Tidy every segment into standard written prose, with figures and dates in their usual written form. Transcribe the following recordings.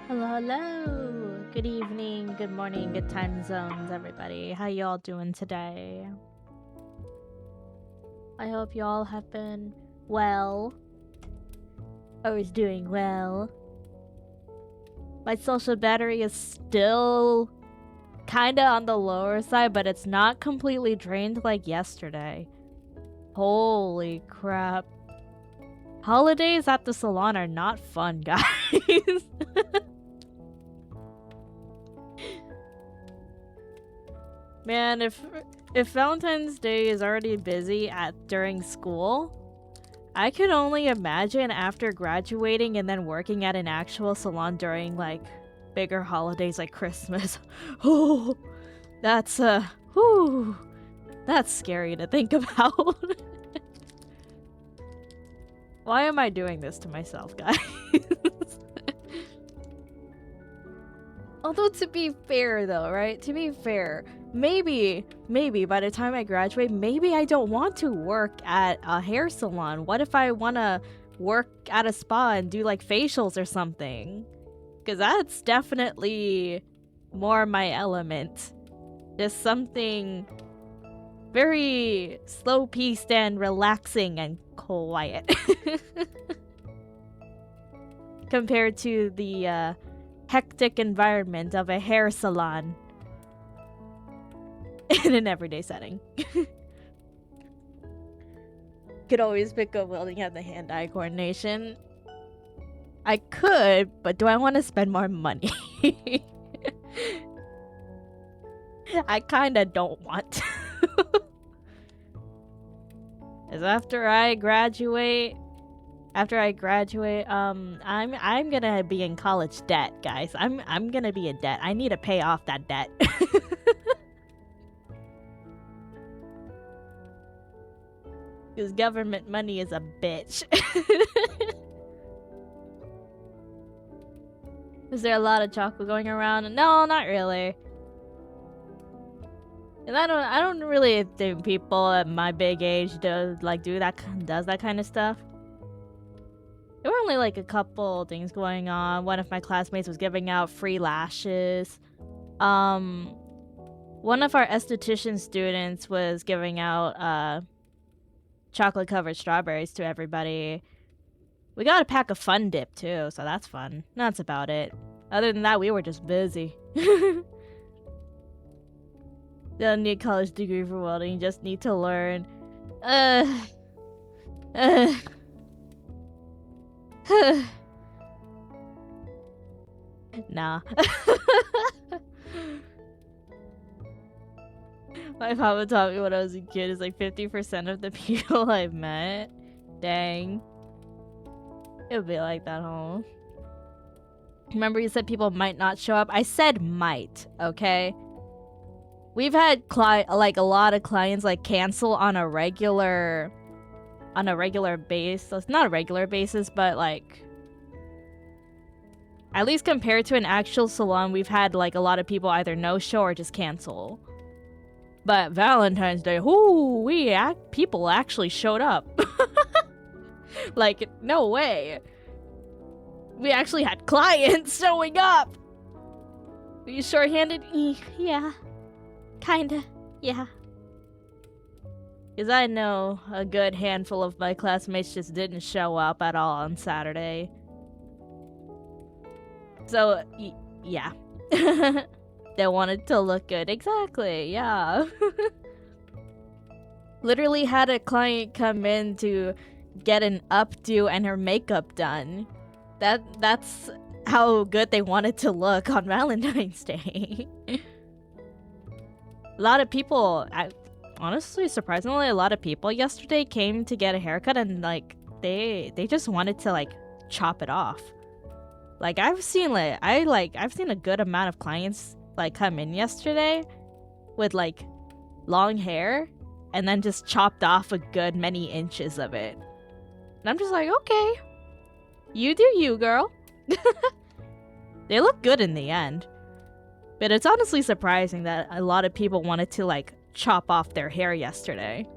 Hello, hello. Good evening, good morning, good time zones, everybody. How y'all doing today? I hope y'all have been well. Always doing well. My social battery is still kinda on the lower side, but it's not completely drained like yesterday. Holy crap. Holidays at the salon are not fun, guys. Man, if Valentine's Day is already busy during school, I can only imagine after graduating and then working at an actual salon during like bigger holidays like Christmas. Oh, that's whew, that's scary to think about. Why am I doing this to myself, guys? Although to be fair though, right? To be fair, maybe by the time I graduate, maybe I don't want to work at a hair salon. What if I want to work at a spa and do like facials or something? Because that's definitely more my element. Just something very slow-paced and relaxing and quiet. Compared to the hectic environment of a hair salon in an everyday setting. Could always pick up welding at the hand-eye coordination. I could, but do I want to spend more money? I kinda don't want to. As after I graduate, I'm gonna be in college debt, guys. I'm gonna be in debt. I need to pay off that debt. Because government money is a bitch. Is there a lot of chocolate going around? No, not really. And I don't really think people at my big age does that kind of stuff. There were only like a couple things going on. One of my classmates was giving out free lashes. One of our esthetician students was giving out chocolate covered strawberries to everybody. We got a pack of Fun Dip too, so that's fun. That's about it. Other than that, we were just busy. Don't need a college degree for welding, you just need to learn. Nah. My papa taught me when I was a kid is like 50% of the people I've met. Dang. It would be like that, huh? Remember you said people might not show up? I said might, okay? We've had like a lot of clients like cancel on a regular basis. Not a regular basis, but like at least compared to an actual salon, we've had like a lot of people either no show or just cancel. But Valentine's Day, people actually showed up. Like, no way. We actually had clients showing up. Were you short-handed? Yeah. Kinda. Yeah. Because I know a good handful of my classmates just didn't show up at all on Saturday. So, yeah. They wanted to look good. Exactly, yeah. Literally had a client come in to get an updo and her makeup done. That's how good they wanted to look on Valentine's Day. A lot of people, honestly, surprisingly, a lot of people yesterday came to get a haircut and like they just wanted to like chop it off. Like I've seen a good amount of clients like come in yesterday with like long hair and then just chopped off a good many inches of it. And I'm just like, okay, you do you, girl. They look good in the end. But it's honestly surprising that a lot of people wanted to like chop off their hair yesterday.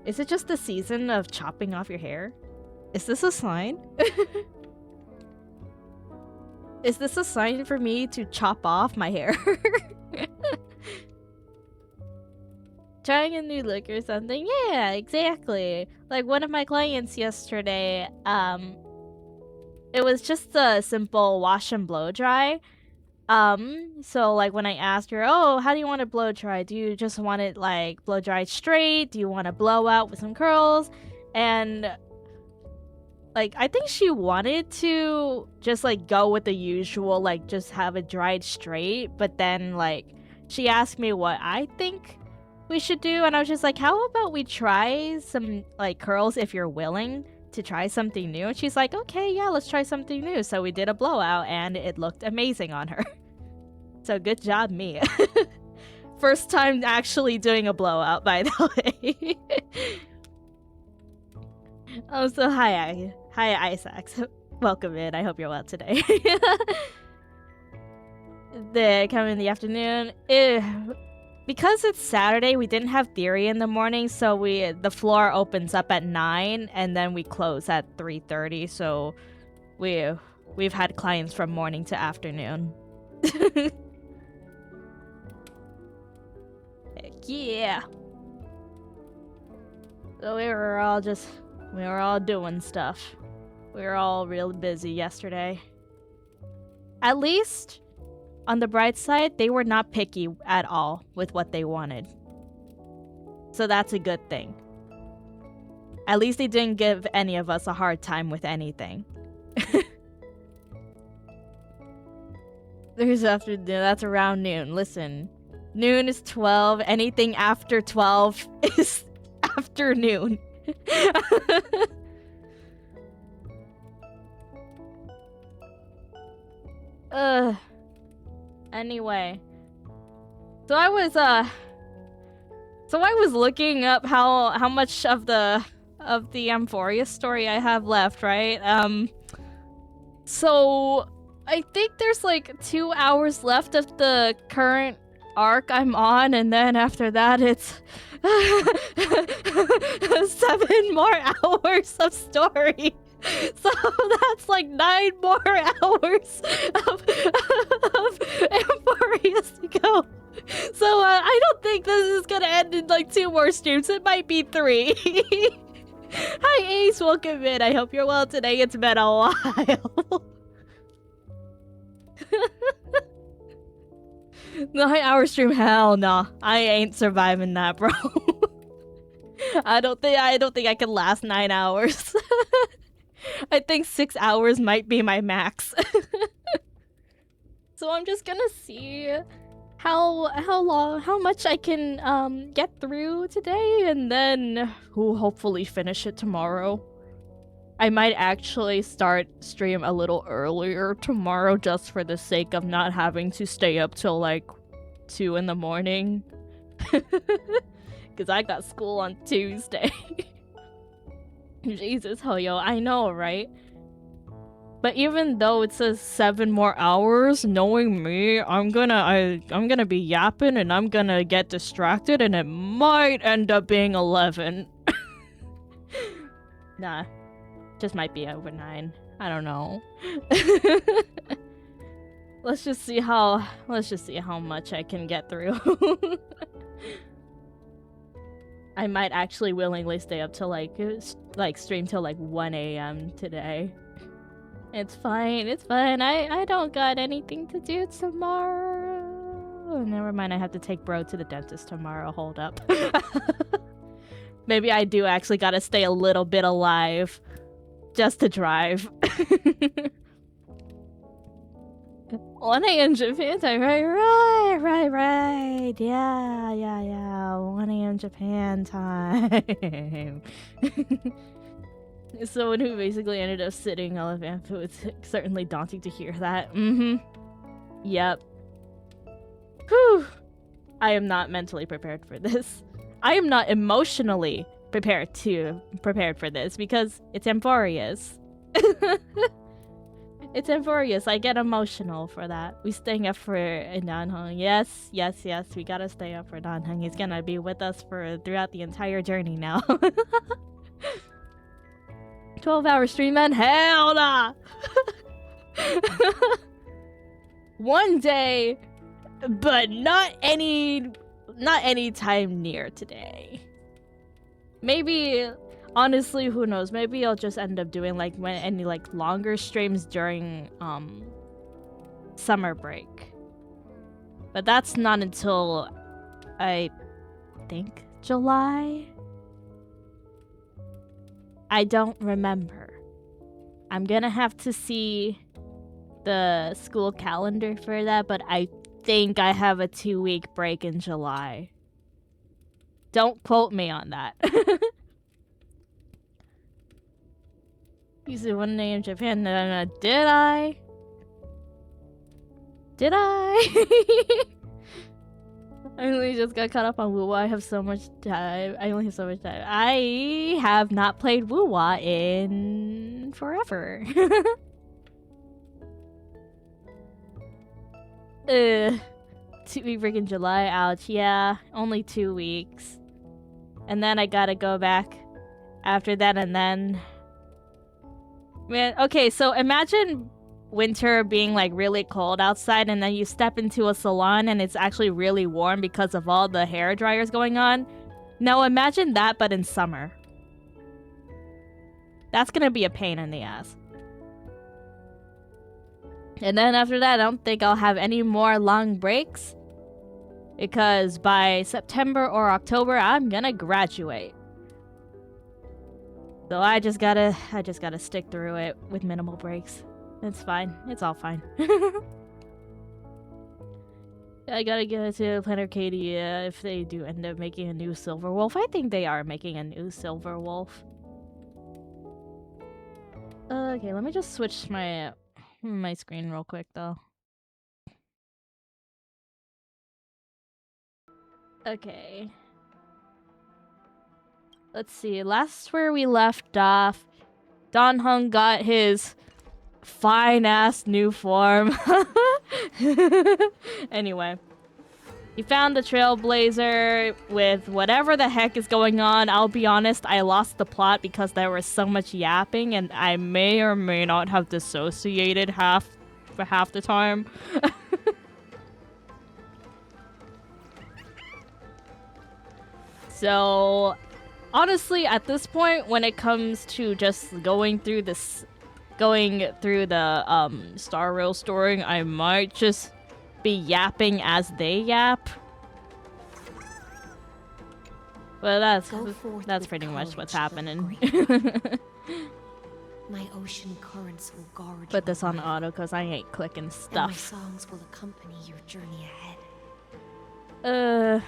Is it just the season of chopping off your hair? Is this a sign? Is this a sign for me to chop off my hair? Trying a new look or something? Yeah, exactly. Like one of my clients yesterday, it was just a simple wash and blow dry. So like when I asked her, oh, how do you want to blow dry? Do you just want it like blow dried straight? Do you want to blow out with some curls? And like, I think she wanted to just, like, go with the usual, like, just have it dried straight. But then, like, she asked me what I think we should do. And I was just like, how about we try some, like, curls if you're willing to try something new? And she's like, okay, yeah, let's try something new. So we did a blowout and it looked amazing on her. So good job, me. First time actually doing a blowout, by the way. Oh, so hi Isaac. Welcome in. I hope you're well today. They come in the afternoon. Because it's Saturday, we didn't have theory in the morning, so the floor opens up at 9 and then we close at 3:30. So we've had clients from morning to afternoon. Heck yeah. So we were all doing stuff. We were all real busy yesterday. At least, on the bright side, they were not picky at all with what they wanted. So that's a good thing. At least they didn't give any of us a hard time with anything. There's afternoon, that's around noon. Listen, noon is 12. Anything after 12 is afternoon. Anyway. So I was looking up how much of the Amphoria story I have left, right? So I think there's like 2 hours left of the current arc I'm on, and then after that it's 7 more hours of story. So that's like 9 more hours of Amphorius to go. So I don't think this is gonna end in like 2 more streams. It might be 3. Hi Ace, welcome in. I hope you're well today. It's been a while. 9-hour stream, hell no. I ain't surviving that, bro. I don't think I can last 9 hours. I think 6 hours might be my max. So I'm just gonna see how much I can get through today, and then we'll hopefully finish it tomorrow. I might actually start stream a little earlier tomorrow just for the sake of not having to stay up till like 2 in the morning. Because I got school on Tuesday. Jesus, hell yo, I know, right? But even though it says 7 more hours, knowing me, I'm gonna be yapping and I'm gonna get distracted and it might end up being 11. Nah. Just might be over 9. I don't know. Let's just see how much I can get through. I might actually willingly stay up till like stream till like 1 a.m. today. It's fine. I don't got anything to do tomorrow. Oh, never mind. I have to take bro to the dentist tomorrow. Hold up. Maybe I do actually gotta stay a little bit alive. Just to drive. 1 a.m. Japan time, right. Yeah. 1 a.m. Japan time. Someone who basically ended up sitting elephant food. It's certainly daunting to hear that. Yep. Whew. I am not mentally prepared for this. I am not emotionally prepared for this because it's Amphorius. It's Amphorius. I get emotional for that. We staying up for Nanheng. Yes. We gotta stay up for Nanheng. He's gonna be with us throughout the entire journey now. 12-hour stream, man. Hell nah. One day, but not any time near today. Maybe, honestly, who knows? Maybe I'll just end up doing like any like longer streams during summer break. But that's not until I think July. I don't remember. I'm gonna have to see the school calendar for that, but I think I have a 2-week break in July. Don't quote me on that. You said 1 a.m. Japan. No. Did I? I only just got caught up on Wuwa. I have so much time. I have not played Wuwa in forever. 2-week break in July. Ouch. Yeah, only 2 weeks. And then I gotta go back after that, and then... Man, okay, so imagine winter being like really cold outside, and then you step into a salon and it's actually really warm because of all the hair dryers going on. Now imagine that, but in summer. That's gonna be a pain in the ass. And then after that, I don't think I'll have any more long breaks. Because by September or October, I'm gonna graduate. So I just gotta stick through it with minimal breaks. It's fine. It's all fine. I gotta get to Planet Arcadia if they do end up making a new Silver Wolf. I think they are making a new Silver Wolf. Okay, let me just switch my screen real quick though. Okay. Let's see. Last where we left off, Danheng got his fine-ass new form. Anyway. You found the Trailblazer with whatever the heck is going on. I'll be honest, I lost the plot because there was so much yapping and I may or may not have dissociated for half the time. So, honestly, at this point, when it comes to just going through the Star Rail story, I might just be yapping as they yap. But that's pretty much what's happening. My ocean currents will guard Put this on way, auto because I ain't clicking and my stuff. songs will accompany your journey ahead.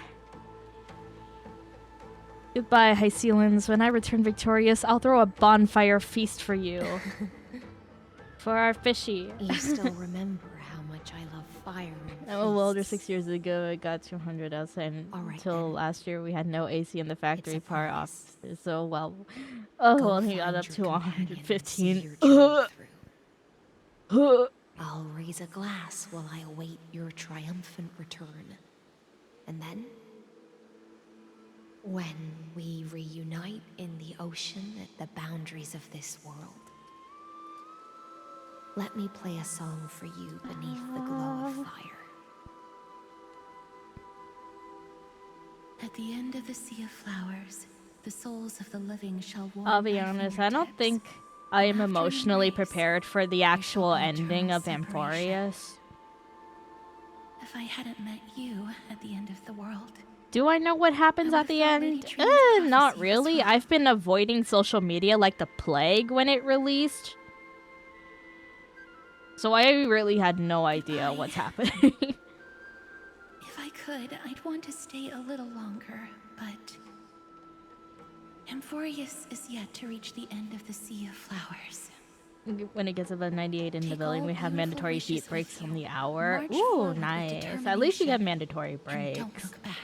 Goodbye, Hycealans. When I return victorious, I'll throw a bonfire feast for you. For our fishy. You still remember how much I love fire and Oh, well, feasts. 6 years ago, it got 200 outside. All right, Until then. last year, we had no AC in the factory It's a part promise. off. So, well. Oh, Go well, he got find up your to companion and see 115. your journey through. I'll raise a glass while I await your triumphant return. And then, when we reunite in the ocean at the boundaries of this world, let me play a song for you beneath the glow of fire. At the end of the sea of flowers, the souls of the living shall warm I'll be my honest, I don't fingertips. think I am After emotionally embrace, prepared for the we shall actual be ending eternal of separation. Amphorius. If I hadn't met you at the end of the world, Do I know what happens I at the would've already end? dreamed Not prophecy was really. right. I've been avoiding social media like the plague when it released. So I really had no idea what's happening. if I could, I'd want to stay a little longer, but Amphorius is yet to reach the end of the Sea of Flowers. When it gets above 98 in the Take building, all we have beautiful mandatory wishes heat with breaks you. on the hour. March Ooh, forward with nice. At least you get determination, mandatory and breaks. don't look back.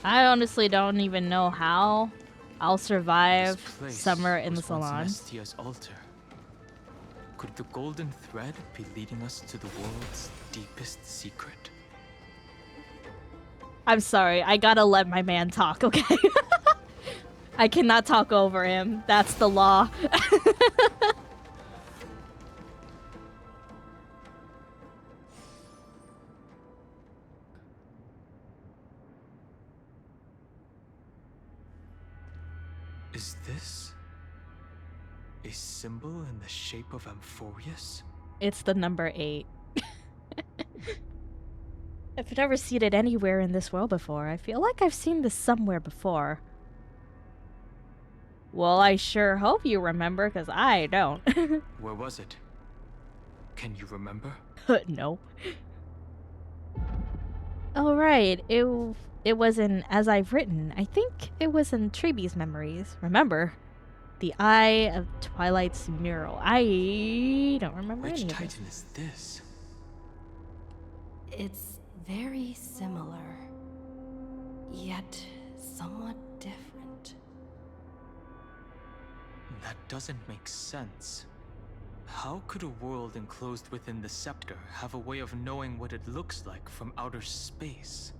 I honestly don't even know how I'll survive This place summer in the was once salon. Mestia's altar. Could the golden thread be leading us to the world's deepest secret? I'm sorry, I gotta let my man talk, okay? I cannot talk over him. That's the law. Is this a symbol in the shape of Amphorius? It's the number 8. I've never seen it anywhere in this world before. I feel like I've seen this somewhere before. Well, I sure hope you remember, because I don't. Where was it? Can you remember? No. Oh, right. It was in As I've Written. I think it was in Treeby's memories. Remember? The Eye of Twilight's mural. I don't remember Which any of this. titan is this? It's very similar, yet somewhat different. That doesn't make sense. How could a world enclosed within the scepter have a way of knowing what it looks like from outer space?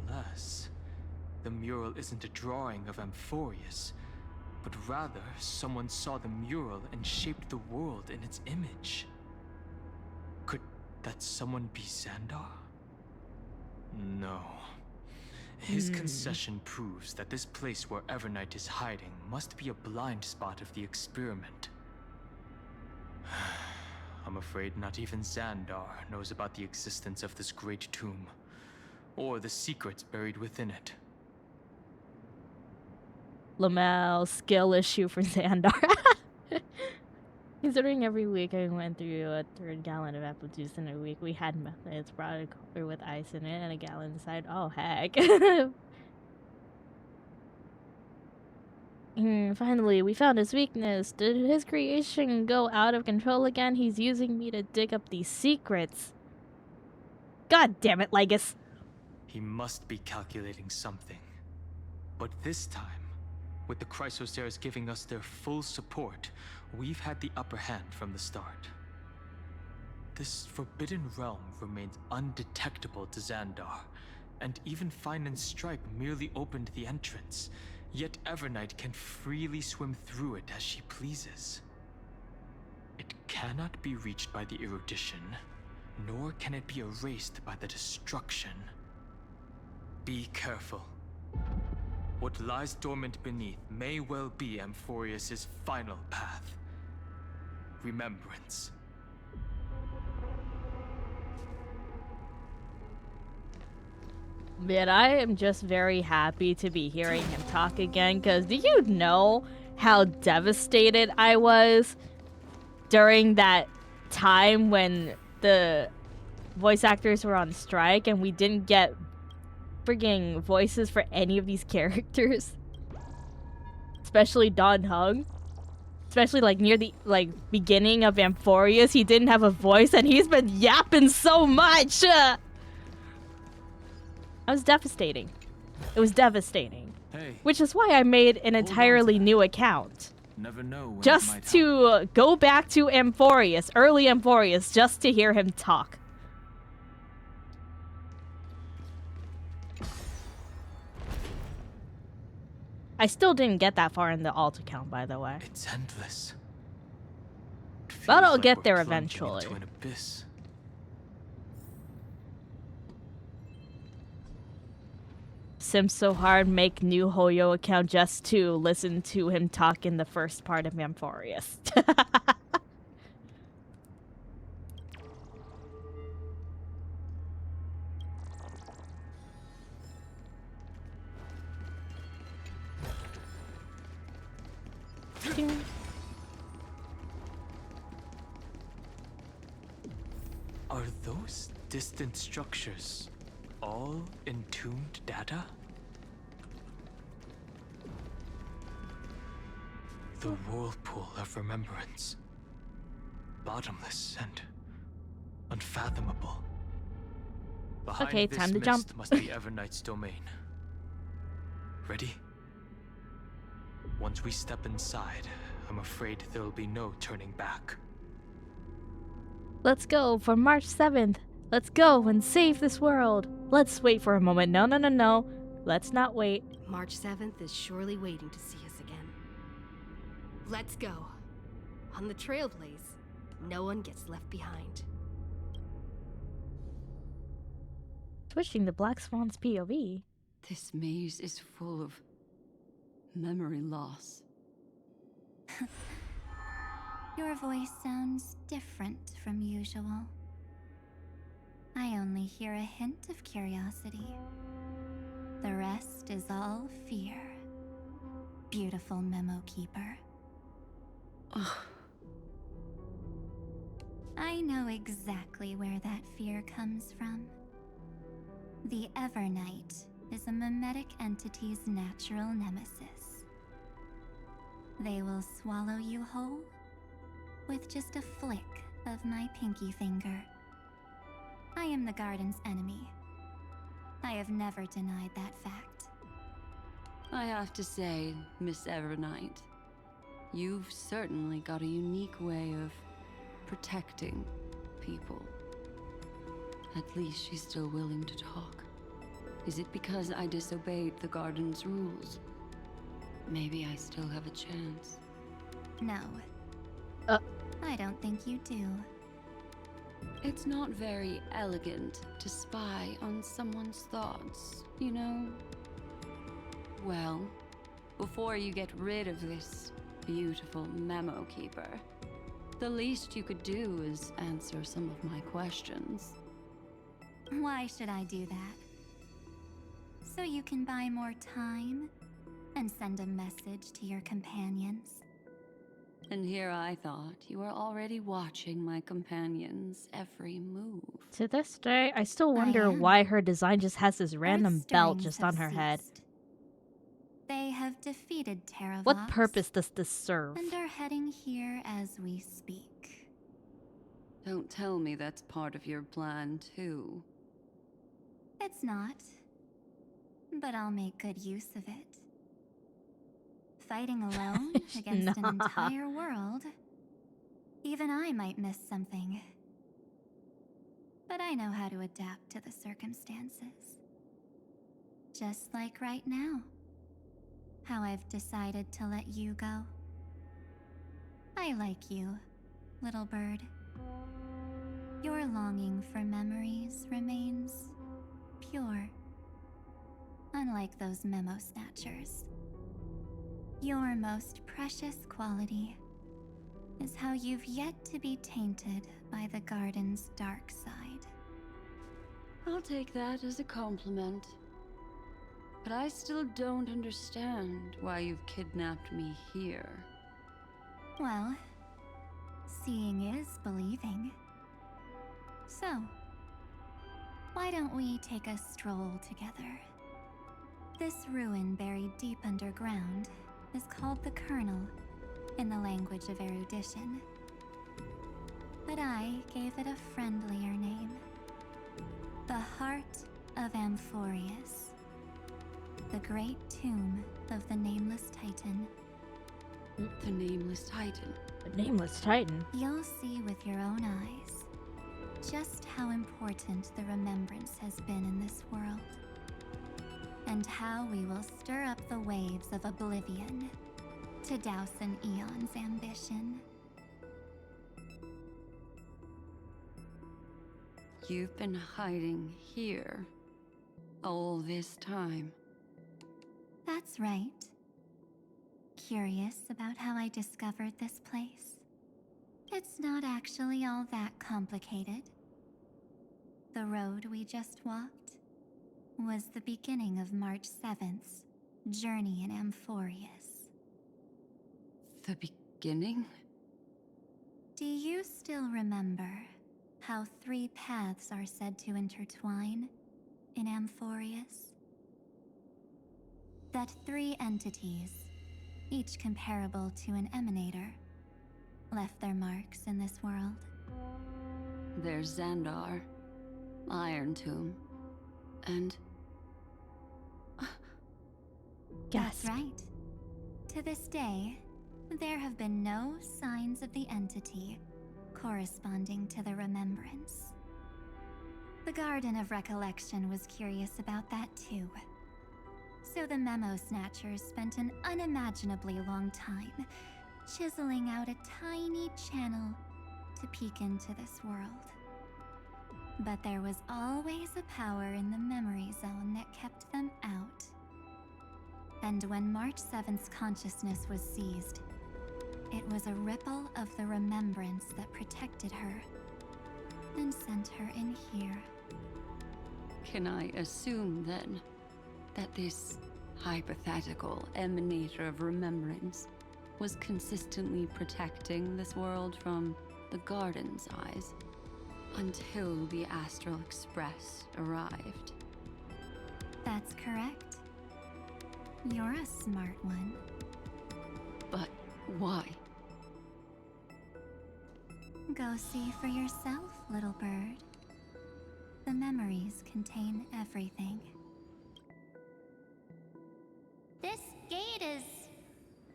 Unless the mural isn't a drawing of Amphorius, but rather someone saw the mural and shaped the world in its image. Could that someone be Xandar? No. His concession proves that this place where Evernight is hiding must be a blind spot of the experiment. I'm afraid not even Xandar knows about the existence of this great tomb, or the secrets buried within it. Lamel, skill issue for Xandar. Considering every week I went through a 3rd gallon of apple juice in a week, we had methods, brought a cooler with ice in it and a gallon inside. Oh, heck. Finally, we found his weakness. Did his creation go out of control again? He's using me to dig up these secrets. God damn it, Legus. He must be calculating something. But this time, With the Chrysosaurs giving us their full support, we've had the upper hand from the start. This forbidden realm remains undetectable to Xandar, and even Fine and Stripe merely opened the entrance, yet Evernight can freely swim through it as she pleases. It cannot be reached by the erudition, nor can it be erased by the destruction. Be careful. What lies dormant beneath may well be Amphorius' final path. Remembrance. Man, I am just very happy to be hearing him talk again, because do you know how devastated I was during that time when the voice actors were on strike and we didn't get frigging voices for any of these characters? Especially Don Hung. Especially like near the beginning of Amphorius, he didn't have a voice and he's been yapping so much. It was devastating. It was devastating. Hey, Which is why I made an entirely new account. never know when it Just might help. to go back to Amphorius, early Amphorius, just to hear him talk. I still didn't get that far in the alt account, by the way. It's endless. It But feels I'll like get we're there plunging eventually. into an abyss. Sim so hard, make new Hoyo account just to listen to him talk in the first part of Amphorius. Are those distant structures all entombed data? The whirlpool of remembrance. Bottomless and unfathomable. Behind Okay, this time to mist jump. must be Evernight's domain. Ready? Once we step inside, I'm afraid there'll be no turning back. Let's go for March 7th. Let's go and save this world. Let's wait for a moment. No, no, no, no. Let's not wait. March 7th is surely waiting to see us again. Let's go. On the Trailblaze, no one gets left behind. Switching to Black Swan's POV. This maze is full of memory loss. Your voice sounds different from usual. I only hear a hint of curiosity. The rest is all fear. Beautiful Memo Keeper. I know exactly where that fear comes from. The Evernight is a mimetic entity's natural nemesis. They will swallow you whole with just a flick of my pinky finger. I am the garden's enemy. I have never denied that fact. I have to say, Miss Evernight, you've certainly got a unique way of protecting people. At least she's still willing to talk. Is it because I disobeyed the garden's rules? Maybe I still have a chance. No. Uh. I don't think you do. It's not very elegant to spy on someone's thoughts, you know? Well, before you get rid of this beautiful Memo Keeper, the least you could do is answer some of my questions. Why should I do that? So you can buy more time and send a message to your companions? And here I thought you were already watching my companions' every move. To this day, I still wonder am. why her design just has this random Earth belt stirrings just have on her head. ceased. They have defeated Terravox. What purpose does this serve? And are heading here as we speak. Don't tell me that's part of your plan, too. It's not. But I'll make good use of it. fighting alone against an Nah. entire world, even I might miss something. But I know how to adapt to the circumstances. Just like right now. How I've decided to let you go. I like you, little bird. Your longing for memories remains pure. Unlike those memo snatchers. Your most precious quality is how you've yet to be tainted by the garden's dark side. I'll take that as a compliment. But I still don't understand why you've kidnapped me here. Well, seeing is believing. So, why don't we take a stroll together? This ruin buried deep underground is called the Kernel in the language of erudition. But I gave it a friendlier name. The Heart of Amphorius. The great tomb of the Nameless Titan. The Nameless Titan. The Nameless Titan. You'll see with your own eyes just how important the remembrance has been in this world. And how we will stir up the waves of oblivion to douse an eon's ambition. You've been hiding here all this time. That's right. Curious about how I discovered this place? It's not actually all that complicated. The road we just walked was the beginning of March 7th's journey in Amphorius. The beginning? Do you still remember how 3 paths are said to intertwine in Amphorius? That 3 entities, each comparable to an emanator, left their marks in this world. There's Xandar, Iron Tomb, and... That's right. To this day, there have been no signs of the entity corresponding to the remembrance. The Garden of Recollection was curious about that too. So the Memo Snatchers spent an unimaginably long time chiseling out a tiny channel to peek into this world. But there was always a power in the memory zone that kept them out. And when March 7th's consciousness was seized, it was a ripple of the remembrance that protected her and sent her in here. Can I assume, then, that this hypothetical emanator of remembrance was consistently protecting this world from the Garden's eyes until the Astral Express arrived? That's correct. You're a smart one. But why? Go see for yourself, little bird. The memories contain everything. This gate is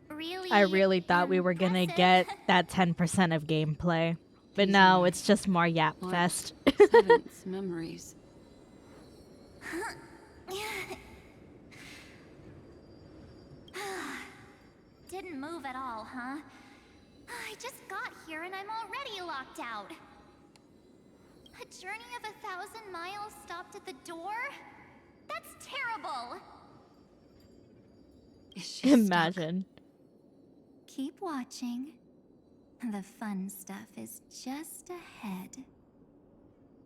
really I really thought we were gonna get impressive. that 10% of gameplay. But no, it's just more Yap March Fest. 7th's memories. Didn't move at all, huh? I just got here and I'm already locked out. A journey of 1,000 miles stopped at the door? That's terrible! Is she stuck? Imagine. Keep watching. The fun stuff is just ahead.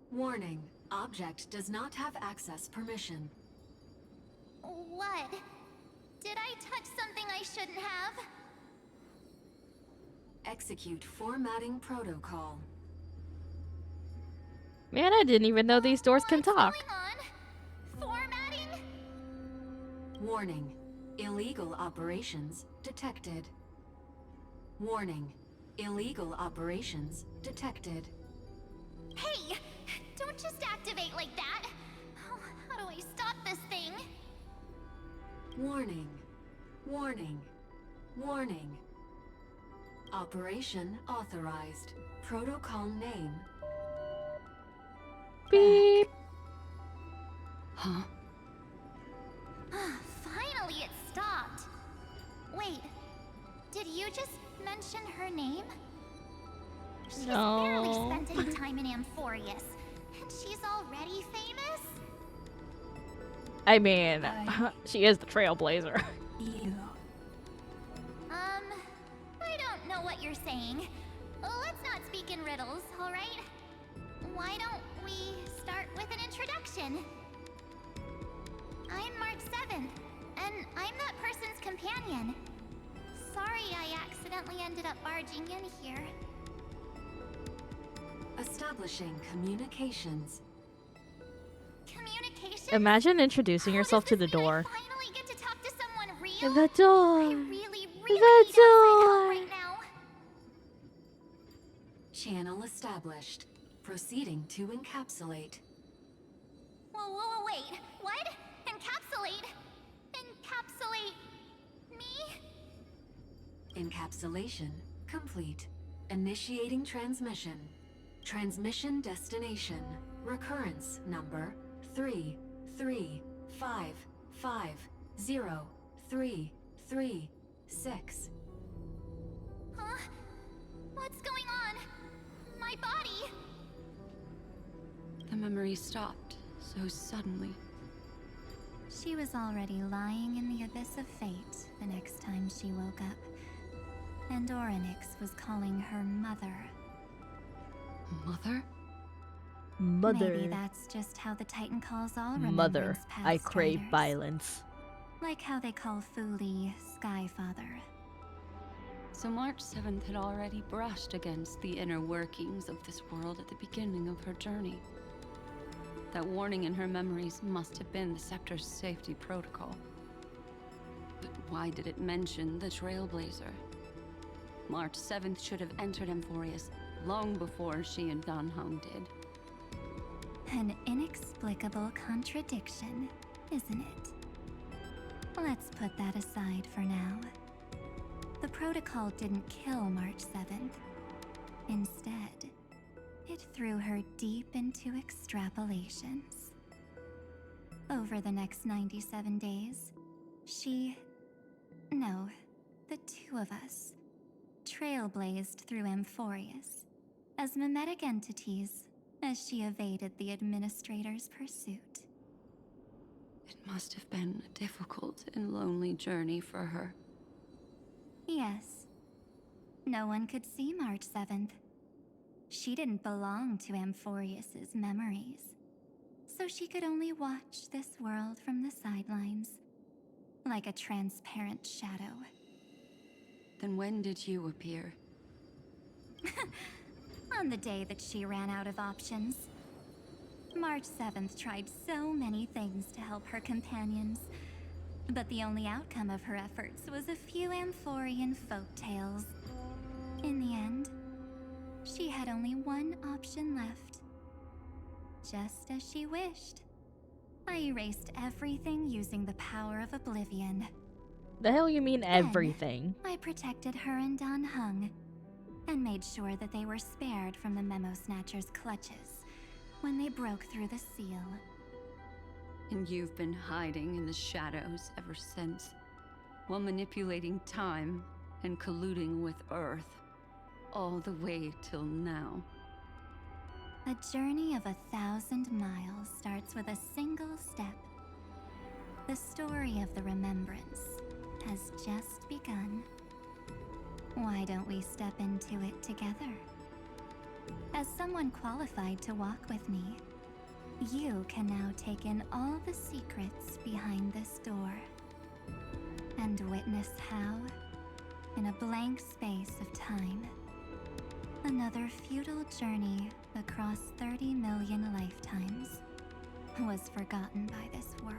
Warning. Object does not have access permission. What? Did I touch something I shouldn't have? Execute formatting protocol. Man, I didn't even know these doors can talk. What's going on? Formatting? Warning. Illegal operations detected. Warning. Illegal operations detected. Hey! Don't just activate like that! How do I stop this thing? Warning. Warning. Warning. Operation authorized. Protocol name. Beep. Huh? Finally, it stopped. Wait, did you just mention her name? She's barely No. spent any time in Amphorius, and she's already famous? I mean, she is the trailblazer. You. I don't know what you're saying. Let's not speak in riddles, alright? Why don't we start with an introduction? I'm March 7th, and I'm that person's companion. Sorry I accidentally ended up barging in here. Establishing communications. Communication? Imagine introducing yourself to the door. Finally get to talk to someone real? The door. I really The need outside door. help right now. Channel established. Proceeding to encapsulate. Whoa, wait. What? Encapsulate? Encapsulate me? Encapsulation complete. Initiating transmission. Transmission destination. Recurrence number 335503336. Huh? What's going on? My body? The memory stopped so suddenly. She was already lying in the abyss of fate the next time she woke up. And Orynyx was calling her mother. Mother? Maybe that's just how the Titan calls all Mother, remembrance past I crave striders. violence. Like how they call Fuli Skyfather. So March 7th had already brushed against the inner workings of this world at the beginning of her journey. That warning in her memories must have been the Scepter's safety protocol. But why did it mention the Trailblazer? March 7th should have entered Amphorius long before she and Dan Heng did. An inexplicable contradiction, isn't it? Let's put that aside for now. The protocol didn't kill March 7th. Instead, it threw her deep into extrapolations. Over the next 97 days, the two of us, trailblazed through Amphorius as mimetic entities as she evaded the administrator's pursuit. It must have been a difficult and lonely journey for her. Yes. No one could see March 7th. She didn't belong to Amphorius's memories, so she could only watch this world from the sidelines, like a transparent shadow. Then when did you appear? On the day that she ran out of options. March 7th tried so many things to help her companions, but the only outcome of her efforts was a few Amphorian folktales. In the end, she had only one option left. Just as she wished. I erased everything using the power of oblivion. The hell you mean everything? I protected her and Dan Heng, and made sure that they were spared from the Memo Snatcher's clutches when they broke through the seal. And you've been hiding in the shadows ever since, while manipulating time and colluding with Earth, all the way till now. A journey of 1,000 miles starts with a single step. The story of the Remembrance has just begun. Why don't we step into it together? As someone qualified to walk with me, you can now take in all the secrets behind this door and witness how, in a blank space of time, another futile journey across 30 million lifetimes was forgotten by this world.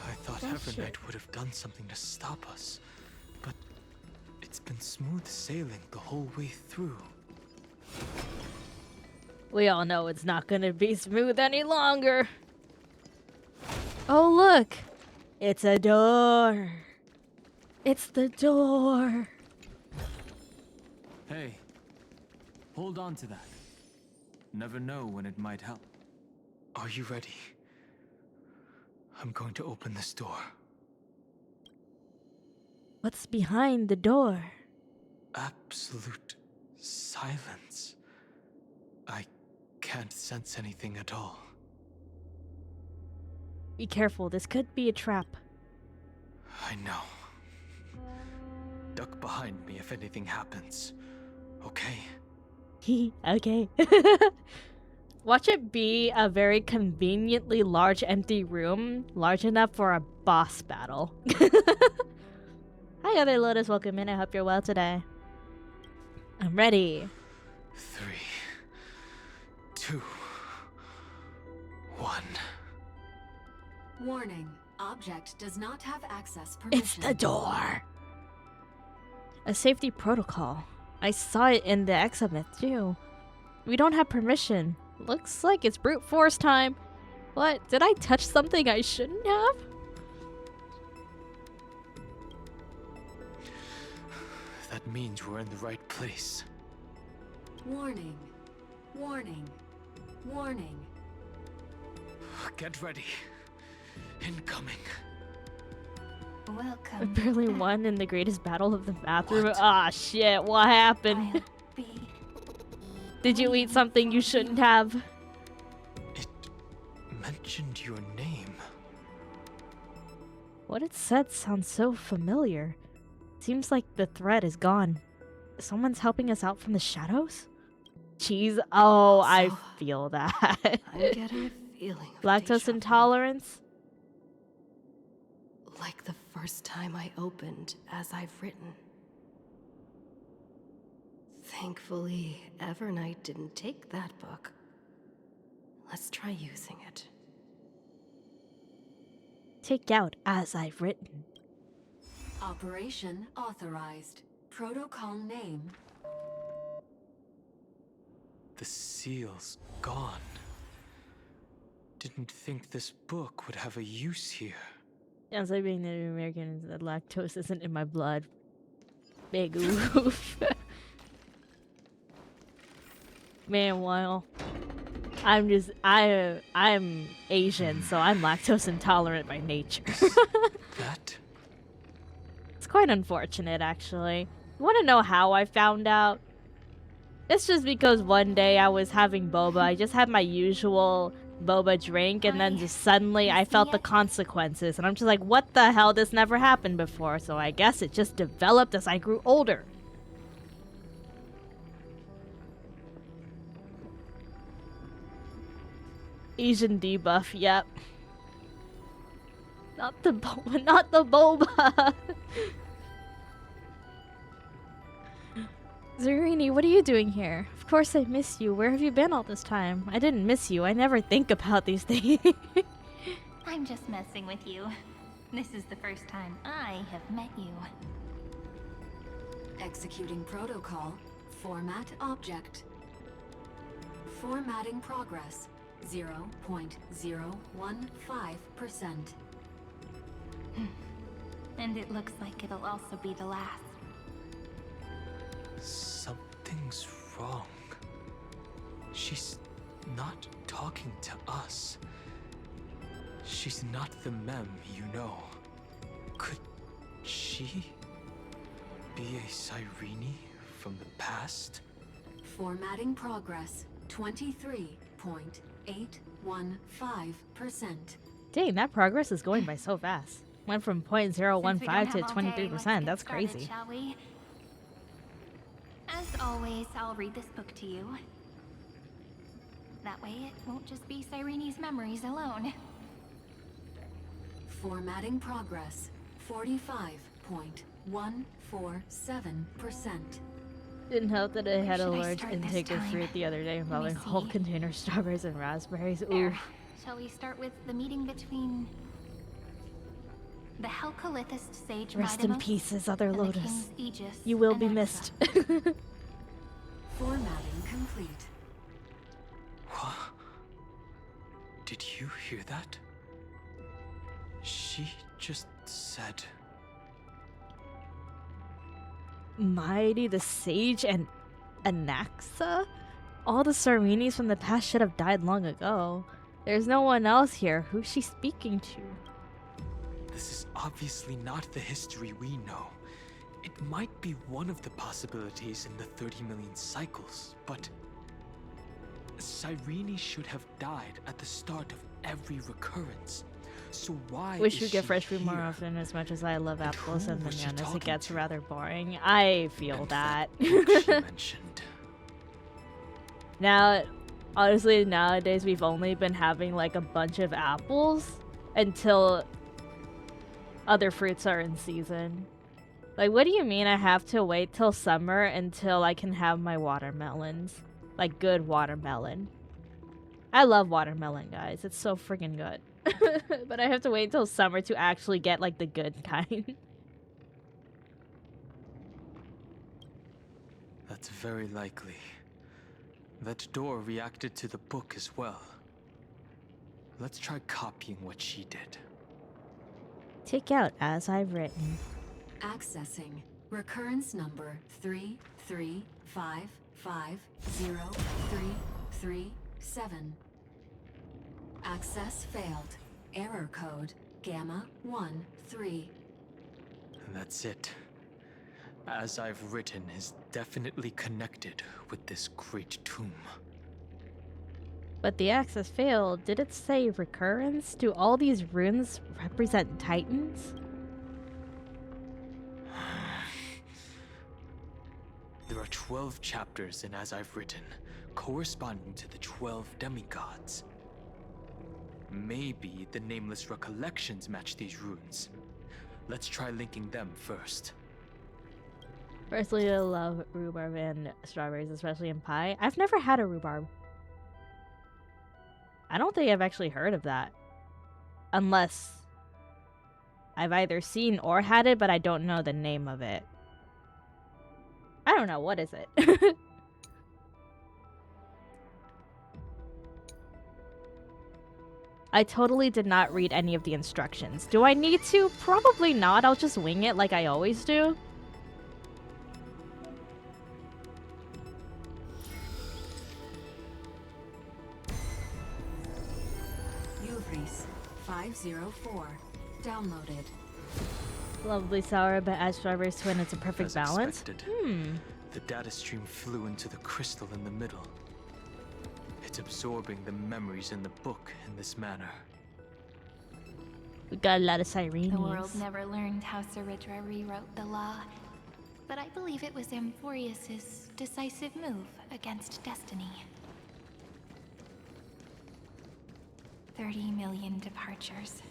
I thought Evernight would have done something to stop us, but it's been smooth sailing the whole way through. We all know it's not gonna be smooth any longer. Oh look! It's a door. It's the door. Hey, hold on to that. Never know when it might help. Are you ready? I'm going to open this door. What's behind the door? Absolute silence. I can't sense anything at all. Be careful, this could be a trap. I know. Duck behind me if anything happens. Okay? Okay. Watch it be a very conveniently large empty room, large enough for a boss battle. Hi, Other Lotus. Welcome in. I hope you're well today. I'm ready. 3, 2, 1. Warning. Object does not have access permission. It's the door. A safety protocol. I saw it in the exhibit too. We don't have permission. Looks like it's brute force time. What? Did I touch something I shouldn't have? That means we're in the right place. Warning. Warning. Warning. Get ready. Incoming. I Welcome. barely back. won in the greatest battle of the bathroom. What? Ah, shit. What happened? I'll be Did you eat something you shouldn't have? It mentioned your name. What it said sounds so familiar. Seems like the threat is gone. Someone's helping us out from the shadows? Jeez, oh, I So- feel that. I'm getting a feeling of Lactose deja vu. intolerance? Like the first time I opened As I've Written. Thankfully, Evernight didn't take that book. Let's try using it. Take out As I've Written. Operation authorized. Protocol name. The seal's gone. Didn't think this book would have a use here. As I being Native American, that lactose isn't in my blood. Big oof. Man, well, I'm Asian, so I'm lactose intolerant by nature. That? It's quite unfortunate, actually. You want to know how I found out? It's just because one day I was having boba. I just had my usual boba drink, and then just suddenly I felt the consequences. And I'm just like, what the hell? This never happened before. So I guess it just developed as I grew older. Asian debuff, yep. Not the boba, not the boba! Zarini, what are you doing here? Of course I miss you. Where have you been all this time? I didn't miss you. I never think about these things. I'm just messing with you. This is the first time I have met you. Executing protocol. Format object. Formatting progress. 0.015%. And it looks like it'll also be the last. Something's wrong. She's not talking to us. She's not the mem you know. Could she be a Cyrene from the past? Formatting progress. 23.815%. Dang, that progress is going by so fast. Went from Since we don't 0.015 to have all day, let's 23%. get That's started, crazy. Shall we? As always, I'll read this book to you. That way it won't just be Cyrene's memories alone. Formatting progress. 45.147%. Didn't help that I had a should I large start this intake of time? fruit the other day me involving a whole see. container of strawberries and raspberries. Ooh. There. Shall we start with the meeting between the Helcolithist sage Rest in Midamus peace, Other and the Lotus. King's Aegis You will be Alexa? missed. Formatting complete. What? Did you hear that? She just said... Mighty the Sage and Anaxa? All the Sarenies from the past should have died long ago. There's no one else here. Who's she speaking to? This is obviously not the history we know. It might be one of the possibilities in the 30 million cycles, but... Cyrene should have died at the start of every recurrence. So why Wish is we get she fresh fruit more here? often. As much as I love And apples who and was she bananas, it talking gets to? rather boring. I feel And that. book she mentioned. Now, honestly, nowadays we've only been having like a bunch of apples until other fruits are in season. Like, what do you mean I have to wait till summer until I can have my watermelons? Like, good watermelon. I love watermelon, guys. It's so freaking good. But I have to wait till summer to actually get like the good kind. That's very likely. That door reacted to the book as well. Let's try copying what she did. Take out as I've written. Accessing recurrence number 335503337. Access failed. Error code Gamma 13. And that's it. As I've written is definitely connected with this great tomb. But the access failed. Did it say recurrence? Do all these runes represent titans? There are 12 chapters in As I've Written, corresponding to the 12 demigods. Maybe the Nameless Recollections match these runes. Let's try linking them first. Personally, I love rhubarb and strawberries, especially in pie. I've never had a rhubarb. I don't think I've actually heard of that. Unless I've either seen or had it, but I don't know the name of it. I don't know. What is it? I totally did not read any of the instructions. Do I need to? Probably not. I'll just wing it like I always do. Uvris 504. Downloaded. Lovely sour, but as strawberries twin, it's a perfect As balance. expected, the data stream flew into the crystal in the middle. It's absorbing the memories in the book in this manner. We got a lot of Sirenies. The world never learned how Saridra rewrote the law, but I believe it was Amphorius's decisive move against destiny. 30 million departures,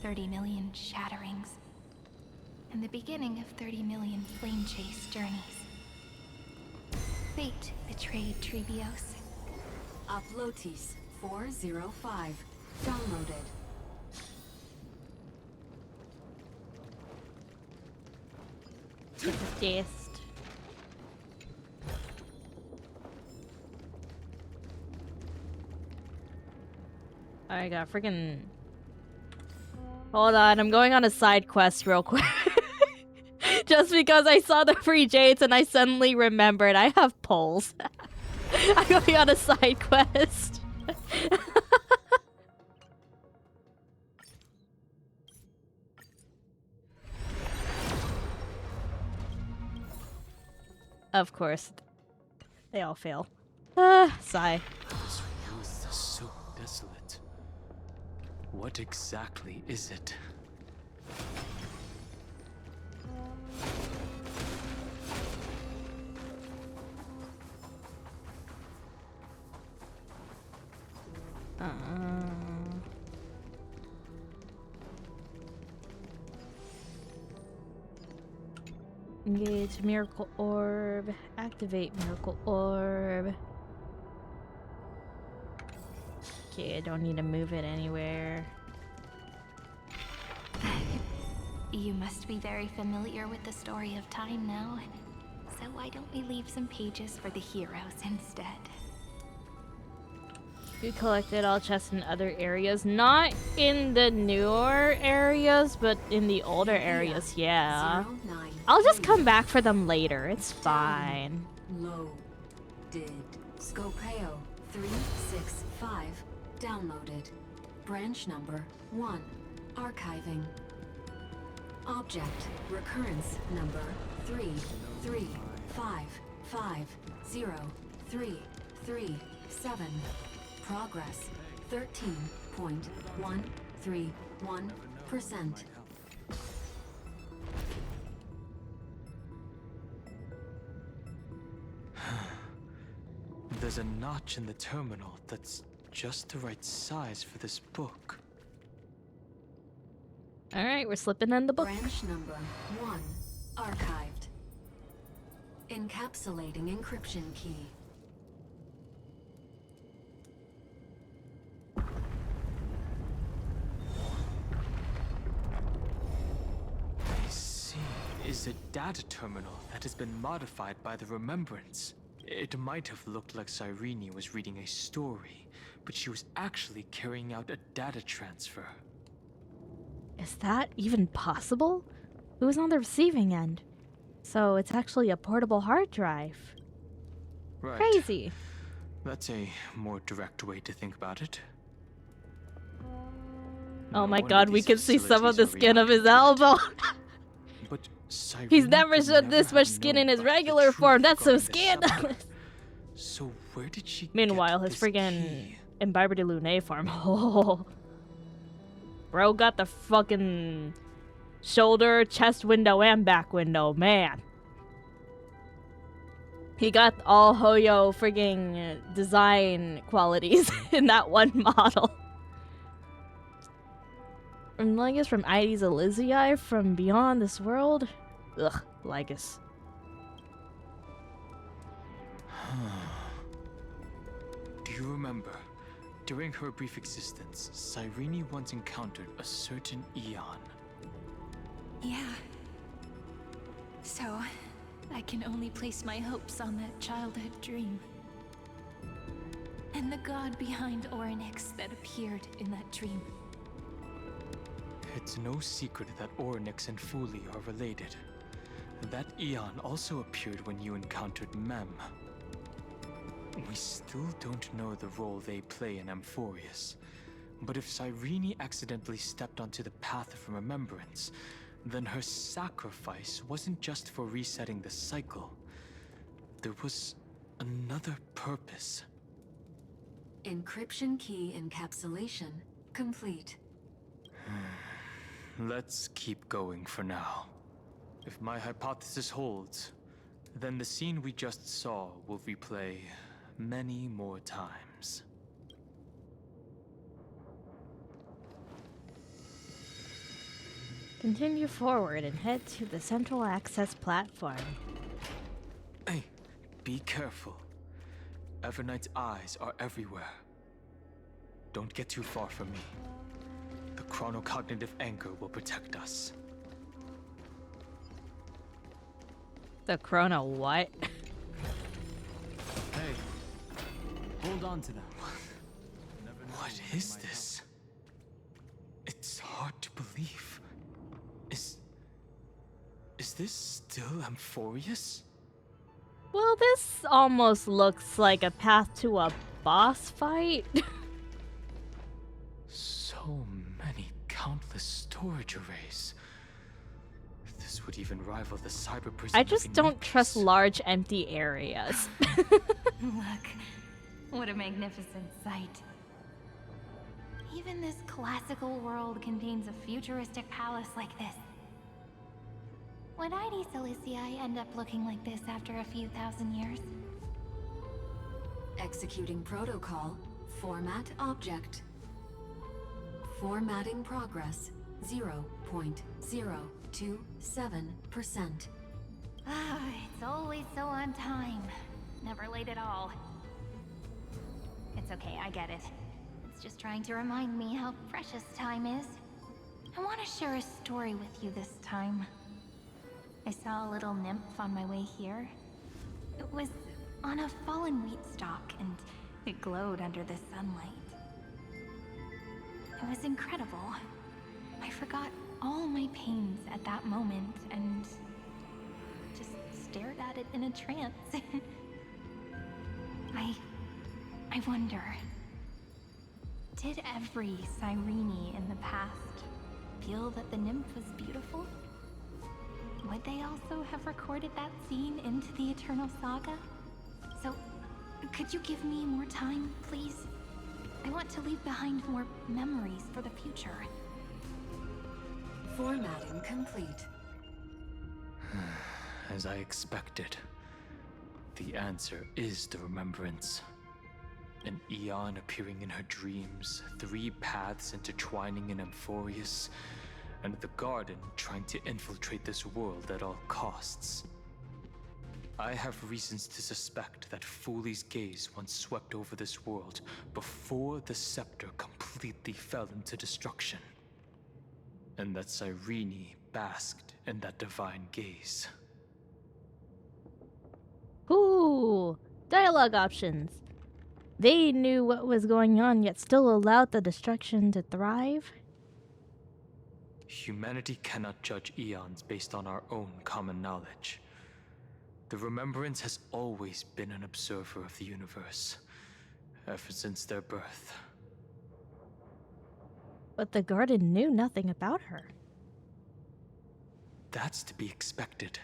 30 million shatterings, and the beginning of 30 million flame chase journeys. Fate betrayed Trebios. Uplotis 405. Downloaded. It's a taste. I got freaking. Hold on, I'm going on a side quest real quick. Just because I saw the free jades and I suddenly remembered I have poles. I'm going on a side quest. Of course. They all fail. Sigh. This youth is so desolate. What exactly is it? Engage Miracle Orb. Activate Miracle Orb. Okay, I don't need to move it anywhere. You must be very familiar with the story of time now. So why don't we leave some pages for the heroes instead? We collected all chests in other areas, not in the newer areas, but in the older areas, yeah. 09. I'll just come back for them later, it's fine. Low. Did. Scopeo 365. Downloaded. Branch number 1. Archiving. Object. Recurrence number 335503337. Progress 13.131%. There's a notch in the terminal that's just the right size for this book. Alright, we're slipping in the book. Branch number 1. Archived. Encapsulating encryption key. I see. Is a data terminal that has been modified by the Remembrance. It might have looked like Cyrene was reading a story, but she was actually carrying out a data transfer. Is that even possible? Who's on the receiving end? So it's actually a portable hard drive. Right. Crazy. That's a more direct way to think about it. Oh No my wonder god, we these can see some of the facilities are skin of his reacting. elbow. But Cyrene He's never could showed this never much have skin in known his about the regular truth form. That's so regarding the scepter. scandalous. So where did she Meanwhile, get his this friggin' key? Imbiber de Lune farm. Oh. Bro got the fucking shoulder, chest window, and back window. Man. He got all Hoyo friggin' design qualities in that one model. And Lygus from Ides Elysiae from beyond this world? Ugh, Lygus. Do you remember? During her brief existence, Cyrene once encountered a certain Eon. Yeah. So, I can only place my hopes on that childhood dream. And the god behind Orynyx that appeared in that dream. It's no secret that Orynyx and Fuli are related. That Eon also appeared when you encountered Mem. We still don't know the role they play in Amphorius. But if Cyrene accidentally stepped onto the path of remembrance, then her sacrifice wasn't just for resetting the cycle. There was another purpose. Encryption key encapsulation complete. Let's keep going for now. If my hypothesis holds, then the scene we just saw will replay many more times. Continue forward and head to the central access platform. Hey, be careful. Everknight's eyes are everywhere. Don't get too far from me. The chronocognitive anchor will protect us. The Chrono what? Hey, hold on to that. What is this? It's hard to believe. Is this still Amphorius? Well, this almost looks like a path to a boss fight. So many countless storage arrays. This would even rival the cyber prison. I of just don't trust Iniquus. large empty areas. Look, what a magnificent sight. Even this classical world contains a futuristic palace like this. Would Ides Elysiae end up looking like this after a few thousand years? Executing protocol. Format object. Formatting progress 0.027%. Ah, it's always so on time. Never late at all. It's okay, I get it. It's just trying to remind me how precious time is. I want to share a story with you this time. I saw a little nymph on my way here. It was on a fallen wheat stalk, and It glowed under the sunlight. It was incredible. I forgot all my pains at that moment and just stared at it in a trance. I wonder, did every Cyrene in the past feel that the nymph was beautiful? Would they also have recorded that scene into the Eternal Saga? So, could you give me more time, please? I want to leave behind more memories for the future. Formatting complete. As I expected, the answer is the remembrance. An Eon appearing in her dreams, 3 paths intertwining in Amphorius, and the Garden trying to infiltrate this world at all costs. I have reasons to suspect that Fooley's gaze once swept over this world before the scepter completely fell into destruction, and that Cyrene basked in that divine gaze. Ooh, dialogue options. They knew what was going on, yet still allowed the destruction to thrive. Humanity cannot judge eons based on our own common knowledge. The Remembrance has always been an observer of the universe, ever since their birth. But the Garden knew nothing about her. That's to be expected.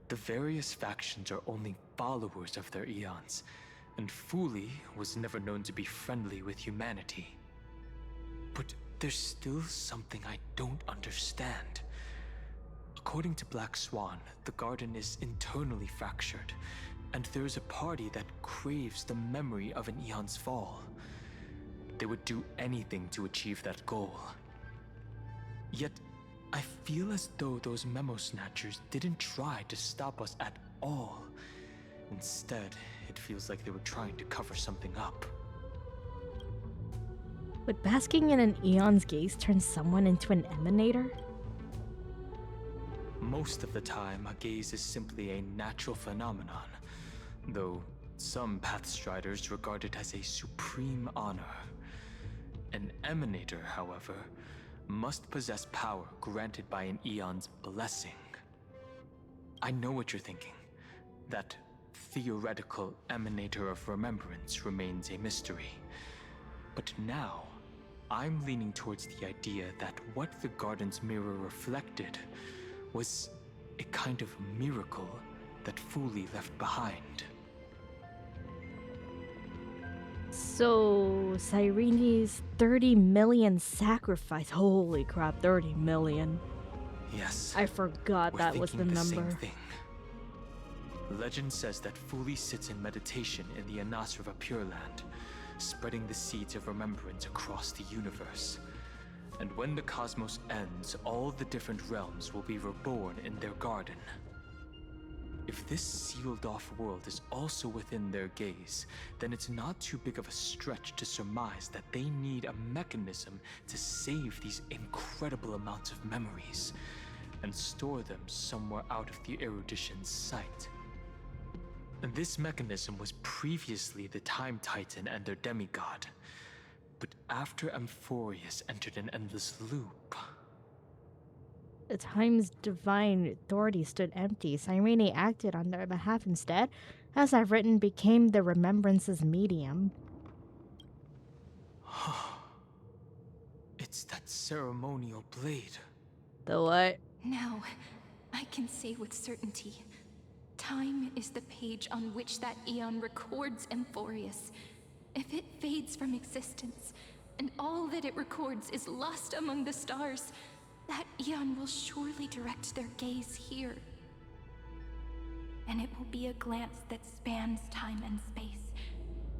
The various factions are only followers of their eons, and Fooley was never known to be friendly with humanity. But there's still something I don't understand. According to Black Swan, the Garden is internally fractured, and there's a party that craves the memory of an eon's fall. They would do anything to achieve that goal. Yet, I feel as though those memo snatchers didn't try to stop us at all. Instead, it feels like they were trying to cover something up. Would basking in an eon's gaze turn someone into an emanator? Most of the time, a gaze is simply a natural phenomenon, though some Pathstriders regard it as a supreme honor. An emanator, however, must possess power granted by an eon's blessing. I know what you're thinking. That theoretical emanator of remembrance remains a mystery. But now, I'm leaning towards the idea that what the Garden's mirror reflected was a kind of miracle that Fooley left behind. So, Cyrene's 30 million sacrifice. Holy crap, 30 million. Yes. I forgot we're that was the thinking number. Same thing. Legend says that Fooley sits in meditation in the Anasrava Pure Land, spreading the seeds of remembrance across the universe. And when the cosmos ends, all the different realms will be reborn in their garden. If this sealed-off world is also within their gaze, then it's not too big of a stretch to surmise that they need a mechanism to save these incredible amounts of memories and store them somewhere out of the erudition's sight. And this mechanism was previously the Time Titan and their demigod. But after Amphorius entered an endless loop... The Time's divine authority stood empty. Cyrene acted on their behalf instead. As I've written, became the Remembrance's medium. It's that ceremonial blade. The what? Now, I can say with certainty, time is the page on which that eon records Amphorius. If it fades from existence, and all that it records is lost among the stars, that eon will surely direct their gaze here. And it will be a glance that spans time and space,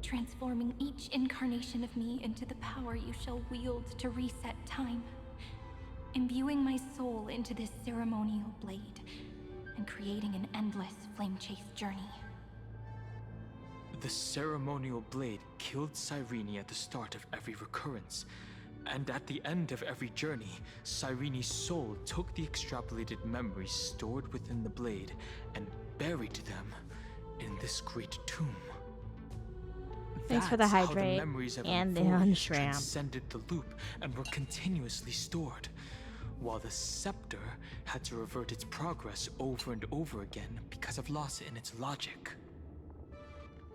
transforming each incarnation of me into the power you shall wield to reset time, imbuing my soul into this ceremonial blade, and creating an endless flame-chased journey. The ceremonial blade killed Cyrene at the start of every recurrence, and at the end of every journey, Cyrene's soul took the extrapolated memories stored within the blade and buried them in this great tomb. Thanks for the That's how hydrate memories of and the Amphorius unshram. transcended the loop and were continuously stored, while the scepter had to revert its progress over and over again because of loss in its logic.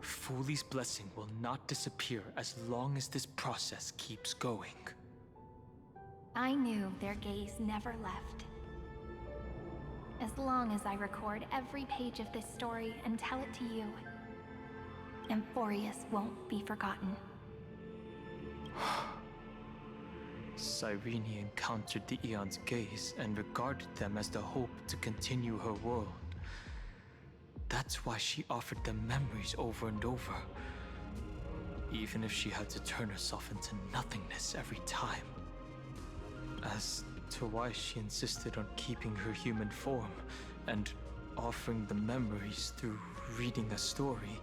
Fuli's blessing will not disappear as long as this process keeps going. I knew their gaze never left. As long as I record every page of this story and tell it to you, Amphorius won't be forgotten. Cyrene encountered the Aeon's gaze and regarded them as the hope to continue her world. That's why she offered them memories over and over, even if she had to turn herself into nothingness every time. As to why she insisted on keeping her human form and offering the memories through reading a story,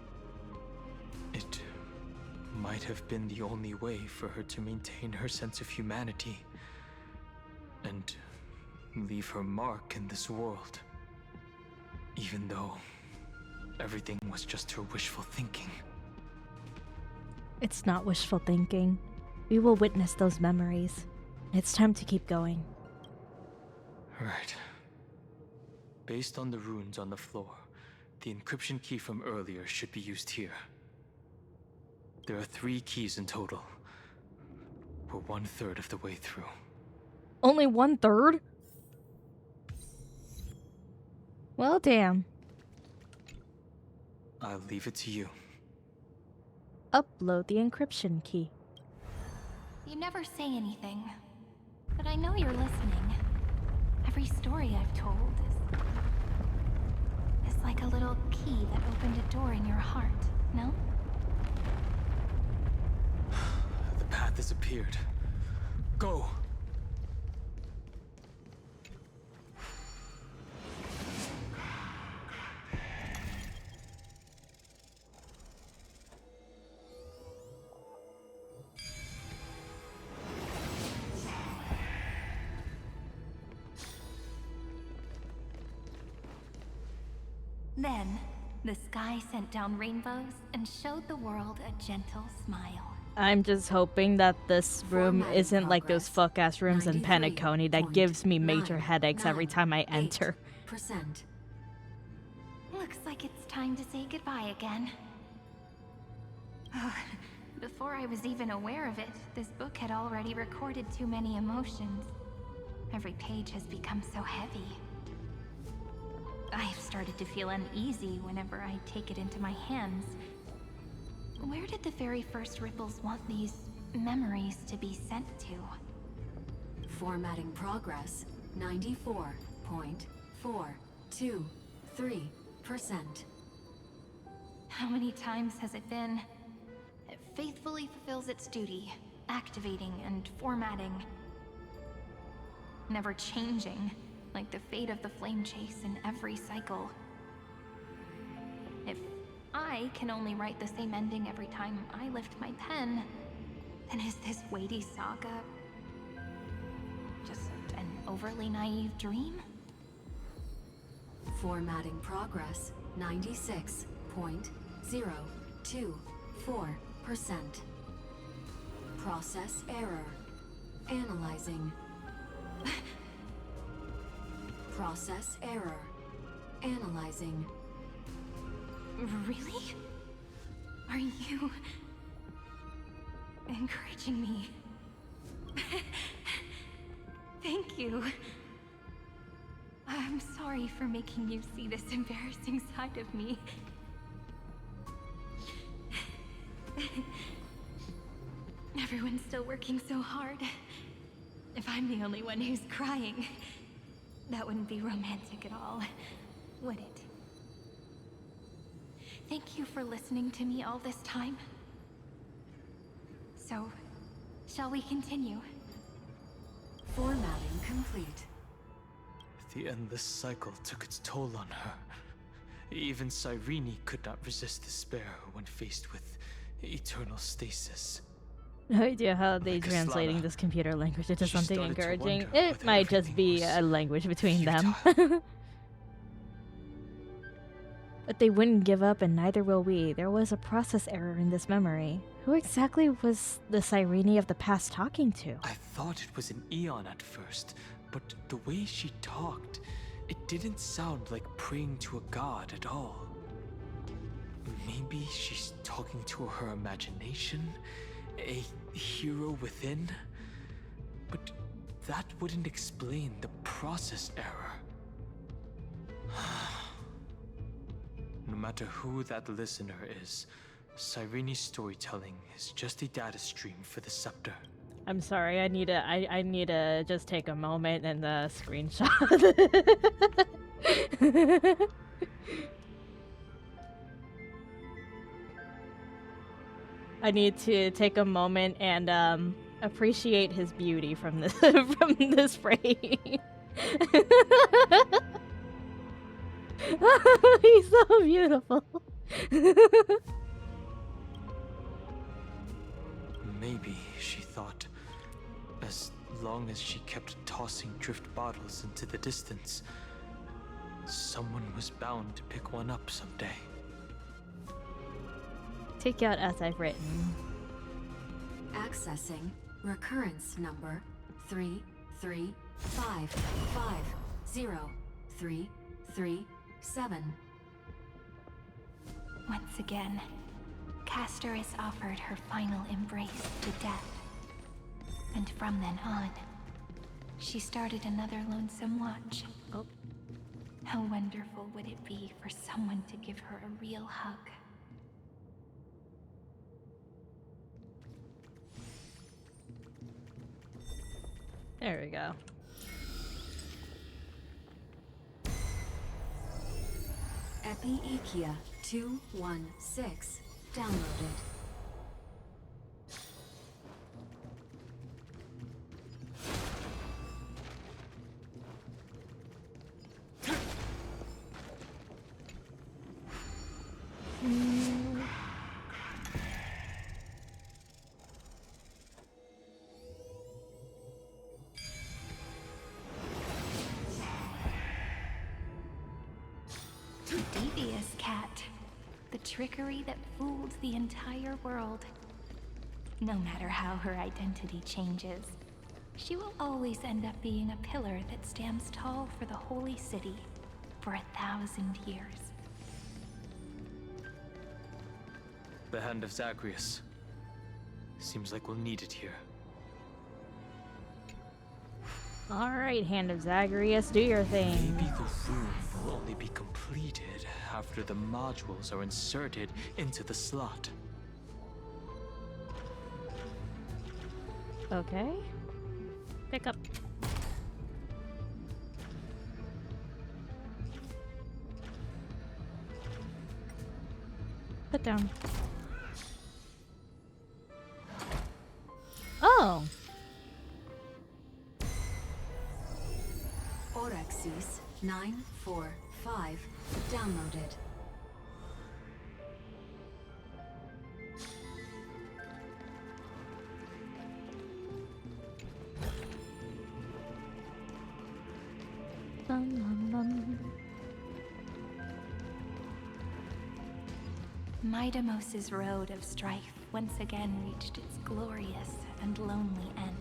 it might have been the only way for her to maintain her sense of humanity and leave her mark in this world, even though everything was just her wishful thinking. It's not wishful thinking. We will witness those memories. It's time to keep going. Right. Based on the runes on the floor, the encryption key from earlier should be used here. There are 3 keys in total. We're 1/3 of the way through. Only 1/3? Well, damn. I'll leave it to you. Upload the encryption key. You never say anything, but I know you're listening. Every story I've told is like a little key that opened a door in your heart, no? The path has appeared. Go! Then, the sky sent down rainbows and showed the world a gentle smile. I'm just hoping that this room Formatting isn't like those progress. fuck-ass rooms in Penacony that gives me major headaches every time I enter. 8%. Looks like it's time to say goodbye again. Before I was even aware of it, this book had already recorded too many emotions. Every page has become so heavy. I have started to feel uneasy whenever I take it into my hands. Where did the very first ripples want these memories to be sent to? Formatting progress 94.423%. How many times has it been? It faithfully fulfills its duty, activating and formatting. Never changing, like the fate of the flame chase in every cycle. If I can only write the same ending every time I lift my pen, then is this weighty saga just an overly naive dream? Formatting progress 96.024%. Process error. Analyzing. Process error. Analyzing. Really? Are you encouraging me? Thank you. I'm sorry for making you see this embarrassing side of me. Everyone's still working so hard. If I'm the only one who's crying, that wouldn't be romantic at all, would it? Thank you for listening to me all this time. So, shall we continue? Formatting complete. The endless cycle took its toll on her. Even Cyrene could not resist despair when faced with eternal stasis. No idea how they Like a translating Slava, this computer language into she something started to encouraging. wonder It whether might just everything be was a language between them. futile. But they wouldn't give up, and neither will we. There was a process error in this memory. Who exactly was the Cyrene of the past talking to? I thought it was an Eon at first, but the way she talked, it didn't sound like praying to a god at all. Maybe she's talking to her imagination? A hero within? But that wouldn't explain the process error. No matter who that listener is, Cyrene's storytelling is just a data stream for the scepter. I'm sorry, I need to just take a moment and screenshot. I need to take a moment and appreciate his beauty from this from this frame. He's so beautiful. Maybe, she thought, as long as she kept tossing drift bottles into the distance, someone was bound to pick one up someday. Take out as I've written. Accessing recurrence number 335503337. Once again, Castor is offered her final embrace to death. And from then on, she started another lonesome watch. Oh. How wonderful would it be for someone to give her a real hug? There we go. Epi-Ikia 216 downloaded. Devious cat. The trickery that fooled the entire world. No matter how her identity changes, she will always end up being a pillar that stands tall for the holy city for 1,000 years. The Hand of Zagreus. Seems like we'll need it here. Alright, Hand of Zagreus, do your thing. Maybe the room will only be completed after the modules are inserted into the slot. Okay. Pick up. Put down. Oh! Orexis 945 downloaded. Bum, bum, bum. Midamos's road of strife once again reached its glorious and lonely end.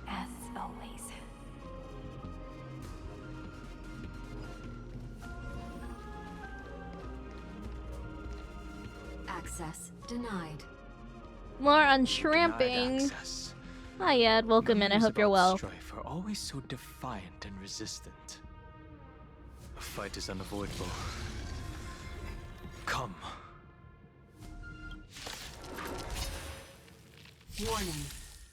As always. Access denied. More on Denied shrimping. access. Hi, Ed. Welcome in. I Memories hope you're about well. Strife are always so defiant and resistant. A fight is unavoidable. Come. Warning.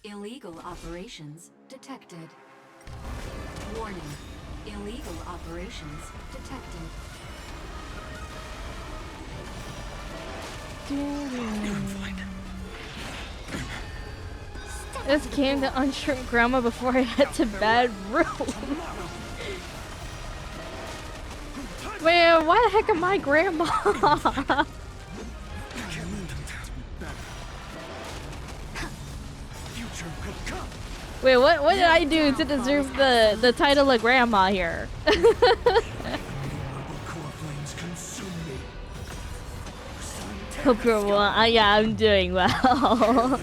Illegal operations detected. Warning. Illegal operations detected. This came to unshrink Grandma before I head to bed. Really? Man, why the heck am I Grandma? Wait, what did I do to deserve the title of Grandma here? Hope you're well. Yeah, I'm doing well.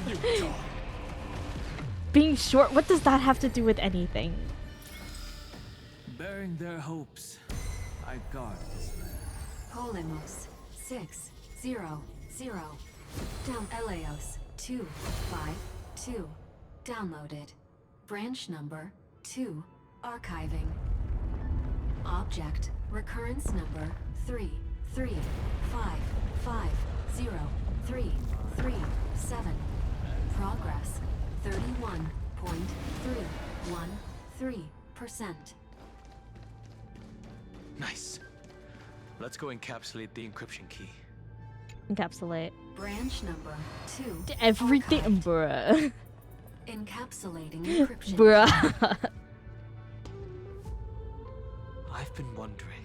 Being short, what does that have to do with anything? Bearing their hopes, I guard this land. Polemos 600. Down Eleos 252. Downloaded. Branch number 2. Archiving. Object recurrence number 335503337. Progress 31.313%. Nice. Let's go encapsulate the encryption key. Encapsulate. Branch number 2. Everything, archived. bruh. Encapsulating encryption. Bruh. I've been wondering,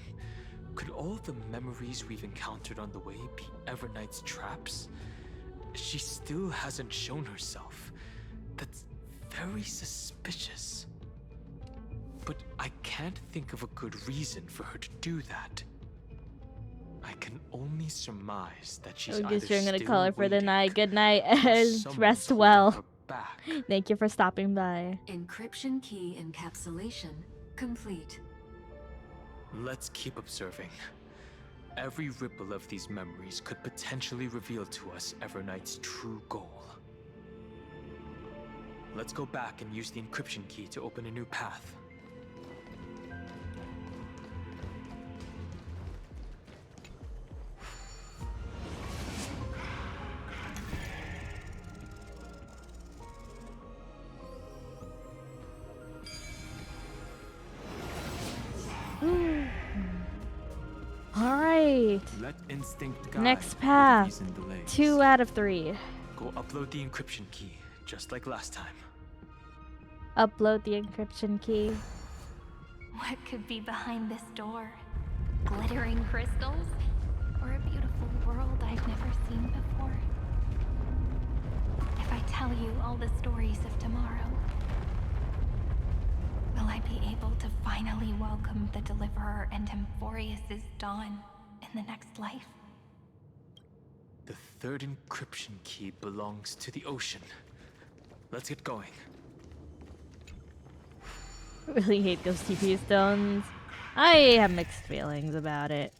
could all the memories we've encountered on the way be Everknight's traps? She still hasn't shown herself. That's very suspicious. But I can't think of a good reason for her to do that. I can only surmise that she's I either guess you're gonna still call her for the waiting, night. Good night, or and someone's rest holding well. her back. Thank you for stopping by. Encryption key encapsulation complete. Let's keep observing. Every ripple of these memories could potentially reveal to us Everknight's true goal. Let's go back and use the encryption key to open a new path. Alright. Let instinct guide Next where the path. reason delays. 2 out of 3. Go upload the encryption key, just like last time. Upload the encryption key. What could be behind this door? Glittering crystals? Or a beautiful world I've never seen before? If I tell you all the stories of tomorrow, will I be able to finally welcome the Deliverer and Amphorius' dawn in the next life? The third encryption key belongs to the ocean. Let's get going. Really hate those TP stones. I have mixed feelings about it.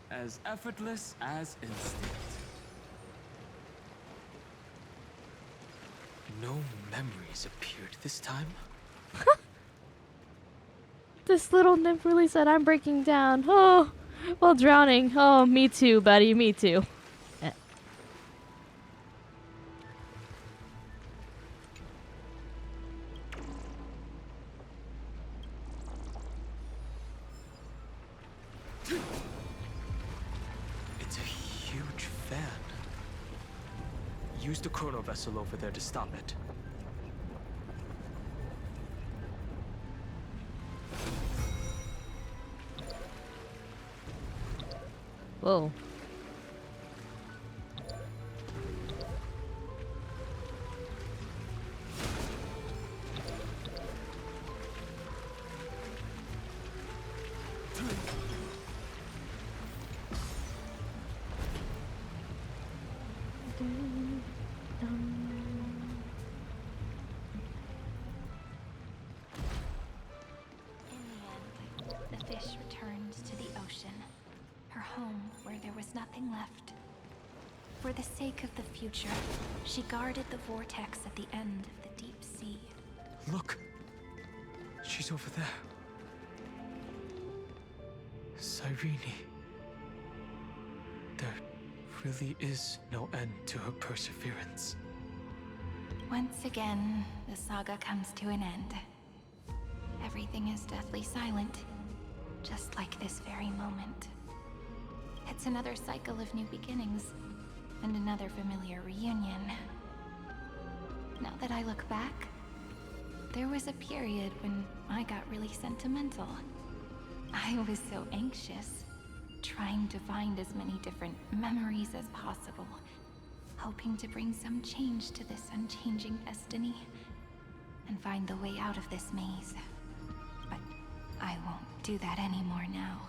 As effortless as instinct. No memories appeared this time. This little nymph really said I'm breaking down. Oh, while drowning. Oh, me too, buddy. Me too. Eh. It's a huge fan. Use the chrono vessel over there to stop it. Whoa. In the end, the fish returned to the ocean, her home where there was nothing left. For the sake of the future, she guarded the vortex at the end of the deep sea. Look! She's over there. Cyrene. There really is no end to her perseverance. Once again, the saga comes to an end. Everything is deathly silent, just like this very moment. It's another cycle of new beginnings, and another familiar reunion. Now that I look back, there was a period when I got really sentimental. I was so anxious, trying to find as many different memories as possible, hoping to bring some change to this unchanging destiny. and find the way out of this maze. But I won't do that anymore now.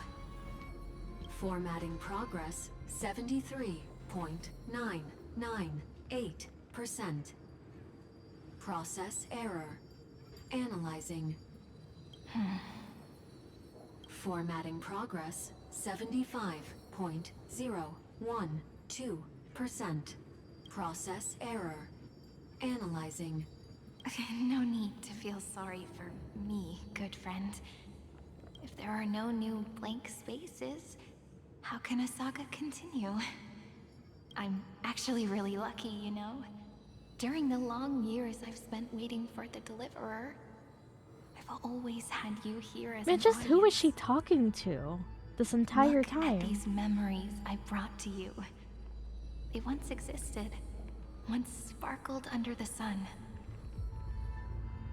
Formatting progress 73.998%. Process error. Analyzing. Formatting progress 75.012%. Process error. Analyzing. No need to feel sorry for me, good friend. If there are no new blank spaces, how can a saga continue? I'm actually really lucky, you know? During the long years I've spent waiting for the Deliverer, I've always had you here as Man, an just who was audience. she talking to this entire Look time? at these memories I brought to you. They once existed, once sparkled under the sun.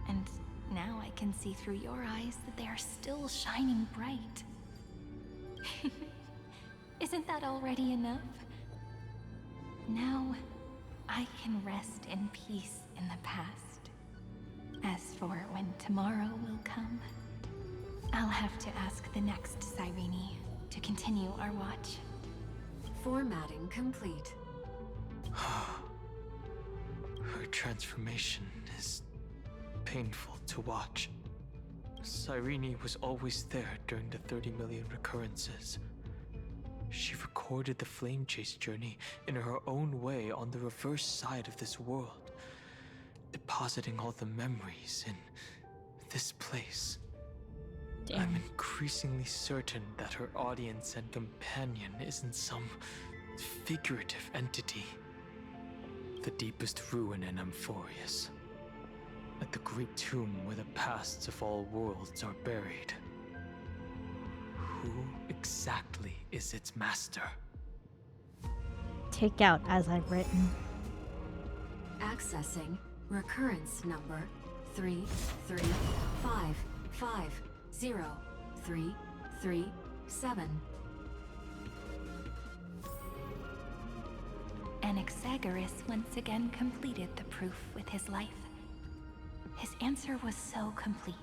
And now I can see through your eyes that they are still shining bright. Isn't that already enough? Now, I can rest in peace in the past. As for when tomorrow will come, I'll have to ask the next Cyrene to continue our watch. Formatting complete. Her transformation is painful to watch. Cyrene was always there during the 30 million recurrences. She recorded the Flame Chase journey in her own way on the reverse side of this world, depositing all the memories in this place. Damn. I'm increasingly certain that her audience and companion isn't some figurative entity. The deepest ruin in Amphorius. At the great tomb where the pasts of all worlds are buried. Who exactly is its master? Take out as I've written. Accessing recurrence number 335503337. Anaxagoras once again completed the proof with his life. His answer was so complete.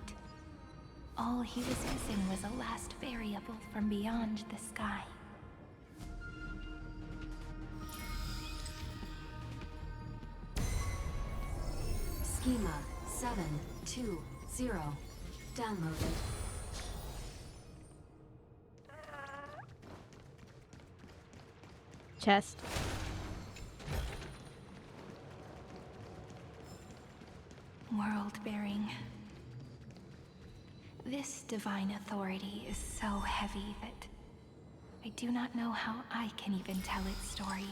All he was missing was a last variable from beyond the sky. Schema 720. Downloaded. Chest. World-bearing. This divine authority is so heavy that I do not know how I can even tell its story.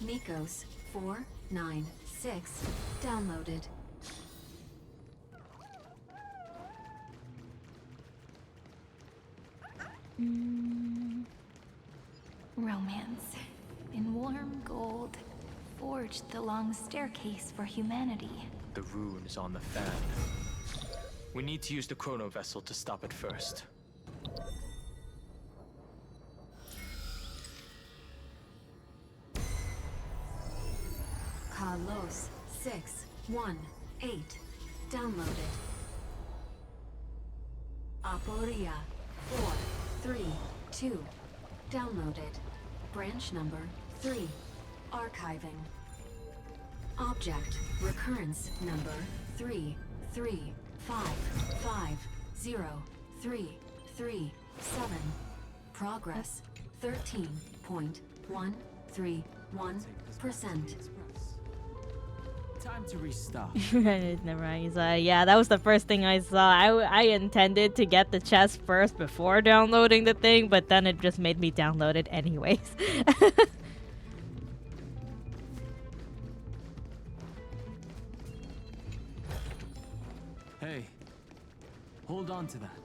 Nikos 496. Downloaded. Romance. In warm gold, forged the long staircase for humanity. The rune is on the fan. We need to use the chrono vessel to stop it first. Carlos 618. Downloaded. Aporia 432. Downloaded. Branch number 3. Archiving. Object recurrence number 335503337. Progress 13.131%. Time to restart. Never mind. He's yeah, that was the first thing I saw. I intended to get the chest first before downloading the thing, but then it just made me download it anyways. Hey, hold on to that.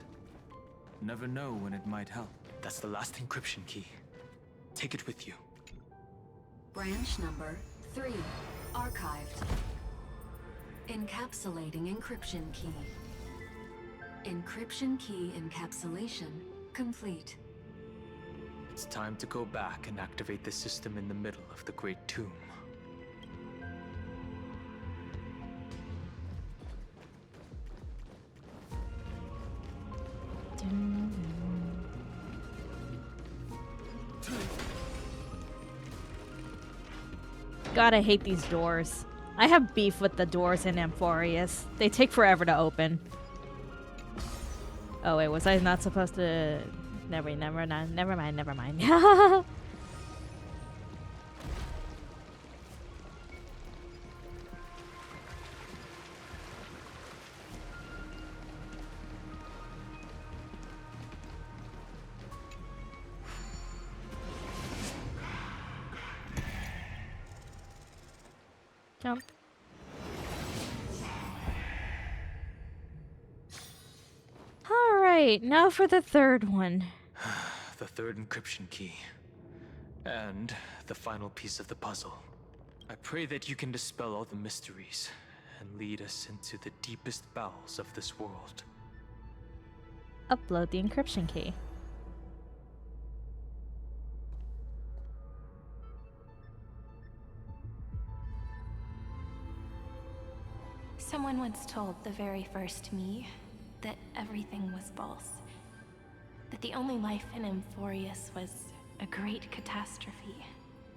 Never know when it might help. That's the last encryption key. Take it with you. Branch number 3. Archived. Encapsulating encryption key. Encryption key encapsulation complete. It's time to go back and activate the system in the middle of the Great Tomb. God, I hate these doors. I have beef with the doors in Amphorius. They take forever to open. Oh wait, was I not supposed to... Never mind. Jump. Alright, now for the third one. The third encryption key. And the final piece of the puzzle. I pray that you can dispel all the mysteries and lead us into the deepest bowels of this world. Upload the encryption key. Someone once told the very first me that everything was false. That the only life in Amphorius was a great catastrophe,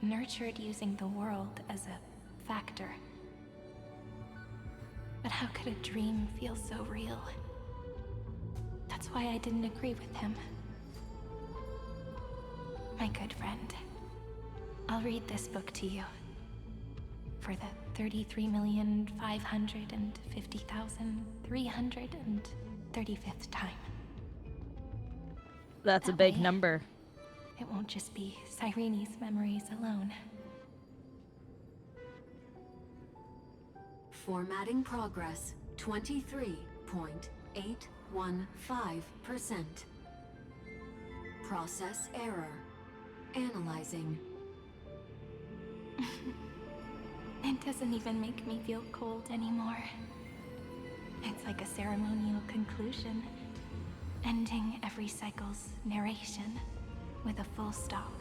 nurtured using the world as a factor. But how could a dream feel so real? That's why I didn't agree with him. My good friend, I'll read this book to you. For the 33,550,335th time. That's a That big way, number. It won't just be Cyrene's memories alone. Formatting progress 23.815%. Process error. Analyzing. It doesn't even make me feel cold anymore. It's like a ceremonial conclusion, ending every cycle's narration with a full stop.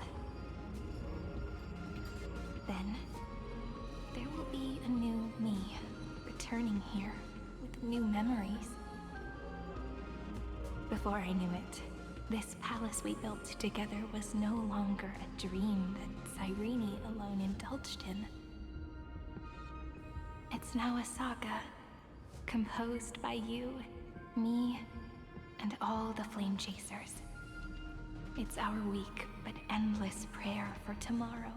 Then, there will be a new me, returning here with new memories. Before I knew it, this palace we built together was no longer a dream that Cyrene alone indulged in. It's now a saga, composed by you, me, and all the Flame Chasers. It's our weak but endless prayer for tomorrow.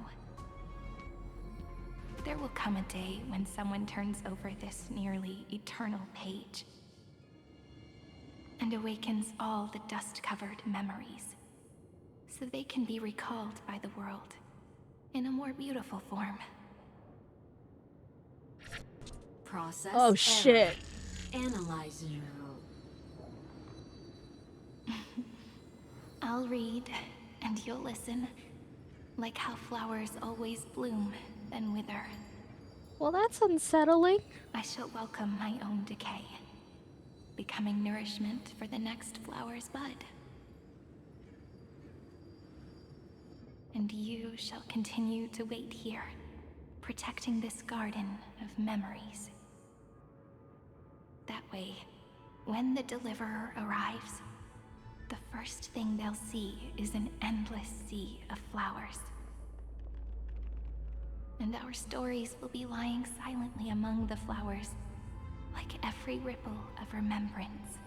There will come a day when someone turns over this nearly eternal page and awakens all the dust-covered memories, so they can be recalled by the world in a more beautiful form. Process Oh error. shit. Analyzing. I'll read, and you'll listen, like how flowers always bloom, then wither. Well, that's unsettling. I shall welcome my own decay, becoming nourishment for the next flower's bud. And you shall continue to wait here, protecting this garden of memories. That way, when the Deliverer arrives, the first thing they'll see is an endless sea of flowers. And our stories will be lying silently among the flowers, like every ripple of remembrance.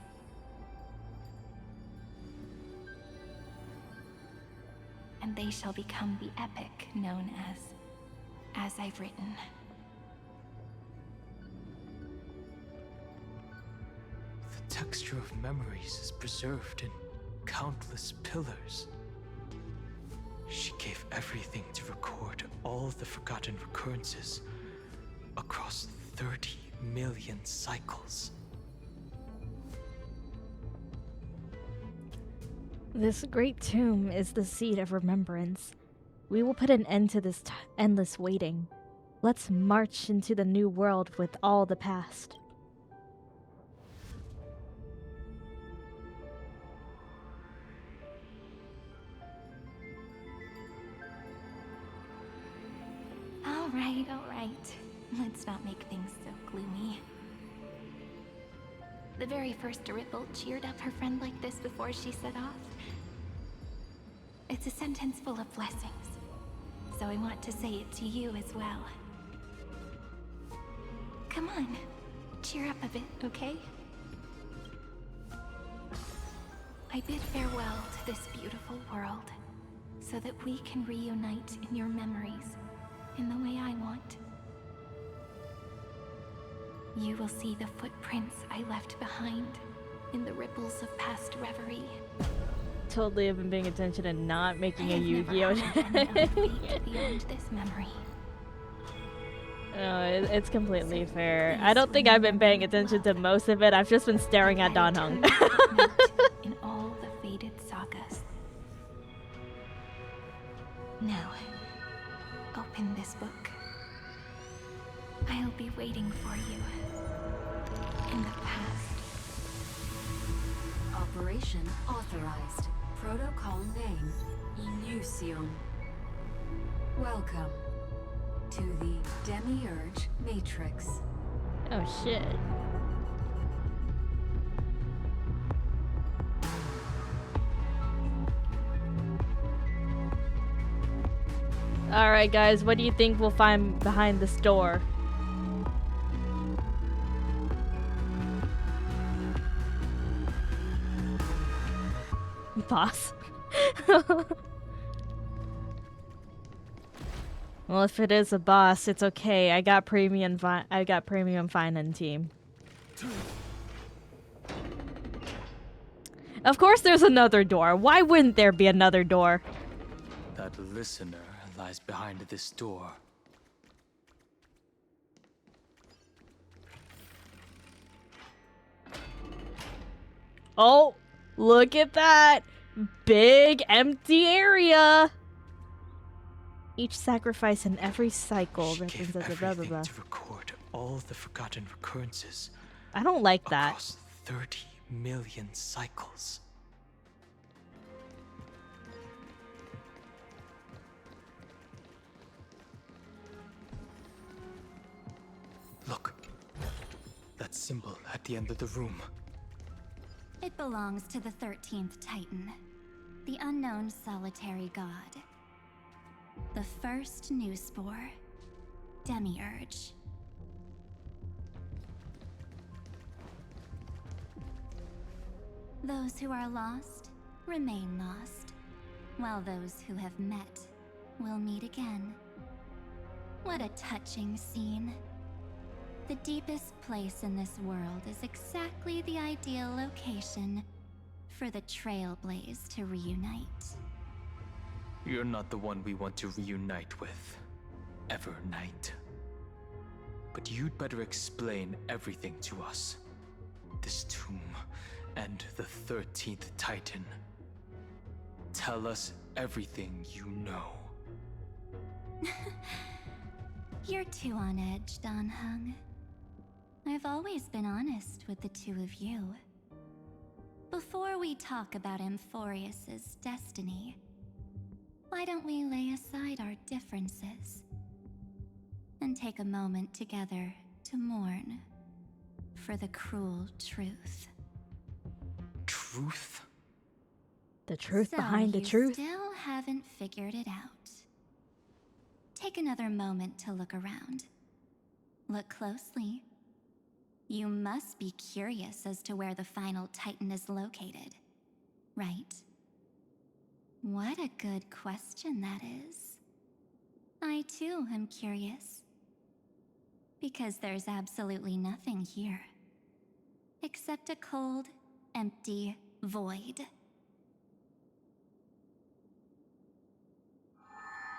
And they shall become the epic known as I've written. The texture of memories is preserved in countless pillars. She gave everything to record all the forgotten recurrences across 30 million cycles. This great tomb is the seed of remembrance. We will put an end to this endless waiting. Let's march into the new world with all the past. All right. Let's not make things so gloomy. The very first Ripple cheered up her friend like this before she set off. It's a sentence full of blessings, so I want to say it to you as well. Come on. Cheer up a bit, okay? I bid farewell to this beautiful world, so that we can reunite in your memories, in the way I want. You will see the footprints I left behind, in the ripples of past reverie. Totally have been paying attention and not making a I have never Yu-Gi-Oh! had any other fate beyond this memory. No, it's completely fair. I don't think I've been paying attention to most of it. I've just been staring at Dan Heng. In all the faded sagas. Now, open this book. I'll be waiting for you. In the past. Operation authorized. Protocol name, Illusion. Welcome to the Demiurge Matrix. Oh shit. Alright guys, what do you think we'll find behind this door? Boss. Well, if it is a boss, it's okay. I got premium finance team. Of course there's another door. Why wouldn't there be another door? That listener lies behind this door. Oh, look at that. Big empty area. Each sacrifice in every cycle She gave represents a blah blah everything blah. to record all the forgotten recurrences I don't like that. across 30 million cycles. Look, that symbol at the end of the room. It belongs to the 13th Titan, the unknown solitary god. The first new spore, Demiurge. Those who are lost remain lost, while those who have met will meet again. What a touching scene. The deepest place in this world is exactly the ideal location for the Trailblaze to reunite. You're not the one we want to reunite with, Evernight. But you'd better explain everything to us. This tomb and the 13th Titan. Tell us everything you know. You're too on edge, Dan Heng. I've always been honest with the two of you. Before we talk about Amphorius's destiny, why don't we lay aside our differences and take a moment together to mourn for the cruel truth? Truth? The truth So behind the you truth. still haven't figured it out. Take another moment to look around. Look closely. You must be curious as to where the final Titan is located, right? What a good question that is. I too am curious. Because there's absolutely nothing here. Except a cold, empty void.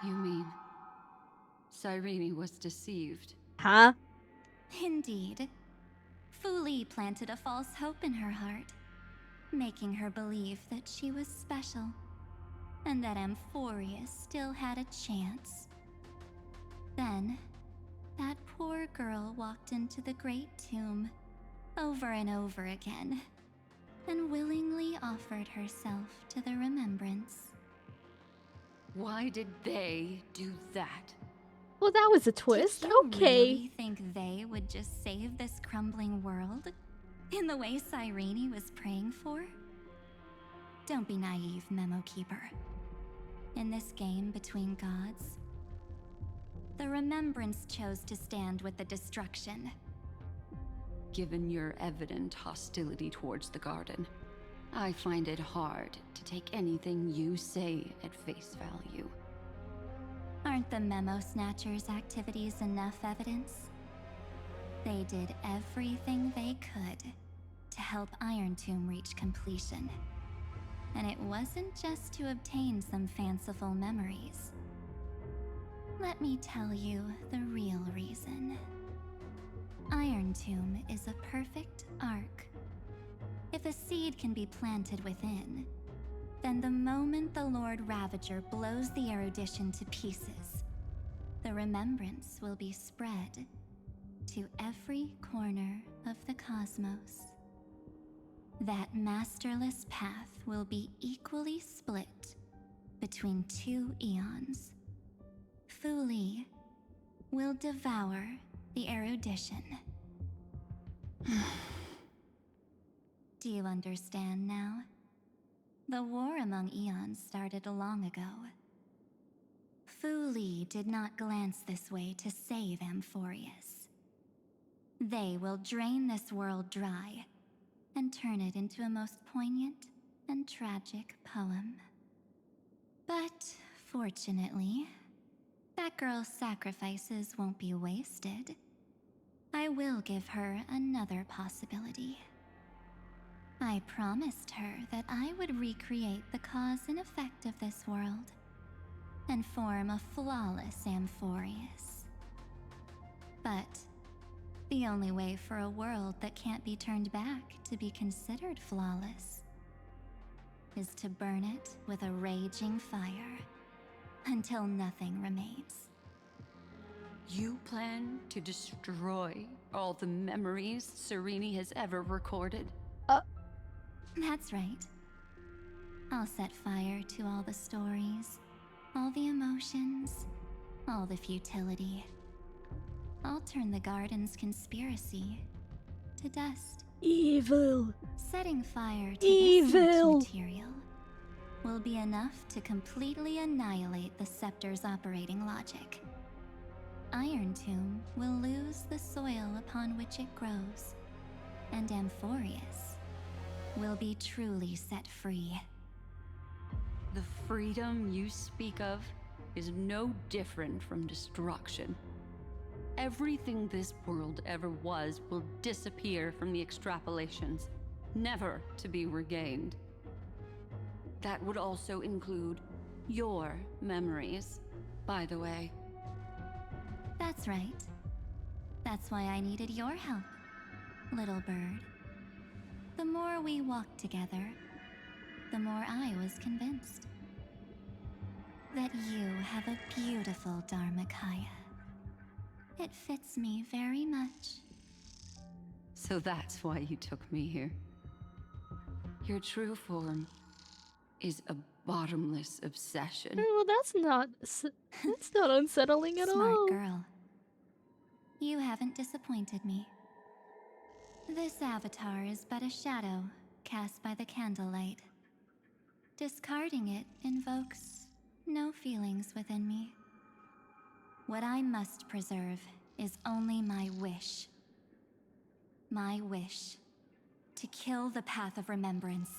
You mean Cyrene was deceived? Huh? Indeed. Fu Li planted a false hope in her heart, making her believe that she was special, and that Amphorius still had a chance. Then, that poor girl walked into the Great Tomb over and over again, and willingly offered herself to the remembrance. Why did they do that? Well, that was a twist. Did you Okay. really think they would just save this crumbling world? In the way Cyrene was praying for? Don't be naive, Memo Keeper. In this game between gods, the Remembrance chose to stand with the destruction, given your evident hostility towards the garden. I find it hard to take anything you say at face value. Aren't the Memo Snatchers' activities enough evidence? They did everything they could to help Iron Tomb reach completion. And it wasn't just to obtain some fanciful memories. Let me tell you the real reason. Iron Tomb is a perfect arc. If a seed can be planted within, then the moment the Lord Ravager blows the erudition to pieces, the remembrance will be spread to every corner of the cosmos. That masterless path will be equally split between two eons. Fu Li will devour the erudition. Do you understand now? The war among eons started long ago. Fu Li did not glance this way to save Amphorius. They will drain this world dry and turn it into a most poignant and tragic poem. But fortunately, that girl's sacrifices won't be wasted. I will give her another possibility. I promised her that I would recreate the cause and effect of this world and form a flawless Amphorius. But the only way for a world that can't be turned back to be considered flawless is to burn it with a raging fire until nothing remains. You plan to destroy all the memories Serene has ever recorded? That's right. I'll set fire to all the stories, all the emotions, all the futility. I'll turn the garden's conspiracy to dust. Evil. Setting fire to Evil. this material will be enough to completely annihilate the scepter's operating logic. Iron Tomb will lose the soil upon which it grows, and Amphorius will be truly set free. The freedom you speak of is no different from destruction. Everything this world ever was will disappear from the extrapolations, never to be regained. That would also include your memories, by the way. That's right. That's why I needed your help, little bird. The more we walked together, the more I was convinced that you have a beautiful Dharmakaya. It fits me very much. So that's why you took me here. Your true form is a bottomless obsession. Well, that's not unsettling at Smart all. girl. You haven't disappointed me. This avatar is but a shadow cast by the candlelight. Discarding it invokes no feelings within me. What I must preserve is only my wish. My wish to kill the Path of Remembrance.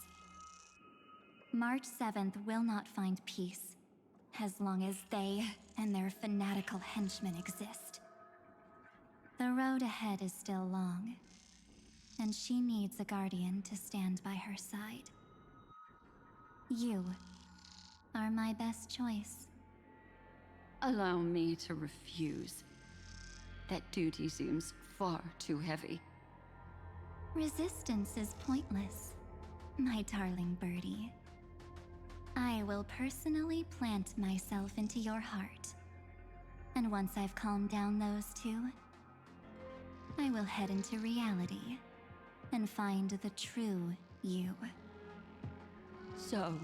March 7th will not find peace as long as they and their fanatical henchmen exist. The road ahead is still long, and she needs a guardian to stand by her side. You are my best choice. Allow me to refuse. That duty seems far too heavy. Resistance is pointless, my darling birdie. I will personally plant myself into your heart. And once I've calmed down those two, I will head into reality and find the true you. So,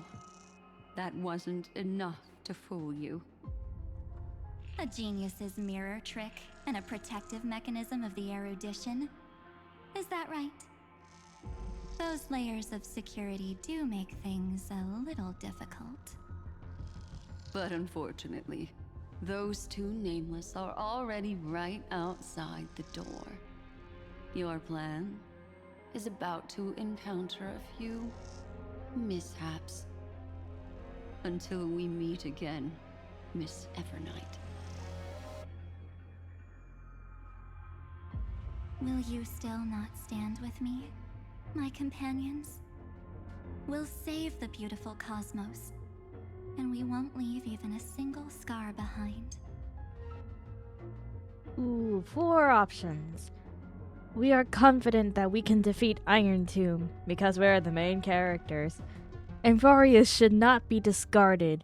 that wasn't enough to fool you. A genius's mirror trick and a protective mechanism of the erudition. Is that right? Those layers of security do make things a little difficult. But unfortunately, those two nameless are already right outside the door. Your plan is about to encounter a few mishaps. Until we meet again, Miss Evernight. Will you still not stand with me, my companions? We'll save the beautiful cosmos, and we won't leave even a single scar behind. Ooh, 4 options. We are confident that we can defeat Iron Tomb because we're the main characters. Amphorius should not be discarded.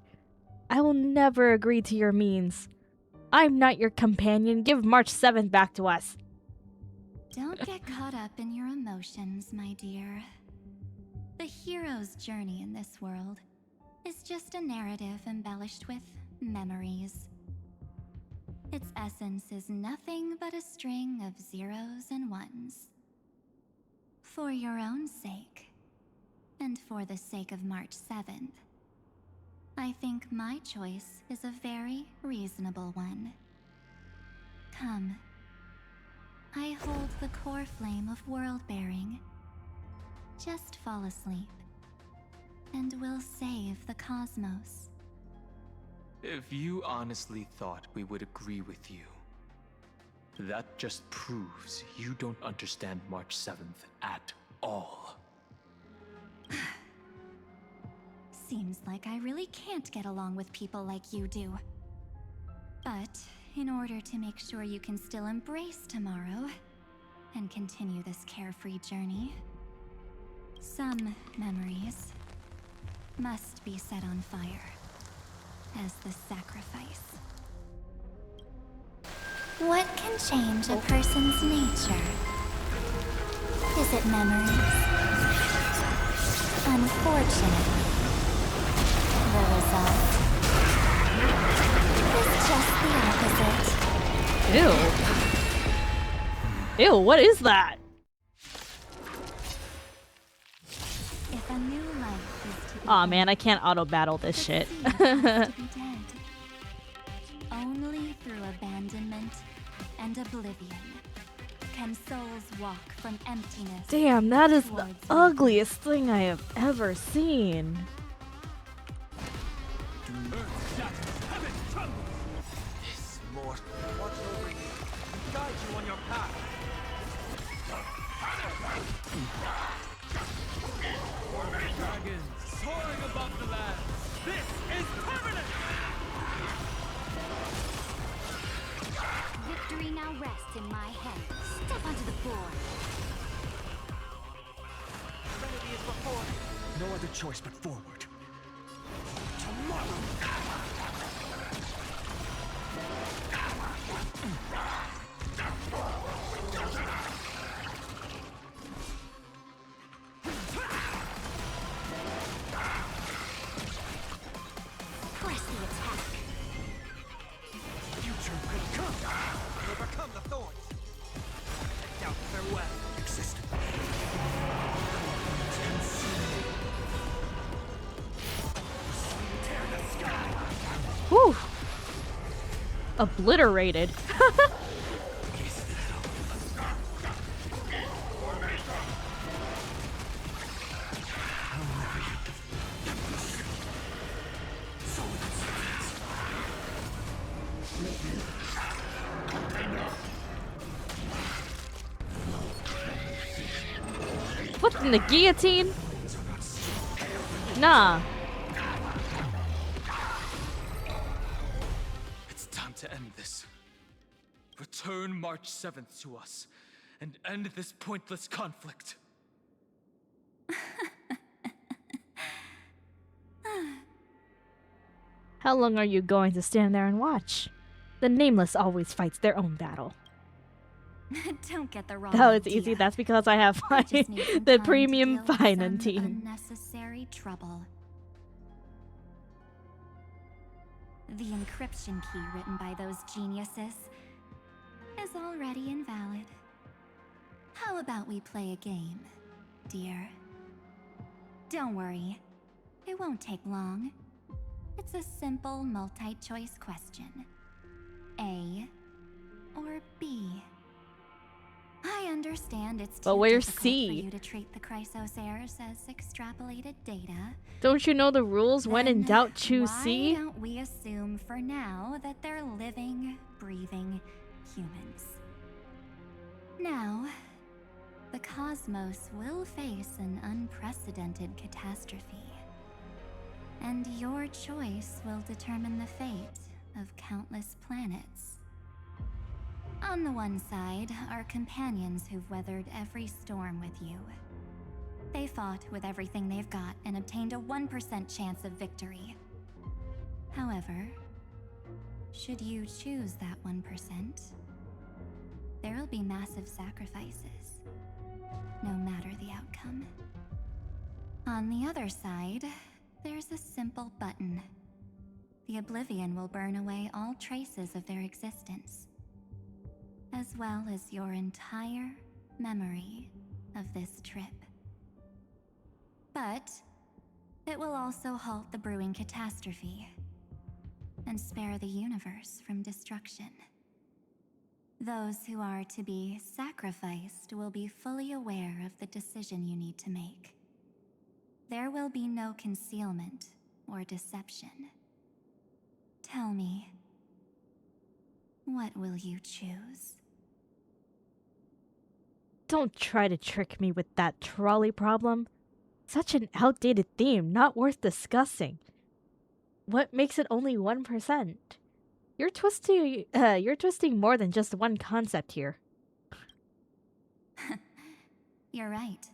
I will never agree to your means. I'm not your companion. Give March 7th back to us. Don't get caught up in your emotions, my dear. The hero's journey in this world is just a narrative embellished with memories. Its essence is nothing but a string of zeros and ones. For your own sake, and for the sake of March 7th, I think my choice is a very reasonable one. Come. I hold the core flame of world-bearing. Just fall asleep, and we'll save the cosmos. If you honestly thought we would agree with you, that just proves you don't understand March 7th at all. Seems like I really can't get along with people like you do. But in order to make sure you can still embrace tomorrow and continue this carefree journey, some memories must be set on fire as the sacrifice. What can change a person's nature? Is it memories? Unfortunately, the result is just the opposite. Ew. Ew, what is that? If a new life is to be Aw man, I can't auto-battle this shit. the seed has to be dead. Only through abandonment and oblivion can souls walk from emptiness. Damn, that is the towards ugliest thing I have ever seen. This mortal watch over you and guide you on your path. Dragons soaring above the land. This is permanent! Victory now rests in my hands. Step onto the board. Serenity is before. No other choice but forward. Press the attack. Future could come. Overcome the thorns. I doubt farewell existed. Whew. Obliterated. What in the guillotine? Nah. It's time to end this. Return March 7th to us and end this pointless conflict. How long are you going to stand there and watch? The Nameless always fights their own battle. Don't get the wrong Oh, it's idea. easy. That's because I have I just need some the time to premium deal with finance some team. Unnecessary trouble. The encryption key written by those geniuses is already invalid. How about we play a game, dear? Don't worry, it won't take long. It's a simple multi-choice question. A or B? I understand it's But too where's difficult C? for you to treat the Chrysos heirs as extrapolated data. Don't you know the rules? When in Then doubt, choose why C. don't we assume for now that they're living, breathing humans? Now, the cosmos will face an unprecedented catastrophe. And your choice will determine the fate of countless planets. On the one side are companions who've weathered every storm with you. They fought with everything they've got and obtained a 1% chance of victory. However, should you choose that 1%, there'll be massive sacrifices, no matter the outcome. On the other side, there's a simple button. The Oblivion will burn away all traces of their existence, as well as your entire memory of this trip. But it will also halt the brewing catastrophe and spare the universe from destruction. Those who are to be sacrificed will be fully aware of the decision you need to make. There will be no concealment or deception. Tell me, what will you choose? Don't try to trick me with that trolley problem. Such an outdated theme, not worth discussing. What makes it only 1%? You're twisting more than just one concept here. You're right.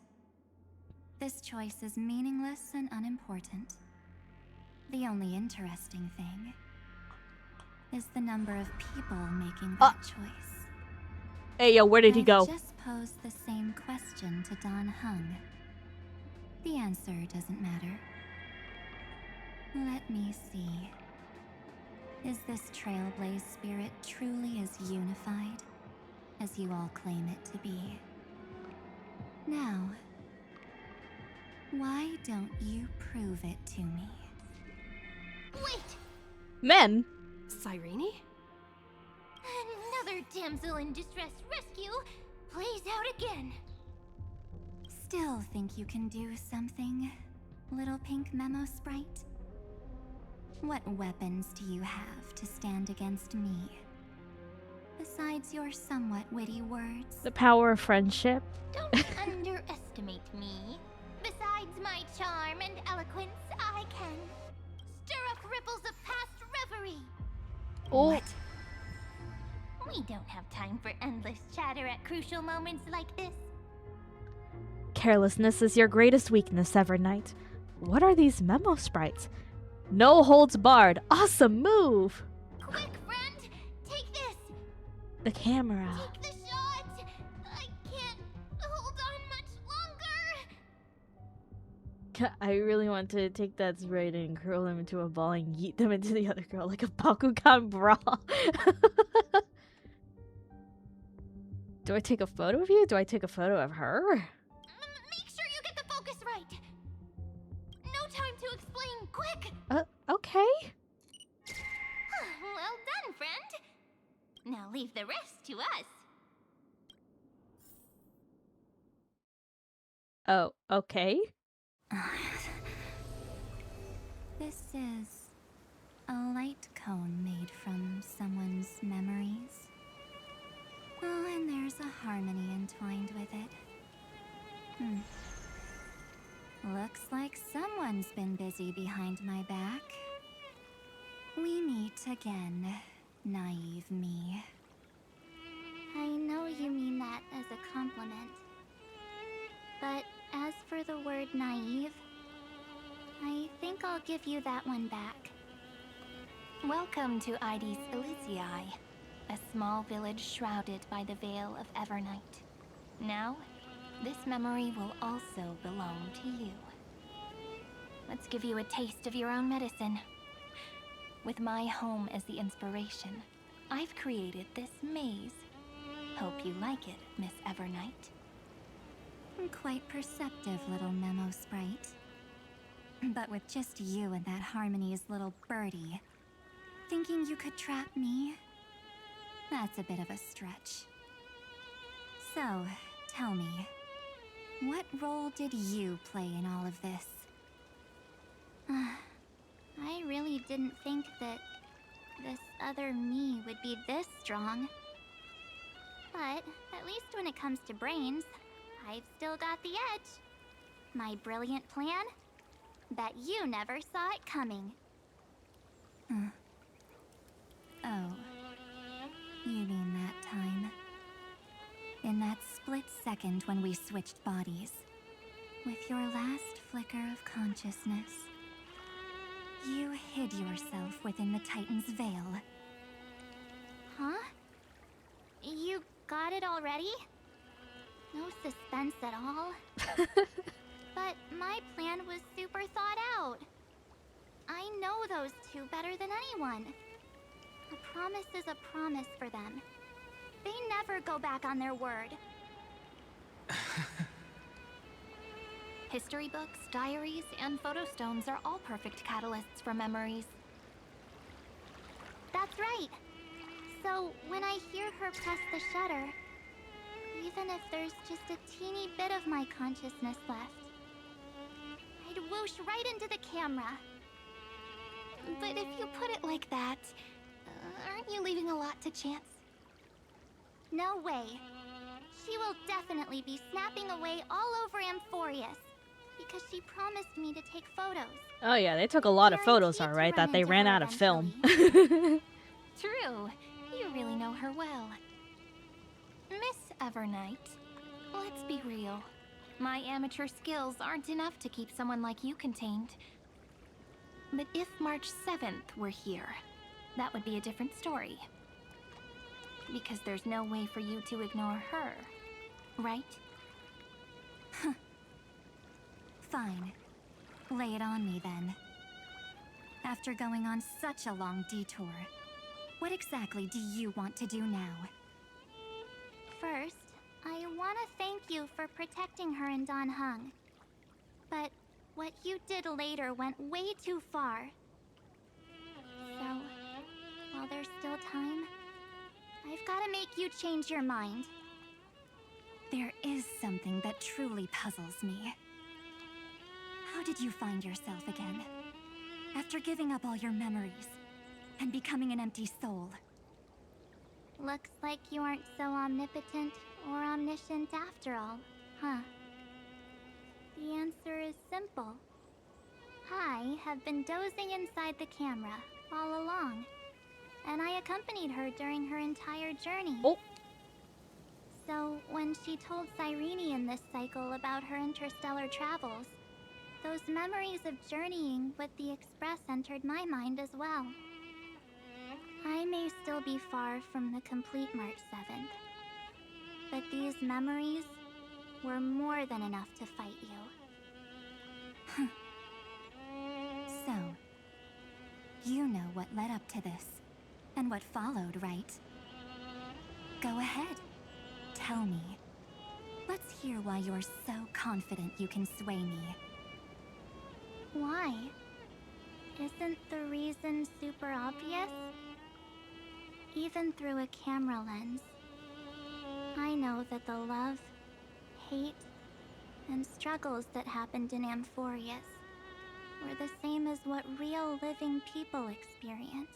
This choice is meaningless and unimportant. The only interesting thing is the number of people making that choice. Hey, yo, where did he go? I've just posed the same question to Dan Heng. The answer doesn't matter. Let me see. Is this Trailblaze spirit truly as unified as you all claim it to be? Now, why don't you prove it to me? Wait! Men? Cyrene? Another damsel in distress rescue plays out again. Still think you can do something, little pink memo sprite? What weapons do you have to stand against me? Besides your somewhat witty words. The power of friendship? Don't underestimate me. Besides my charm and eloquence, I can stir up ripples of past reverie. Oh. What? We don't have time for endless chatter at crucial moments like this. Carelessness is your greatest weakness, Evernight. What are these memo sprites? No holds barred. Awesome move! Quick, friend! Take this! The camera. Take the shot! I can't hold on much longer! I really want to take that sprite and curl them into a ball and yeet them into the other girl like a Bakugan brawl. Do I take a photo of you? Do I take a photo of her? Make sure you get the focus right! No time to explain, quick! Okay. Well done, friend! Now leave the rest to us. Oh, okay. This is a light cone made from someone's memories. Oh, and there's a harmony entwined with it. Looks like someone's been busy behind my back. We meet again, naive me. I know you mean that as a compliment. But as for the word naive, I think I'll give you that one back. Welcome to Ides Elysiae, a small village shrouded by the veil of Evernight. Now, this memory will also belong to you. Let's give you a taste of your own medicine. With my home as the inspiration, I've created this maze. Hope you like it, Miss Evernight. Quite perceptive little memo sprite. But with just you and that Harmony's little birdie, thinking you could trap me? That's a bit of a stretch. So, Tell me, what role did you play in all of this? I really didn't think that this other me would be this strong. But at least when it comes to brains, I've still got the edge. My brilliant plan? Bet you never saw it coming. Oh, you mean that time? In that split second when we switched bodies, with your last flicker of consciousness, you hid yourself within the Titan's veil. Huh? You got it already? No suspense at all. But my plan was super thought out. I know those two better than anyone. A promise is a promise for them. They never go back on their word. History books, diaries, and photo stones are all perfect catalysts for memories. That's right. So when I hear her press the shutter, even if there's just a teeny bit of my consciousness left, I'd whoosh right into the camera. But if you put it like that, aren't you leaving a lot to chance? No way. She will definitely be snapping away all over Amphorius, because she promised me to take photos. Oh yeah, they took a lot of photos, Guaranteed to alright, run that they into ran her out of film. eventually. True. You really know her well. Miss Evernight, let's be real. My amateur skills aren't enough to keep someone like you contained. But if March 7th were here, that would be a different story. Because there's no way for you to ignore her, right? Fine. Lay it on me then. After going on such a long detour, what exactly do you want to do now? First, I want to thank you for protecting her and Dan Heng. But what you did later went way too far. So, while there's still time, I've got to make you change your mind. There is something that truly puzzles me. How did you find yourself again? After giving up all your memories and becoming an empty soul. Looks like you aren't so omnipotent or omniscient after all, huh? The answer is simple. I have been dozing inside the camera all along, and I accompanied her during her entire journey. Oh. So when she told Cyrene in this cycle about her interstellar travels, those memories of journeying with the Express entered my mind as well. I may still be far from the complete March 7th, but these memories were more than enough to fight you. So, you know what led up to this, and what followed, right? Go ahead. Tell me. Let's hear why you're so confident you can sway me. Why? Isn't the reason super obvious? Even through a camera lens, I know that the love, hate, and struggles that happened in Amphorius were the same as what real living people experience.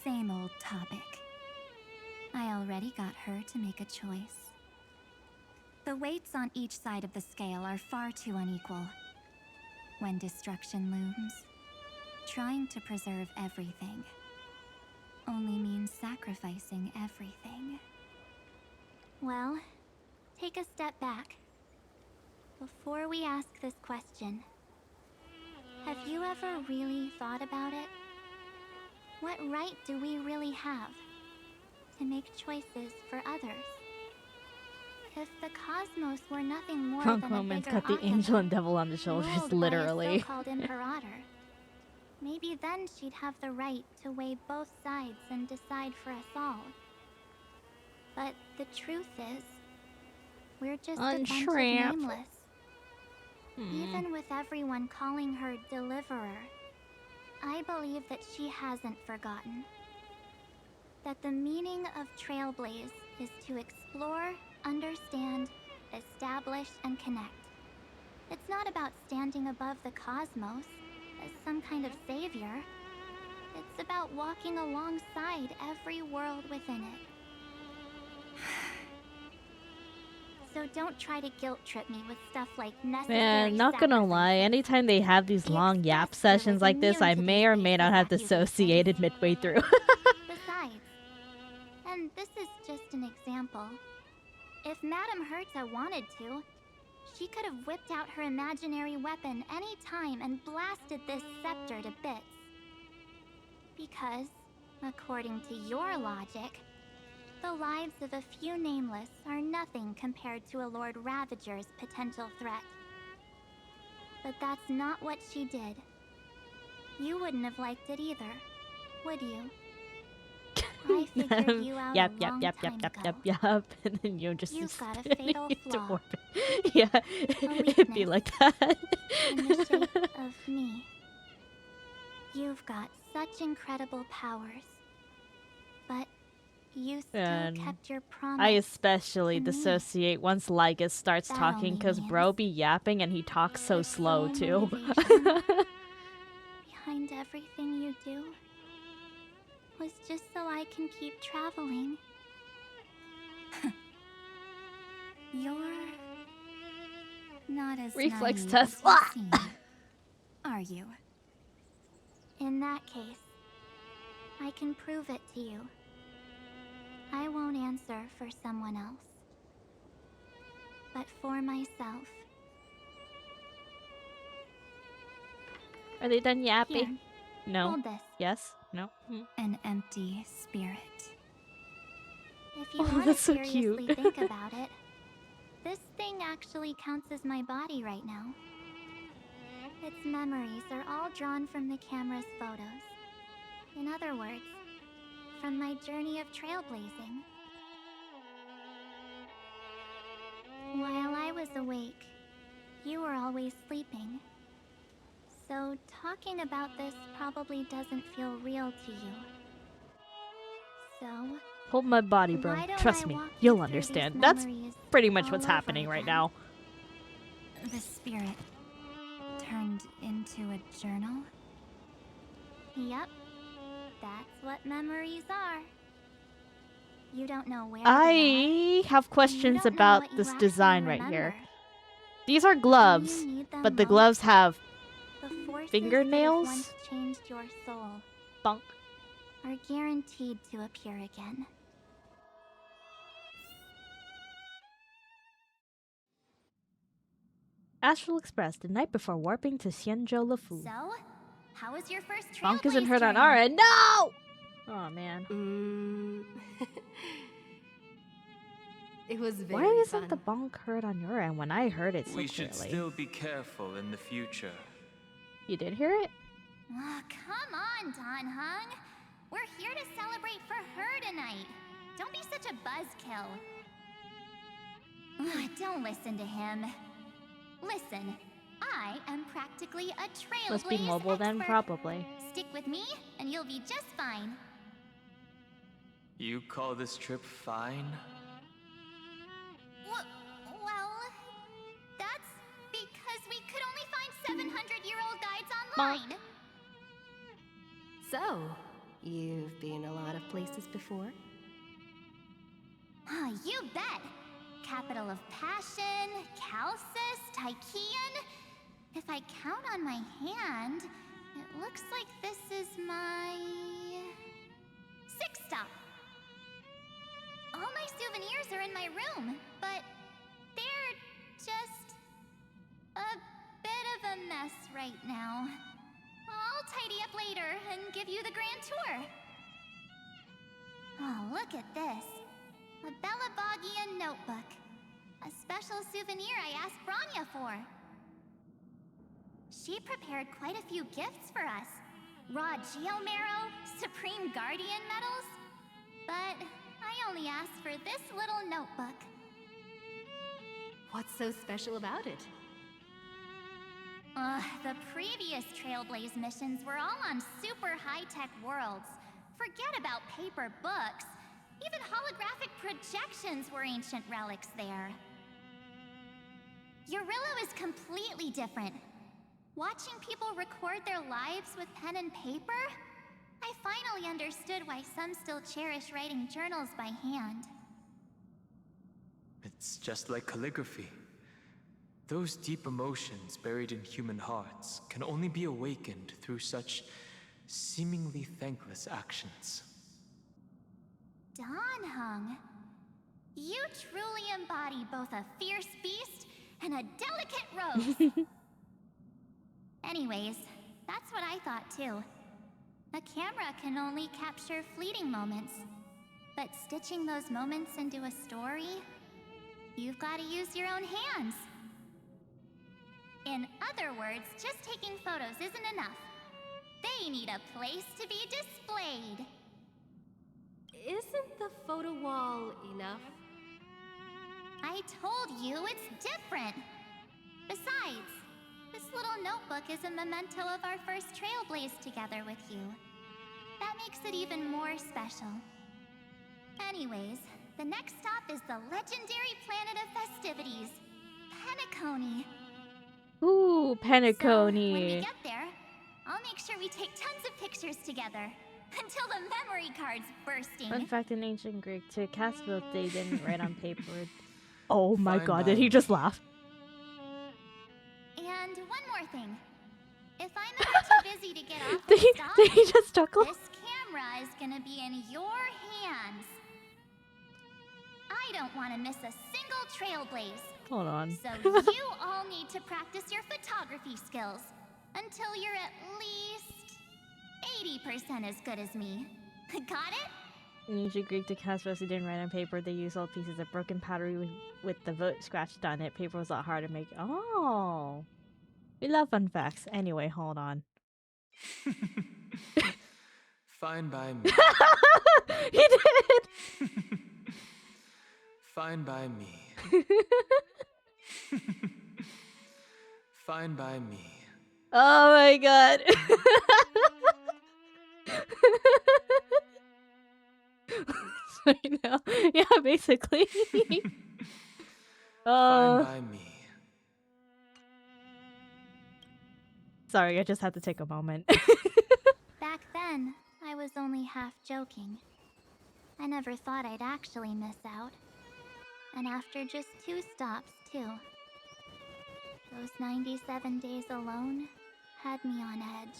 Same old topic. I already got her to make a choice. The weights on each side of the scale are far too unequal. When destruction looms, trying to preserve everything only means sacrificing everything. Well, take a step back. Before we ask this question, have you ever really thought about it? What right do we really have to make choices for others? If the cosmos were nothing more Punk than a Moment's bigger got the angel and devil on the shoulders, ruled by a literally. so-called imperator, maybe then she'd have the right to weigh both sides and decide for us all. But the truth is, we're just a bunch of Untramp. nameless. Even with everyone calling her Deliverer, I believe that she hasn't forgotten. That the meaning of Trailblaze is to explore, understand, establish, and connect. It's not about standing above the cosmos as some kind of savior. It's about walking alongside every world within it. So don't try to guilt trip me with stuff like necessary Man, not gonna lie, sacrifices. anytime they have these The long yap Express Crew sessions is like this, immune I to may these or may not baseless have accusations. dissociated midway through. Besides, and this is just an example, if Madame Herta wanted to, she could have whipped out her imaginary weapon any time and blasted this scepter to bits. Because, according to your logic, the lives of a few nameless are nothing compared to a Lord Ravager's potential threat. But that's not what she did. You wouldn't have liked it either, would you? I figured you out Yep, a yep, long yep, yep, time yep, ago. yep, yep. And then you just You've got a spinning fatal into flaw. orbit. Yeah, it'd be weakness like that. In the shape of me. You've got such incredible powers. But you still And kept your promise. I especially to me. dissociate once Lygus starts That talking, only because means bro be yapping and he talks so the slow sole too. motivation behind everything you do was just so I can keep traveling. You're not as Reflex naive test. as you seem, are you? In that case, I can prove it to you. I won't answer for someone else, but for myself. Are they done yapping? Here, No. hold this. Yes? No? Hmm. An empty spirit. If you Oh, want to that's so seriously cute. think about it, this thing actually counts as my body right now. Its memories are all drawn from the camera's photos. In other words, from my journey of trailblazing. While I was awake, you were always sleeping. So talking about this probably doesn't feel real to you. So, Hold my body, bro. why don't Trust I me. walk You'll you through these understand. That's memories pretty much all what's over happening right again? now. The spirit turned into a journal? Yep. That's what memories are. You don't know where they I have are. You questions don't know about what you this actually design right here. remember. These are When gloves, you need them but the most, gloves have the forces fingernails? that have once changed your soul bonk. are guaranteed to appear again. Astral Express, the night before warping to Xianzhou Lufu. So, how was your first Bonk isn't trailblaze heard on journey? our end. No! Oh man. It was very Why isn't fun. the bonk heard on your end when I heard it so We should clearly? still be careful in the future. You did hear it? Oh, come on, Don Hung. We're here to celebrate for her tonight. Don't be such a buzzkill. Don't listen to him. Listen, I am practically a trailblaze Must be mobile then, expert. probably. Stick with me, and you'll be just fine. You call this trip fine? Well, that's because we could only find 700-year-old guides online. So, you've been a lot of places before? You bet. Capital of Passion, Calcis, Tychean. If I count on my hand, it looks like this is my 6th stop. All my souvenirs are in my room, but they're just a bit of a mess right now. I'll tidy up later and give you the grand tour. Oh, look at this. A Belabogian notebook. A special souvenir I asked Branya for. She prepared quite a few gifts for us. Raw Geomarrow, Supreme Guardian medals. But I only asked for this little notebook. What's so special about it? The previous Trailblaze missions were all on super high-tech worlds. Forget about paper books. Even holographic projections were ancient relics there. Eurillo is completely different. Watching people record their lives with pen and paper, I finally understood why some still cherish writing journals by hand. It's just like calligraphy. Those deep emotions buried in human hearts can only be awakened through such seemingly thankless actions. Danheng, you truly embody both a fierce beast and a delicate rose. Anyways, that's what I thought too. A camera can only capture fleeting moments, but stitching those moments into a story, you've got to use your own hands. In other words, just taking photos isn't enough. They need a place to be displayed. Isn't the photo wall enough? I told you it's different. Besides, this little notebook is a memento of our first Trailblaze together with you. That makes it even more special. Anyways, the next stop is the legendary planet of festivities, Penacony. Ooh, So, when we Penacony. get there, I'll make sure we take tons of pictures together. Until the memory card's bursting. Fun fact in ancient Greek, to cast vote, they didn't write on paper. Oh my Fine god, by did he me. just laugh? And one more thing. If I'm ever too busy to get off Did the he, stop, did he just chuckle? this camera is gonna be in your hands. I don't want to miss a single Trailblaze. Hold on. So you all need to practice your photography skills until you're at least 80% as good as me. Got it? In ancient Greek, to cast votes, they didn't write on paper. They used old pieces of broken pottery with the vote scratched on it. Paper was a lot harder to make. Oh. We love fun facts. Anyway, hold on. Fine by me. He did! Fine by me. Fine by me. Oh my god. Sorry, no. Yeah, basically. Fine by me. Sorry, I just had to take a moment. Back then, I was only half joking. I never thought I'd actually miss out. And after just 2 stops, too. Those 97 days alone had me on edge.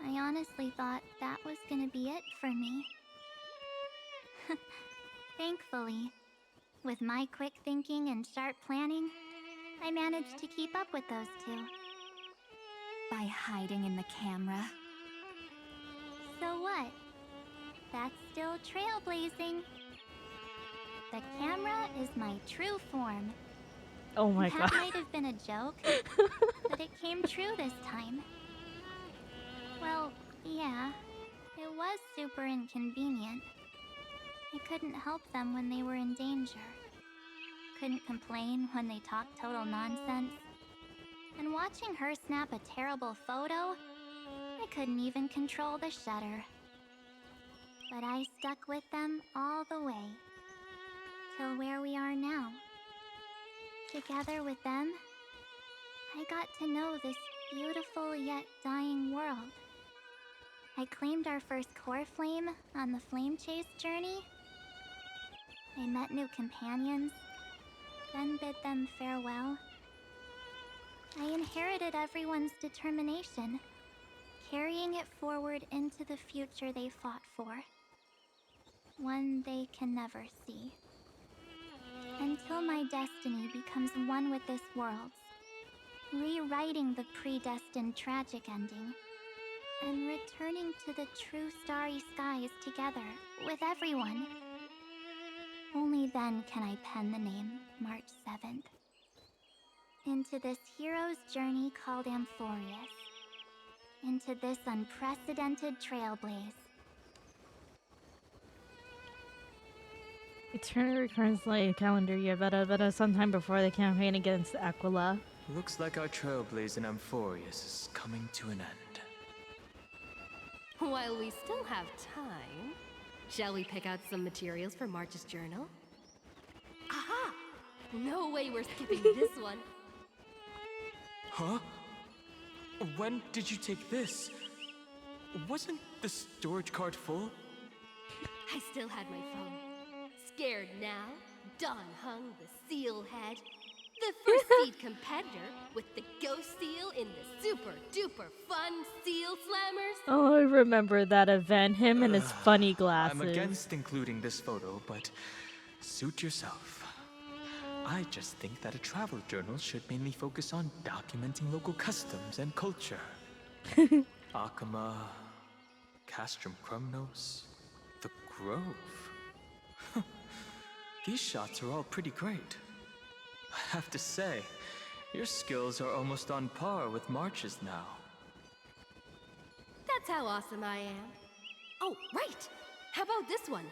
I honestly thought that was gonna be it for me. Thankfully, with my quick thinking and sharp planning, I managed to keep up with those 2. By hiding in the camera. So what? That's still trailblazing. The camera is my true form. Oh my That god. might have been a joke, but it came true this time. Well, yeah, it was super inconvenient. I couldn't help them when they were in danger. Couldn't complain when they talked total nonsense. And watching her snap a terrible photo, I couldn't even control the shutter. But I stuck with them all the way. Till where we are now. Together with them, I got to know this beautiful yet dying world. I claimed our first core flame on the flame chase journey. I met new companions, then bid them farewell. I inherited everyone's determination, carrying it forward into the future they fought for. One they can never see. Until my destiny becomes one with this world's, rewriting the predestined tragic ending, and returning to the true starry skies together with everyone. Only then can I pen the name March 7th. Into this hero's journey called Amphorius. Into this unprecedented trailblaze. Eternal recurrence light calendar year, but sometime before the campaign against Aquila. Looks like our trailblaze in Amphorius is coming to an end. While we still have time, Shall we pick out some materials for March's journal? Aha! No way we're skipping this one. Huh? When did you take this? Wasn't the storage card full? I still had my phone. Scared now? Don hung the seal head. The first seed competitor with the ghost seal in the super duper fun seal slammers. Oh, I remember that event. Him and his funny glasses. I'm against including this photo, but suit yourself. I just think that a travel journal should mainly focus on documenting local customs and culture. Akama, Castrum Krumnos, the Grove. These shots are all pretty great. I have to say, your skills are almost on par with March's now. That's how awesome I am. Oh, right! How about this one?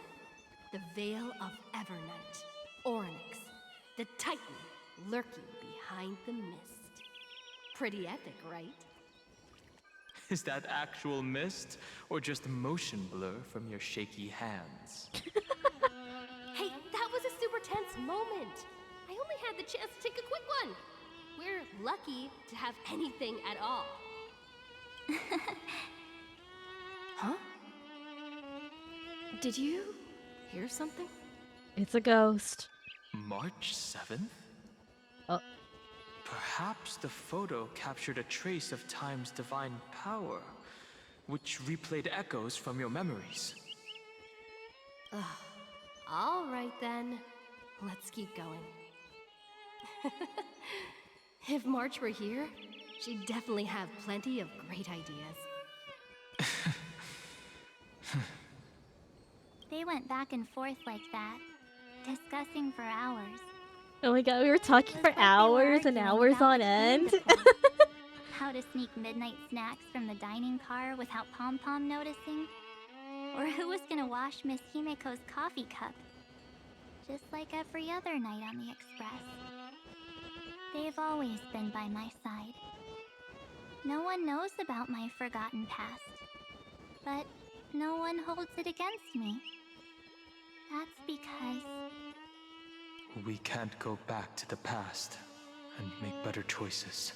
The Veil of Evernight. Orynyx, the Titan lurking behind the mist. Pretty epic, right? Is that actual mist, or just motion blur from your shaky hands? Hey, that was a super tense moment. I only had the chance to take a quick one. We're lucky to have anything at all. Huh? Did you hear something? It's a ghost. March 7th? Oh. Perhaps the photo captured a trace of time's divine power, which replayed echoes from your memories. All right then. Let's keep going. If March were here, she'd definitely have plenty of great ideas. They went back and forth like that, discussing for hours. Oh my god, we were talking for It was like they were hours and arguing hours about on the end. beautiful. How to sneak midnight snacks from the dining car without Pom Pom noticing. Or who was gonna wash Miss Himiko's coffee cup. Just like every other night on the Express. They've always been by my side. No one knows about my forgotten past. But no one holds it against me. That's because... We can't go back to the past and make better choices.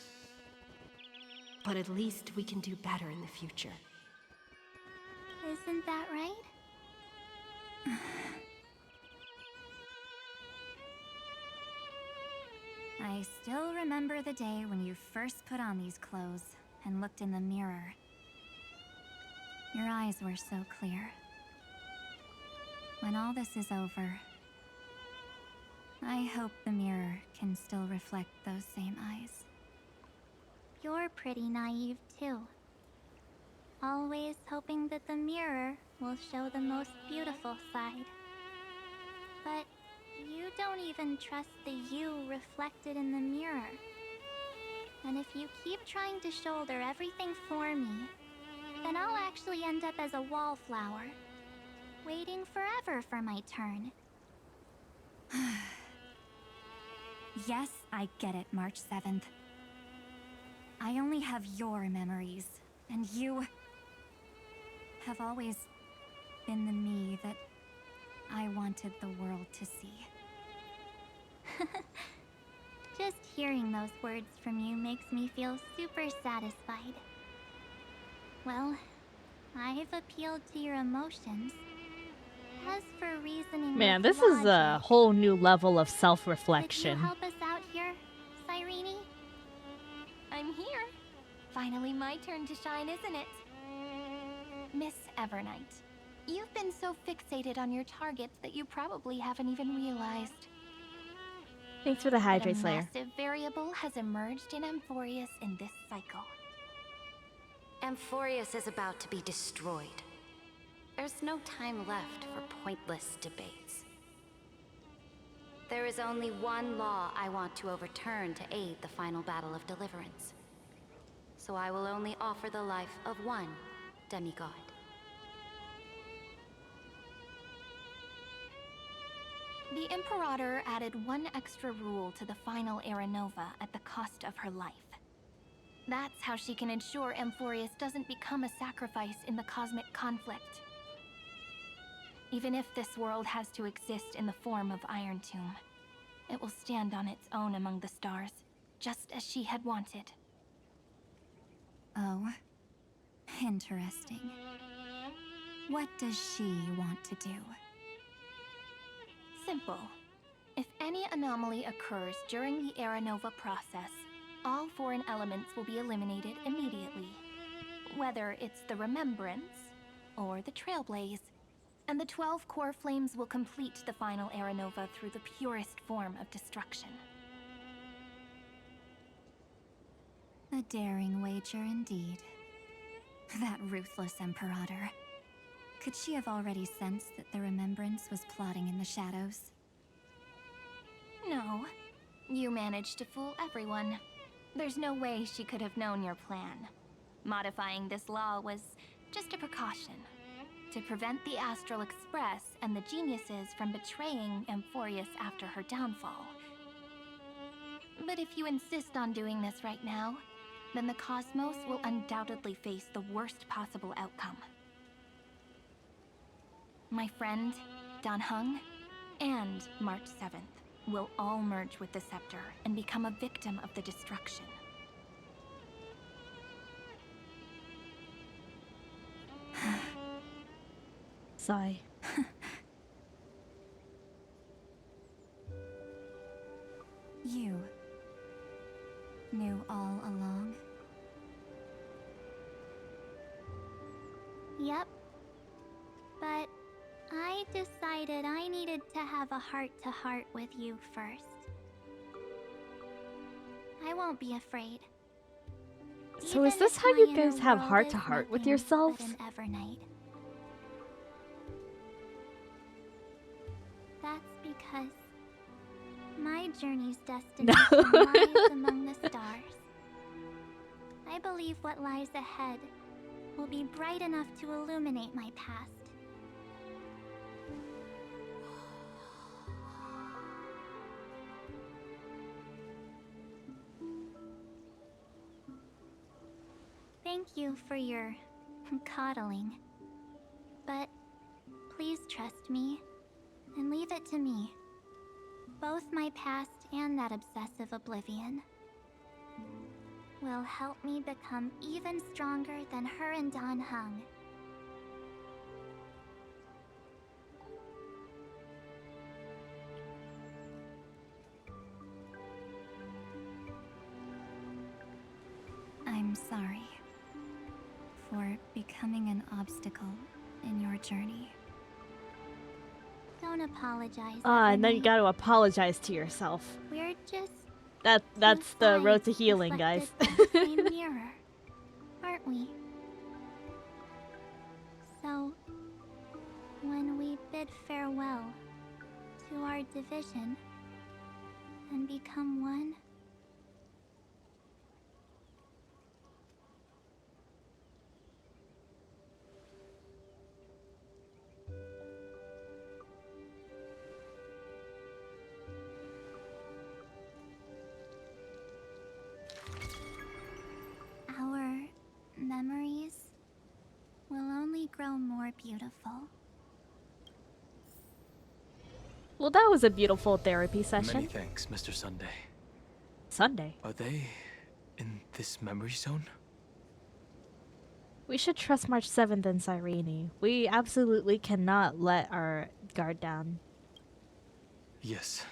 But at least we can do better in the future. Isn't that right? I still remember the day when you first put on these clothes and looked in the mirror. Your eyes were so clear. When all this is over, I hope the mirror can still reflect those same eyes. You're pretty naive too. Always hoping that the mirror will show the most beautiful side. But you don't even trust the you reflected in the mirror. And if you keep trying to shoulder everything for me, then I'll actually end up as a wallflower, waiting forever for my turn. Yes, I get it, March 7th. I only have your memories, and you have always been the me that I wanted the world to see. Just hearing those words from you makes me feel super satisfied. Well, I've appealed to your emotions. As for reasoning Man, with this is a logic, whole new level of could you self-reflection. help us out here, Cyrene? I'm here. Finally my turn to shine, isn't it? Miss Evernight, you've been so fixated on your targets that you probably haven't even realized Thanks for the that a hydrate, Slayer. massive variable has emerged in Amphorius in this cycle. Amphorius is about to be destroyed. There's no time left for pointless debates. There is only one law I want to overturn to aid the final battle of deliverance. So I will only offer the life of one demigod. The Imperator added one extra rule to the final Era Nova at the cost of her life. That's how she can ensure Amphorius doesn't become a sacrifice in the cosmic conflict. Even if this world has to exist in the form of Iron Tomb, it will stand on its own among the stars, just as she had wanted. Oh, interesting. What does she want to do? Simple. If any anomaly occurs during the Era Nova process, all foreign elements will be eliminated immediately. Whether it's the Remembrance or the Trailblaze, and the 12 core flames will complete the final Era Nova through the purest form of destruction. A daring wager indeed. That ruthless Imperator. Could she have already sensed that the Remembrance was plotting in the shadows? No. You managed to fool everyone. There's no way she could have known your plan. Modifying this law was just a precaution, to prevent the Astral Express and the geniuses from betraying Amphorius after her downfall. But if you insist on doing this right now, then the Cosmos will undoubtedly face the worst possible outcome. My friend, Dan Heng, and March 7th will all merge with the Scepter and become a victim of the destruction. Sigh. You knew all along? Yep. But I decided I needed to have a heart-to-heart with you first. I won't be afraid. So is Even this if how my you inner guys have world heart is to heart with nothing yourselves? but an Evernight. That's because my journey's destination lies among the stars. I believe what lies ahead will be bright enough to illuminate my past. Thank you for your coddling. But please trust me and leave it to me. Both my past and that obsessive oblivion will help me become even stronger than her and Dan Heng. I'm sorry for becoming an obstacle in your journey. Don't apologize. And then you Evernight. gotta apologize to yourself. We're just That's the two road to sides healing, guys. reflected in the same mirror, aren't we? So, when we bid farewell to our division and become one, our memories will only grow more beautiful. Well, that was a beautiful therapy session. Many thanks, Mr. Sunday. Sunday. Are they in this memory zone? We should trust March 7th and Cyrene. We absolutely cannot let our guard down. Yes,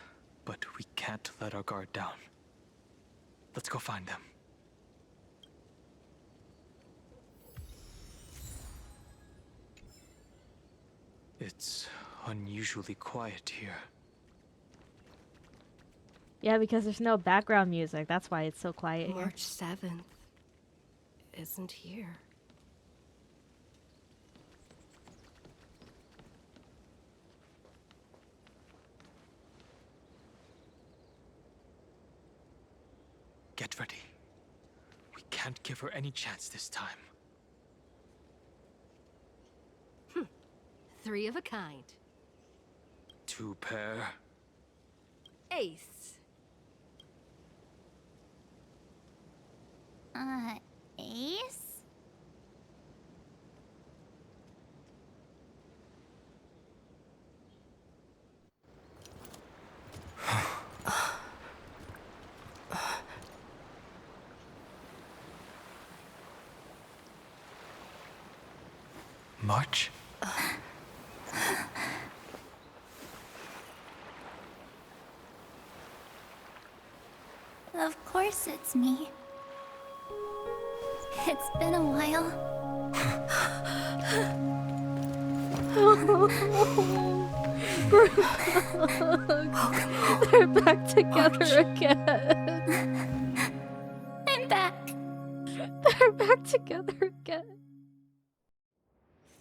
but we can't let our guard down. Let's go find them. It's unusually quiet here. Yeah, because there's no background music. That's why it's so quiet here. March 7th isn't here. Get ready. We can't give her any chance this time. Three of a kind. Two pair. Ace. Ace? March? Of course it's me. It's been a while. They're back together again. I'm back. They're back together again.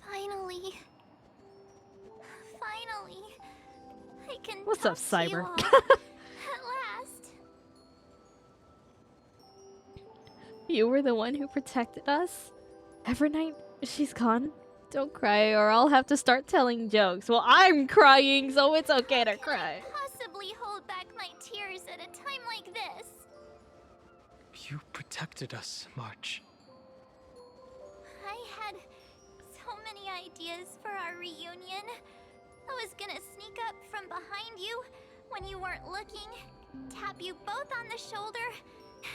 Finally. I can What's talk up, to you Cyber? all. At last. You were the one who protected us? Evernight, she's gone. Don't cry or I'll have to start telling jokes. Well, I'm crying, so it's okay to cry. Possibly hold back my tears at a time like this. You protected us, March. I had so many ideas for our reunion. I was gonna sneak up from behind you when you weren't looking, tap you both on the shoulder,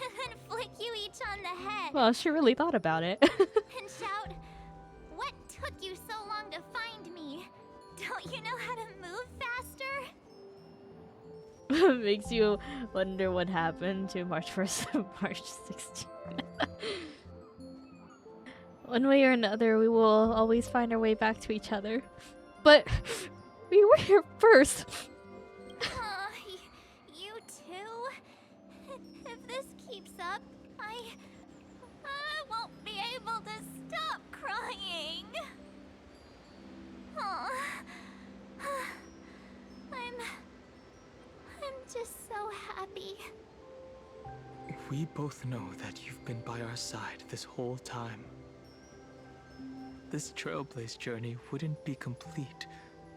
and then flick you each on the head. Well, she really thought about it. And shout, "What took you so long to find me? Don't you know how to move faster?" Makes you wonder what happened to March 1st and March 16th. One way or another, we will always find our way back to each other. But we were here first. You too? If this keeps up, I won't be able to stop crying. I'm just so happy. We both know that you've been by our side this whole time. This Trailblaze journey wouldn't be complete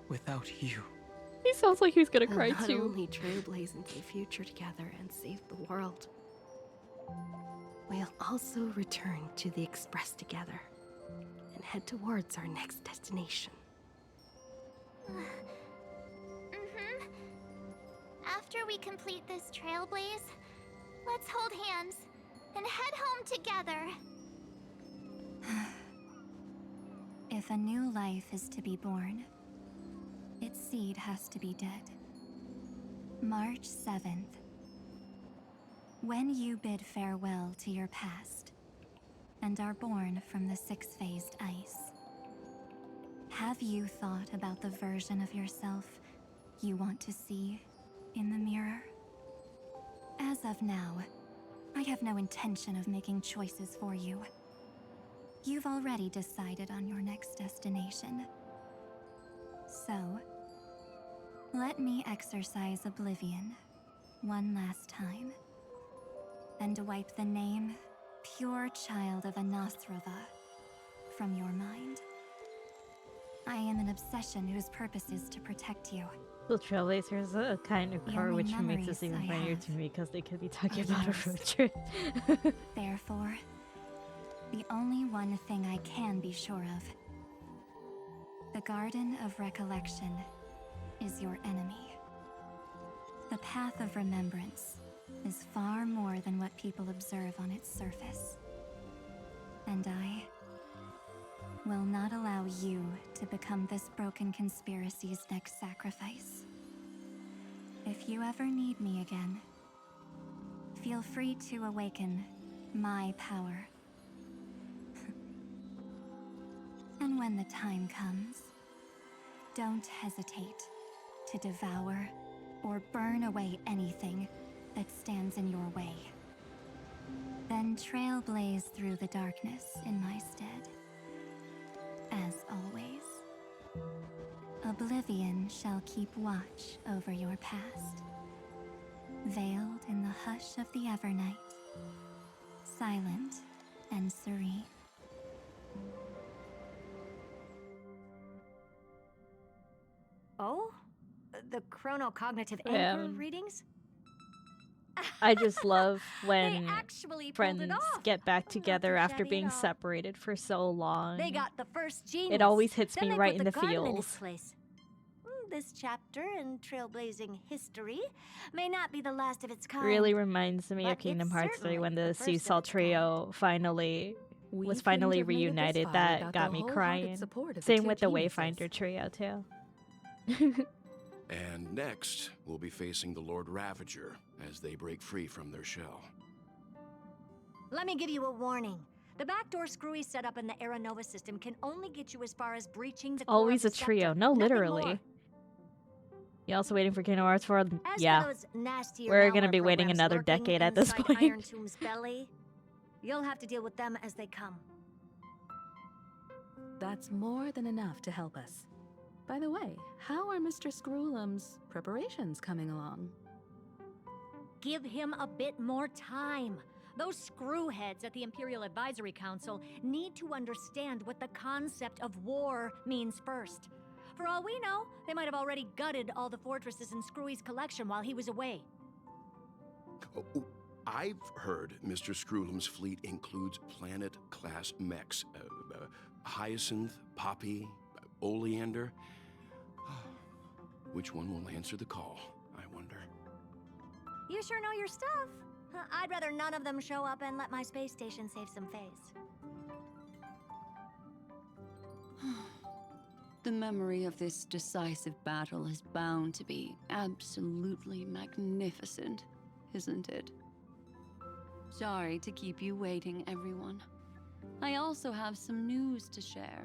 without you. He sounds like he's gonna We'll cry not too. only trailblaze into the future together and save the world, we'll also return to the Express together and head towards our next destination. After we complete this trailblaze, let's hold hands and head home together. If a new life is to be born, its seed has to be dead. March 7th. When you bid farewell to your past and are born from the six-phased ice, have you thought about the version of yourself you want to see in the mirror? As of now, I have no intention of making choices for you. You've already decided on your next destination. So, let me exercise oblivion one last time and wipe the name Pure Child of Anasrova from your mind. I am an obsession whose purpose is to protect you. The Trailblazers are a kind of The car, only which makes this memories even I funnier have to me because they could be talking are about a yours. road trip. Therefore, the only one thing I can be sure of: the Garden of Recollection is your enemy. The Path of Remembrance is far more than what people observe on its surface. And I will not allow you to become this broken conspiracy's next sacrifice. If you ever need me again, feel free to awaken my power. And when the time comes, don't hesitate to devour or burn away anything that stands in your way. Then trailblaze through the darkness in my stead. As always, oblivion shall keep watch over your past, veiled in the hush of the Evernight, silent and serene. Oh? The chronocognitive anchor readings? I just love when actually pulled friends it off. get back together after shabby being at all. separated for so long. They got the first genius. It always hits Then me they right put in the garden in its feels. place. This chapter in trailblazing history may not be the last of its kind. Really reminds me but of Kingdom it's Hearts 3 when certainly the first of Seesaw its Trio finally was finally reunited. That got me crying. Same with the Wayfinder trio too. And next, we'll be facing the Lord Ravager as they break free from their shell. Let me give you a warning. The backdoor screwy setup in the Era Nova system can only get you as far as breaching the core Always of a the trio. sector. No, Nothing literally. more. You also waiting for Kingdom Hearts 4? As Yeah. for those nastier We're gonna malware be waiting programs another lurking decade at this inside point. Iron Tomb's belly, you'll have to deal with them as they come. That's more than enough to help us. By the way, how are Mr. Screwlum's preparations coming along? Give him a bit more time. Those screwheads at the Imperial Advisory Council need to understand what the concept of war means first. For all we know, they might have already gutted all the fortresses in Screwy's collection while he was away. Oh, I've heard Mr. Screwlum's fleet includes planet-class mechs. Hyacinth, Poppy, Oleander. Which one will answer the call, I wonder? You sure know your stuff. I'd rather none of them show up and let my space station save some face. The memory of this decisive battle is bound to be absolutely magnificent, isn't it? Sorry to keep you waiting, everyone. I also have some news to share.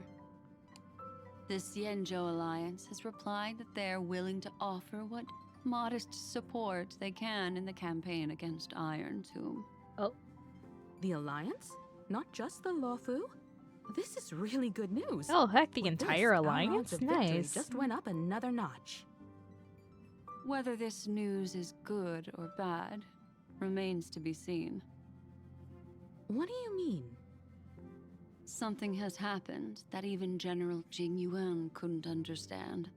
The Xianzhou Alliance has replied that they're willing to offer what modest support they can in the campaign against Iron Tomb. Oh. The Alliance? Not just the Luofu? This is really good news. Oh heck, the With this, entire our alliance? odds of victory Nice. just went up another notch. Whether this news is good or bad remains to be seen. What do you mean? Something has happened that even General Jing Yuan couldn't understand.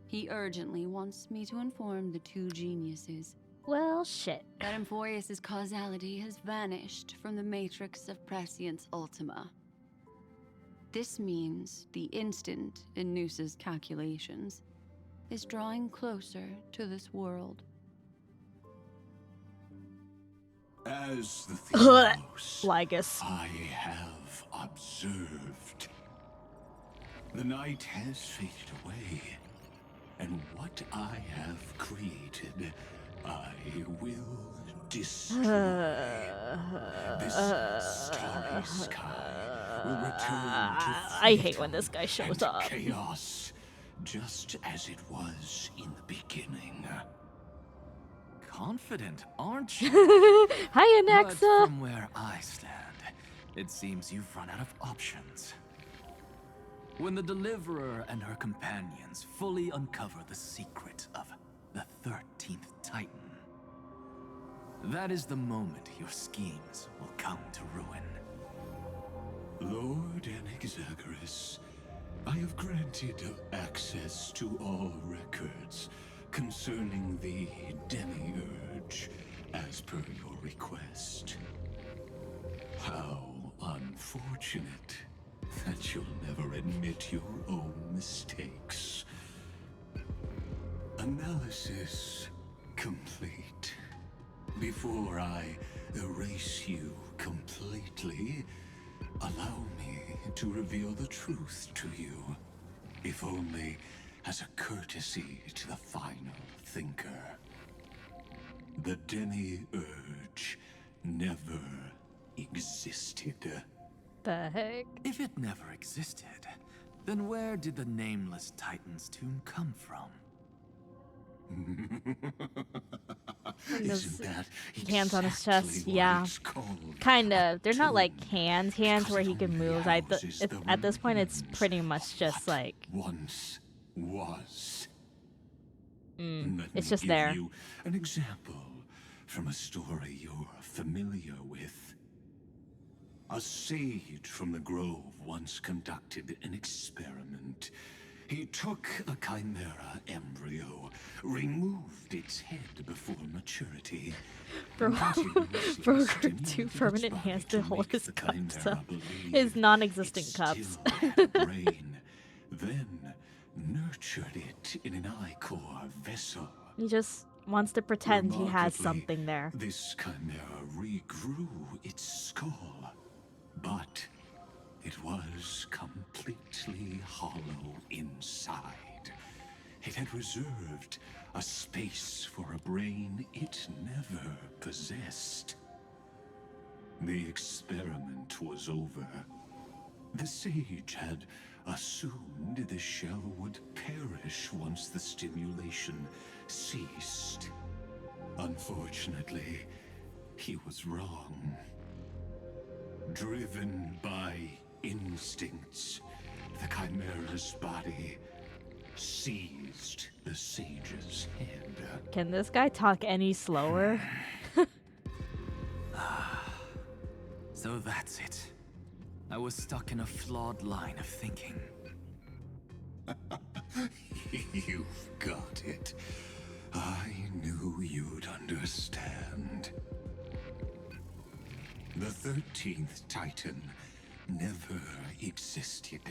He urgently wants me to inform the two geniuses Well, shit. that Amphorius's causality has vanished from the matrix of Prescience Ultima. This means the instant in Noosa's calculations is drawing closer to this world. As the Theos, Lygus. I have observed. The night has faded away, and what I have created, I will destroy. This starry sky will return to I hate when this guy shows and up. chaos, just as it was in the beginning. Confident, aren't you? Hiya, But Nexa. from where I stand, it seems you've run out of options. When the Deliverer and her companions fully uncover the secret of the 13th Titan, that is the moment your schemes will come to ruin. Lord Anaxagoras, I have granted access to all records concerning the Demiurge, as per your request. How unfortunate that you'll never admit your own mistakes. Analysis complete. Before I erase you completely, allow me to reveal the truth to you, if only as a courtesy to the final thinker. The Demiurge never existed. The heck? If it never existed, then where did the nameless Titan's tomb come from? Isn't that hands on his chest? exactly what Yeah. it's called? Kind of. They're not like hands where he can move. At this point, it's pretty much just like. Once was. Let It's me just give there. you an example from a story you're familiar with. A sage from the Grove once conducted an experiment. He took a chimera embryo, removed its head before maturity. Bro, Bro grew 2 permanent hands to hold his cups up. His non-existent cups. Brain, then nurtured it in an ichor vessel. He just wants to pretend he has Remarkably, something there. This chimera regrew its skull, but it was completely hollow inside. It had reserved a space for a brain it never possessed. The experiment was over. The sage had assumed the shell would perish once the stimulation ceased. Unfortunately, he was wrong. Driven by instincts, the Chimera's body seized the sage's head. Can this guy talk any slower? So that's it. I was stuck in a flawed line of thinking. You've got it. I knew you'd understand. The 13th Titan never existed.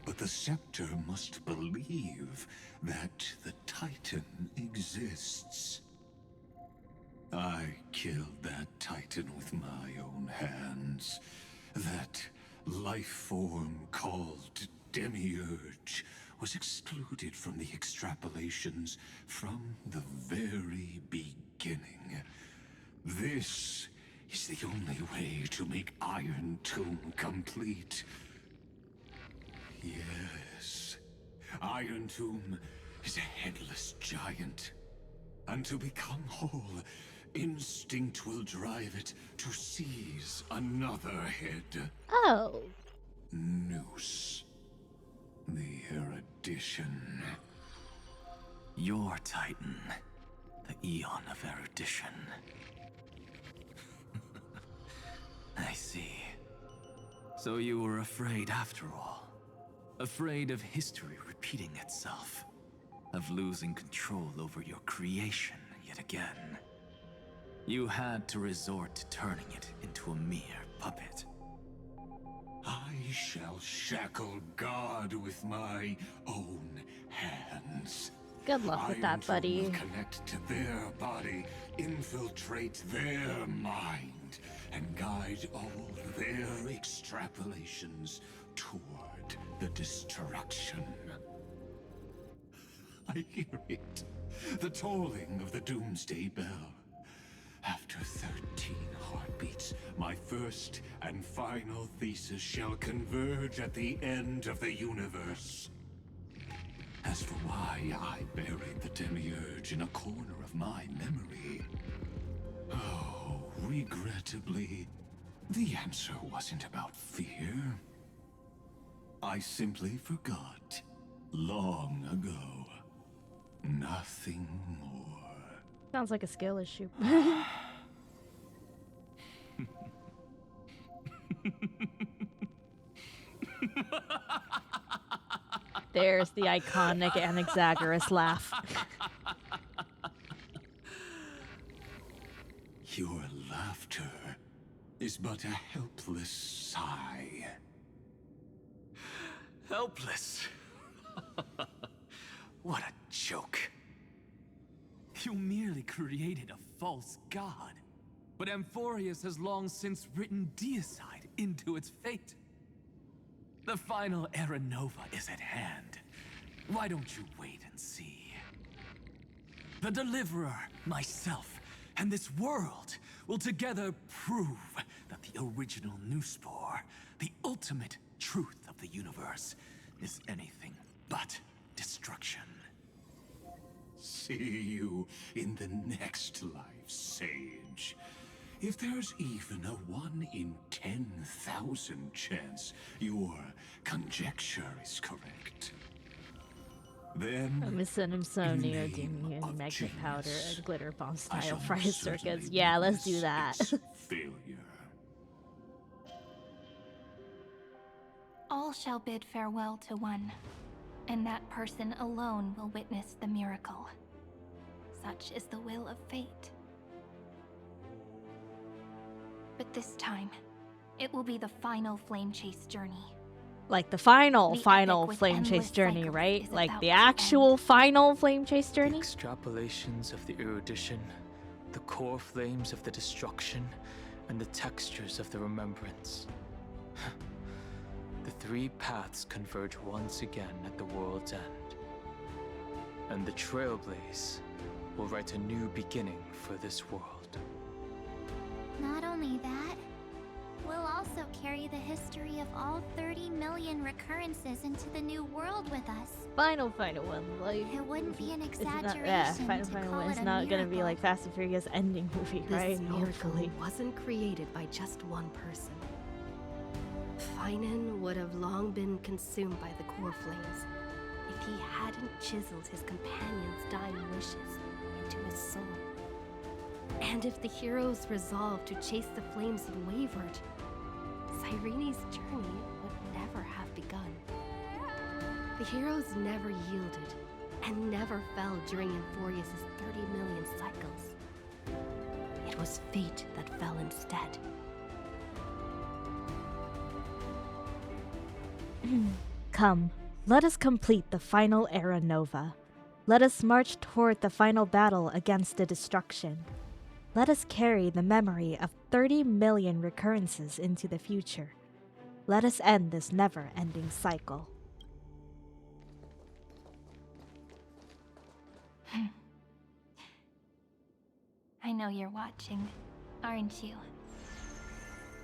But the Scepter must believe that the Titan exists. I killed that Titan with my own hands. That life form called Demiurge was excluded from the extrapolations from the very beginning. This is the only way to make Iron Tomb complete. Yes, Iron Tomb is a headless giant. And to become whole, instinct will drive it to seize another head. Oh. Noose. The erudition. Your Titan. The Eon of Erudition. I see. So you were afraid after all. Afraid of history repeating itself. Of losing control over your creation yet again. You had to resort to turning it into a mere puppet. I shall shackle God with my own hands. Good luck with that, buddy. Will connect to their body, infiltrate their mind, and guide all their extrapolations toward the destruction. I hear it. The tolling of the Doomsday Bell. After 13 heartbeats, my first and final thesis shall converge at the end of the universe. As for why I buried the Demiurge in a corner of my memory, oh, regrettably, the answer wasn't about fear. I simply forgot long ago. Nothing more. Sounds like a skill issue. There's the iconic Anaxagoras laugh. Your laughter is but a helpless sigh. Helpless? What a joke. You merely created a false god. But Amphorius has long since written deicide into its fate. The final Era Nova is at hand. Why don't you wait and see? The Deliverer, myself, and this world will together prove that the original Nuspor, the ultimate truth of the universe, is anything but destruction. See you in the next life, Sage. If there's even a 1 in 10,000 chance your conjecture is correct, then I'm gonna send him some neodymium magnet powder and glitter bomb style fire circuits. Yeah, let's do that. Failure. All shall bid farewell to one, and that person alone will witness the miracle. Such is the will of fate. But this time, it will be the final flame chase journey. Like the final The flame endless chase journey, cycle right? is Like about the to actual final flame chase journey? Extrapolations of the erudition, the core flames of the destruction, and the textures of the remembrance. The three paths converge once again at the world's end. And the Trailblaze will write a new beginning for this world. Not only that, we'll also carry the history of all 30 million recurrences into the new world with us. Final one, like it wouldn't be an it's exaggeration not, yeah, to final call one. It's it a not gonna be miracle. like Fast and Furious ending movie, right? This miracle Hopefully. wasn't created by just one person. Finan would have long been consumed by the core flames if he hadn't chiseled his companion's dying wishes into his soul. And if the heroes resolved to chase the flames and wavered, Cyrene's journey would never have begun. The heroes never yielded and never fell during Euphorius' 30 million cycles. It was fate that fell instead. Come, let us complete the final Era Nova. Let us march toward the final battle against the destruction. Let us carry the memory of 30 million recurrences into the future. Let us end this never-ending cycle. I know you're watching, aren't you?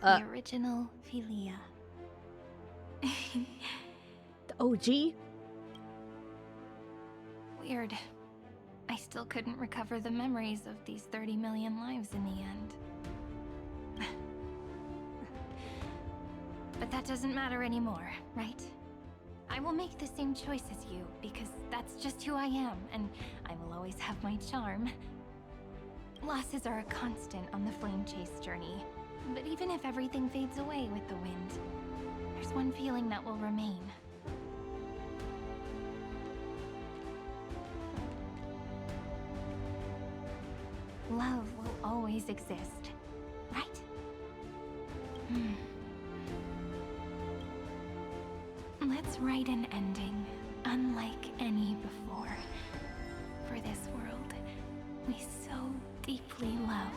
The original Philia. The OG? Weird. I still couldn't recover the memories of these 30 million lives in the end. But that doesn't matter anymore, right? I will make the same choice as you, because that's just who I am, and I will always have my charm. Losses are a constant on the Flame Chase journey, but even if everything fades away with the wind, there's one feeling that will remain. Love will always exist, right? Let's write an ending unlike any before. For this world we so deeply love.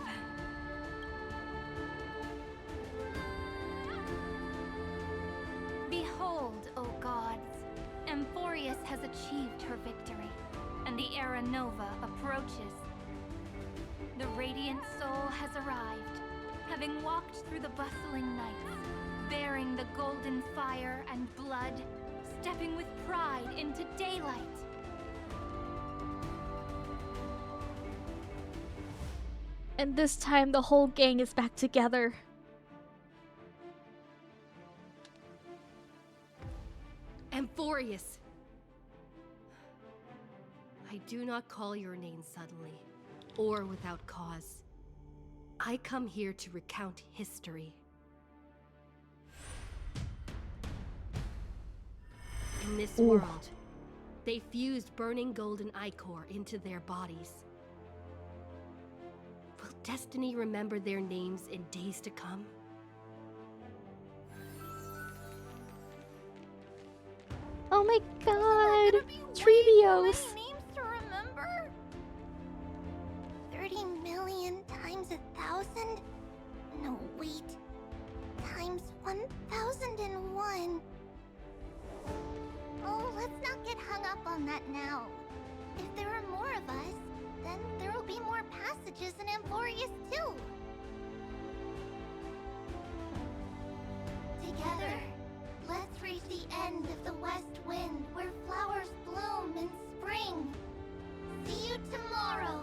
Behold, O gods, Euphorius has achieved her victory, and the Era Nova approaches. The Radiant Soul has arrived, having walked through the bustling nights, bearing the golden fire and blood, stepping with pride into daylight. And this time the whole gang is back together. Euphorius! I do not call your name suddenly, or without cause. I come here to recount history. In this world, they fused burning golden ichor into their bodies. Will destiny remember their names in days to come? Oh my god! Trevios! Names to remember? 30 million times 1,000? No, wait. Times 1,001. Oh, let's not get hung up on that now. If there are more of us, then there will be more passages in Euphorius too. Together, let's reach the end of the west wind where flowers bloom in spring. See you tomorrow.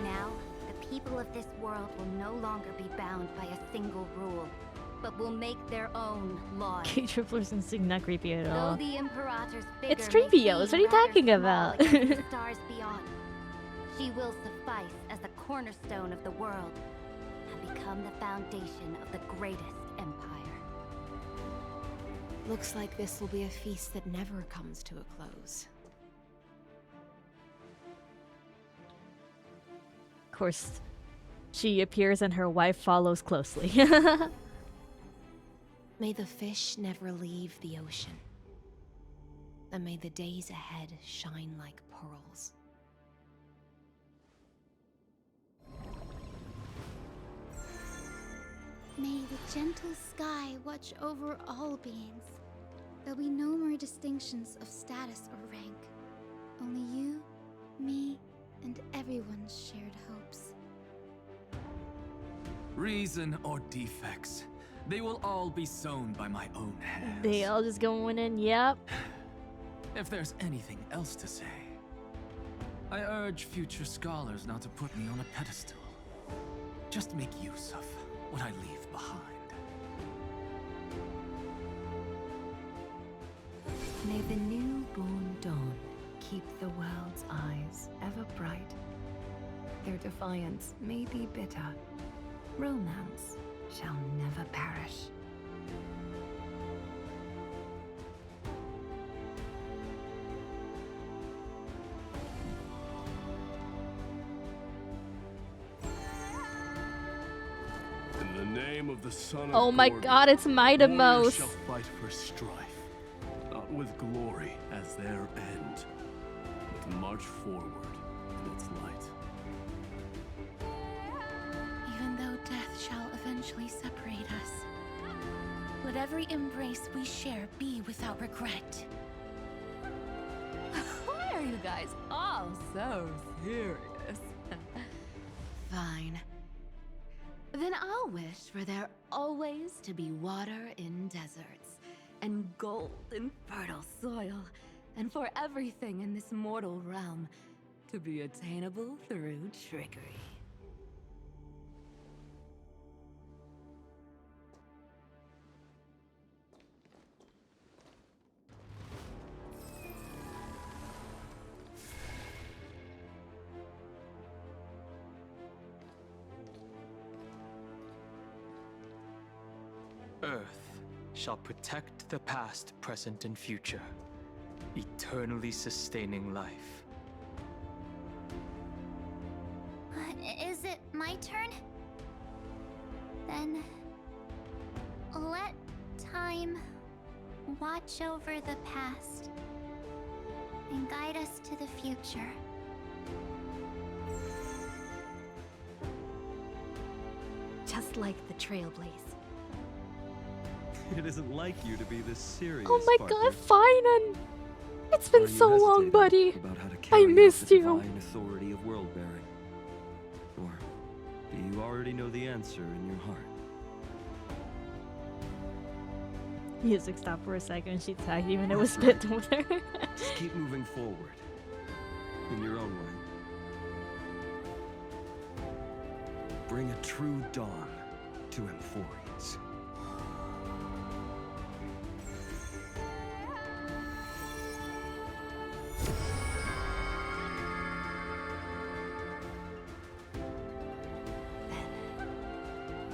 Now, the people of this world will no longer be bound by a single rule, but will make their own laws. K-Triplers and Sig not creepy at Though all. the Imperator's It's figure may Trevios, what are you seem rather talking small about? against the stars beyond, she will suffice as the cornerstone of the world and become the foundation of the greatest empire. Looks like this will be a feast that never comes to a close. Of course, she appears and her wife follows closely. May the fish never leave the ocean. And may the days ahead shine like pearls. May the gentle sky watch over all beings. There'll be no more distinctions of status or rank. Only you, me, and everyone's shared hopes. Reason or defects, they will all be sown by my own hands. They all just going in, yep. If there's anything else to say, I urge future scholars not to put me on a pedestal. Just make use of what I leave behind. May the newborn dawn keep the world's eyes ever bright. Their defiance may be bitter. Romance shall never perish. In the name of the Son of Oh my Gordon, god, it's Mighty warriors Mouse. shall fight for strife, not with glory as their end, but to march forward in its light. Even though death shall eventually separate us, let every embrace we share be without regret. Why are you guys all so serious? Fine. Then I'll wish for there always to be water in deserts, and gold in fertile soil, and for everything in this mortal realm to be attainable through trickery. Earth shall protect the past, present, and future, eternally sustaining life. Is it my turn? Then let time watch over the past and guide us to the future. Just like the Trailblaze. It isn't like you to be this serious. Oh my partner. god, Finan! It's been Are you so long, hesitating buddy. about how to I carry out missed the you. divine authority of world bearing? Or do you already know the answer in your heart? Music stopped for a second. She tagged you and it was That's spit over there. Just keep moving forward. In your own way. Bring a true dawn to Amphorians.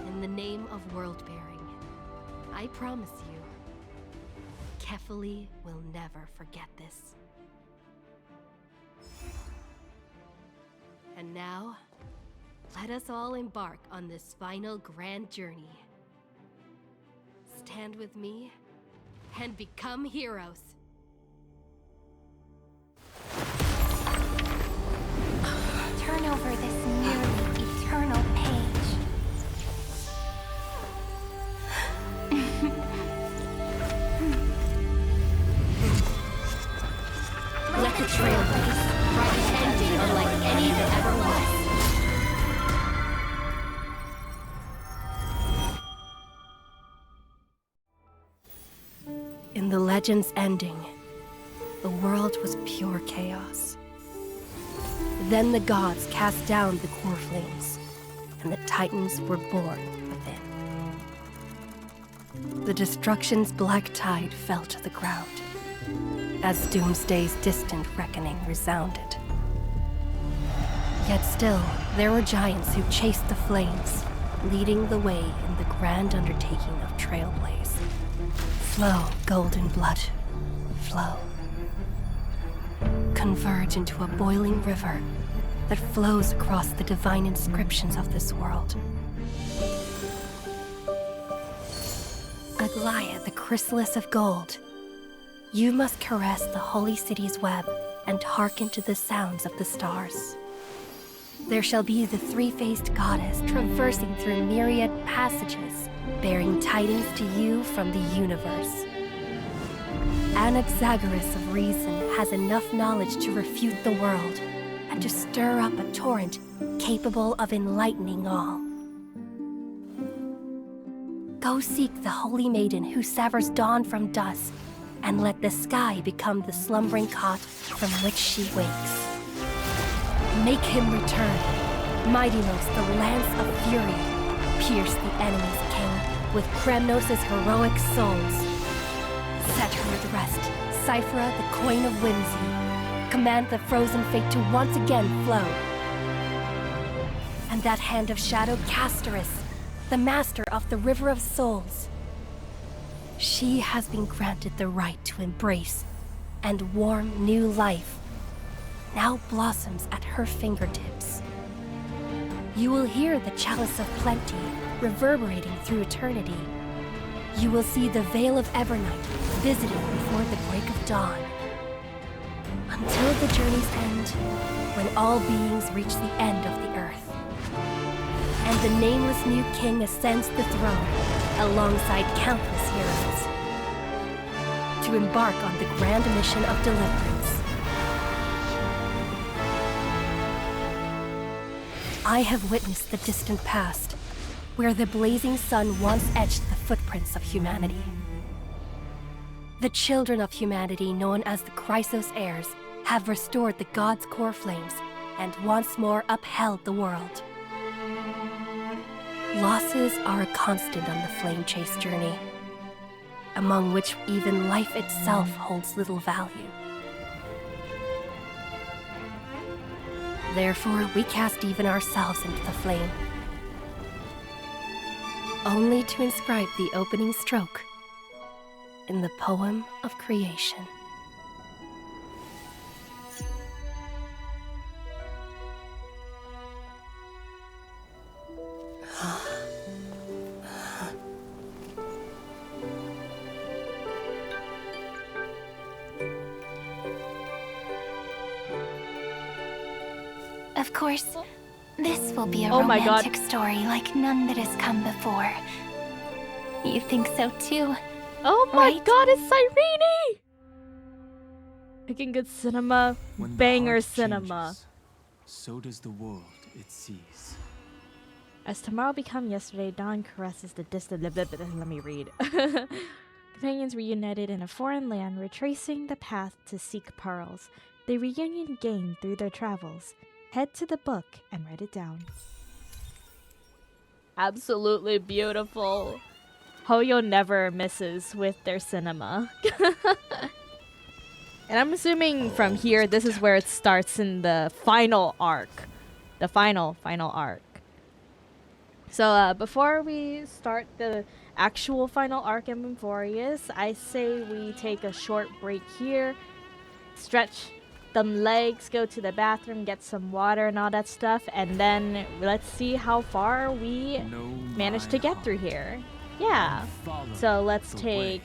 In the name of world-bearing, I promise you, Kefali will never forget this. And now, let us all embark on this final grand journey. Stand with me and become heroes. Turn over this nearly eternal page. Let the Trailblaze write an ending unlike any that ever was. In the legend's ending, the world was pure chaos. Then the gods cast down the core flames, and the Titans were born within. The destruction's black tide fell to the ground, as Doomsday's distant reckoning resounded. Yet still, there were giants who chased the flames, leading the way in the grand undertaking of Trailblaze. Flow, golden blood, flow. Converge into a boiling river that flows across the divine inscriptions of this world. Aglaia, the chrysalis of gold. You must caress the holy city's web and hearken to the sounds of the stars. There shall be the three-faced goddess traversing through myriad passages, bearing tidings to you from the universe. Anaxagoras of reason has enough knowledge to refute the world and to stir up a torrent capable of enlightening all. Go seek the holy maiden who severs dawn from dusk, and let the sky become the slumbering cot from which she wakes. Make him return. Mightylos, the lance of fury, pierce the enemy's king with Kremnos' heroic souls. Set her at rest, Cyphra, the coin of whimsy. Command the frozen fate to once again flow. And that hand of shadow, Castoris, the master of the River of Souls. She has been granted the right to embrace and warm new life. Now blossoms at her fingertips. You will hear the chalice of plenty reverberating through eternity. You will see the Veil of Evernight visited before the break of dawn. Until the journey's end, when all beings reach the end of the earth. And the nameless new king ascends the throne alongside countless heroes to embark on the grand mission of deliverance. I have witnessed the distant past, where the blazing sun once etched the footprints of humanity. The children of humanity, known as the Chrysos heirs, have restored the gods' core flames and once more upheld the world. Losses are a constant on the flame chase journey, among which even life itself holds little value. Therefore, we cast even ourselves into the flame, only to inscribe the opening stroke in the poem of creation. Of course, this will be a Oh my God. romantic story like none that has come before. You think so too? Oh my right? God, it's Cyrene! Making good cinema, When the banger heart cinema. changes, so does the world it sees. As tomorrow become yesterday, dawn caresses the distant. Let me read. Companions reunited in a foreign land, retracing the path to seek pearls. The reunion gained through their travels. Head to the book and write it down. Absolutely beautiful. Hoyo never misses with their cinema. And I'm assuming from here, this is where it starts in the final arc. The final arc. So before we start the actual final arc in Memphorius, I say we take a short break here. Stretch them legs, go to the bathroom, get some water and all that stuff. And then let's see how far we managed to get through here. Yeah. So let's take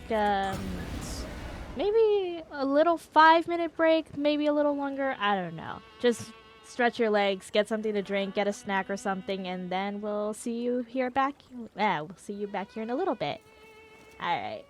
maybe a little 5-minute break, maybe a little longer. I don't know. Just stretch your legs, get something to drink, get a snack or something, and then we'll see you here back. Yeah, we'll see you back here in a little bit. All right.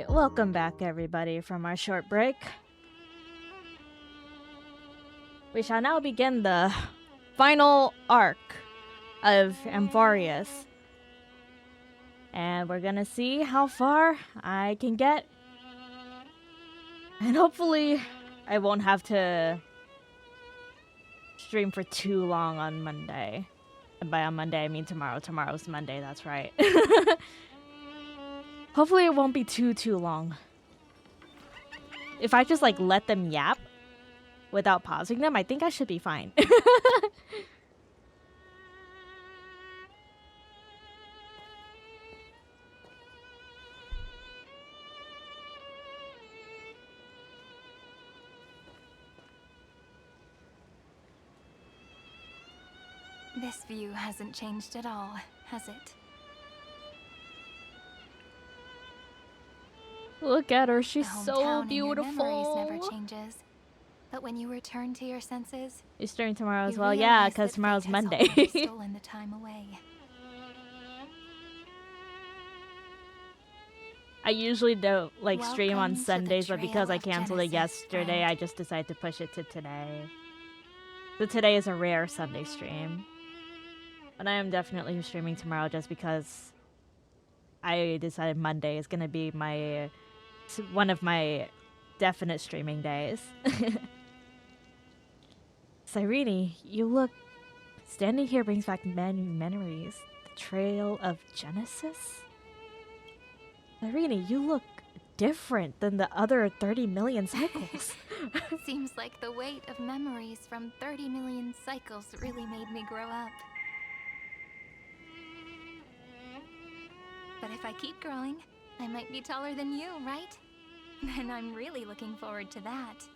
Alright, welcome back everybody from our short break. We shall now begin the final arc of Amphorius. And we're gonna see how far I can get. And hopefully I won't have to stream for too long on Monday. And by on Monday I mean tomorrow. Tomorrow's Monday, that's right. Hopefully it won't be too long. If I just like let them yap without pausing them, I think I should be fine. This view hasn't changed at all, has it? Look at her, she's The so hometown in your beautiful. memories never changes. But when you return to your senses, You're starting tomorrow as you well? Yeah, realize because that tomorrow's fate has Monday. already stolen the time away. I usually don't like stream on Welcome to the Sundays, but because I Trail of canceled it Genesis, yesterday, friend. I just decided to push it to today. So today is a rare Sunday stream. But I am definitely streaming tomorrow just because I decided Monday is gonna be my one of my definite streaming days. Cyrene, you look... Standing here brings back many memories. The Trail of Genesis? Cyrene, you look different than the other 30 million cycles. Seems like the weight of memories from 30 million cycles really made me grow up. But if I keep growing, I might be taller than you, right? And I'm really looking forward to that.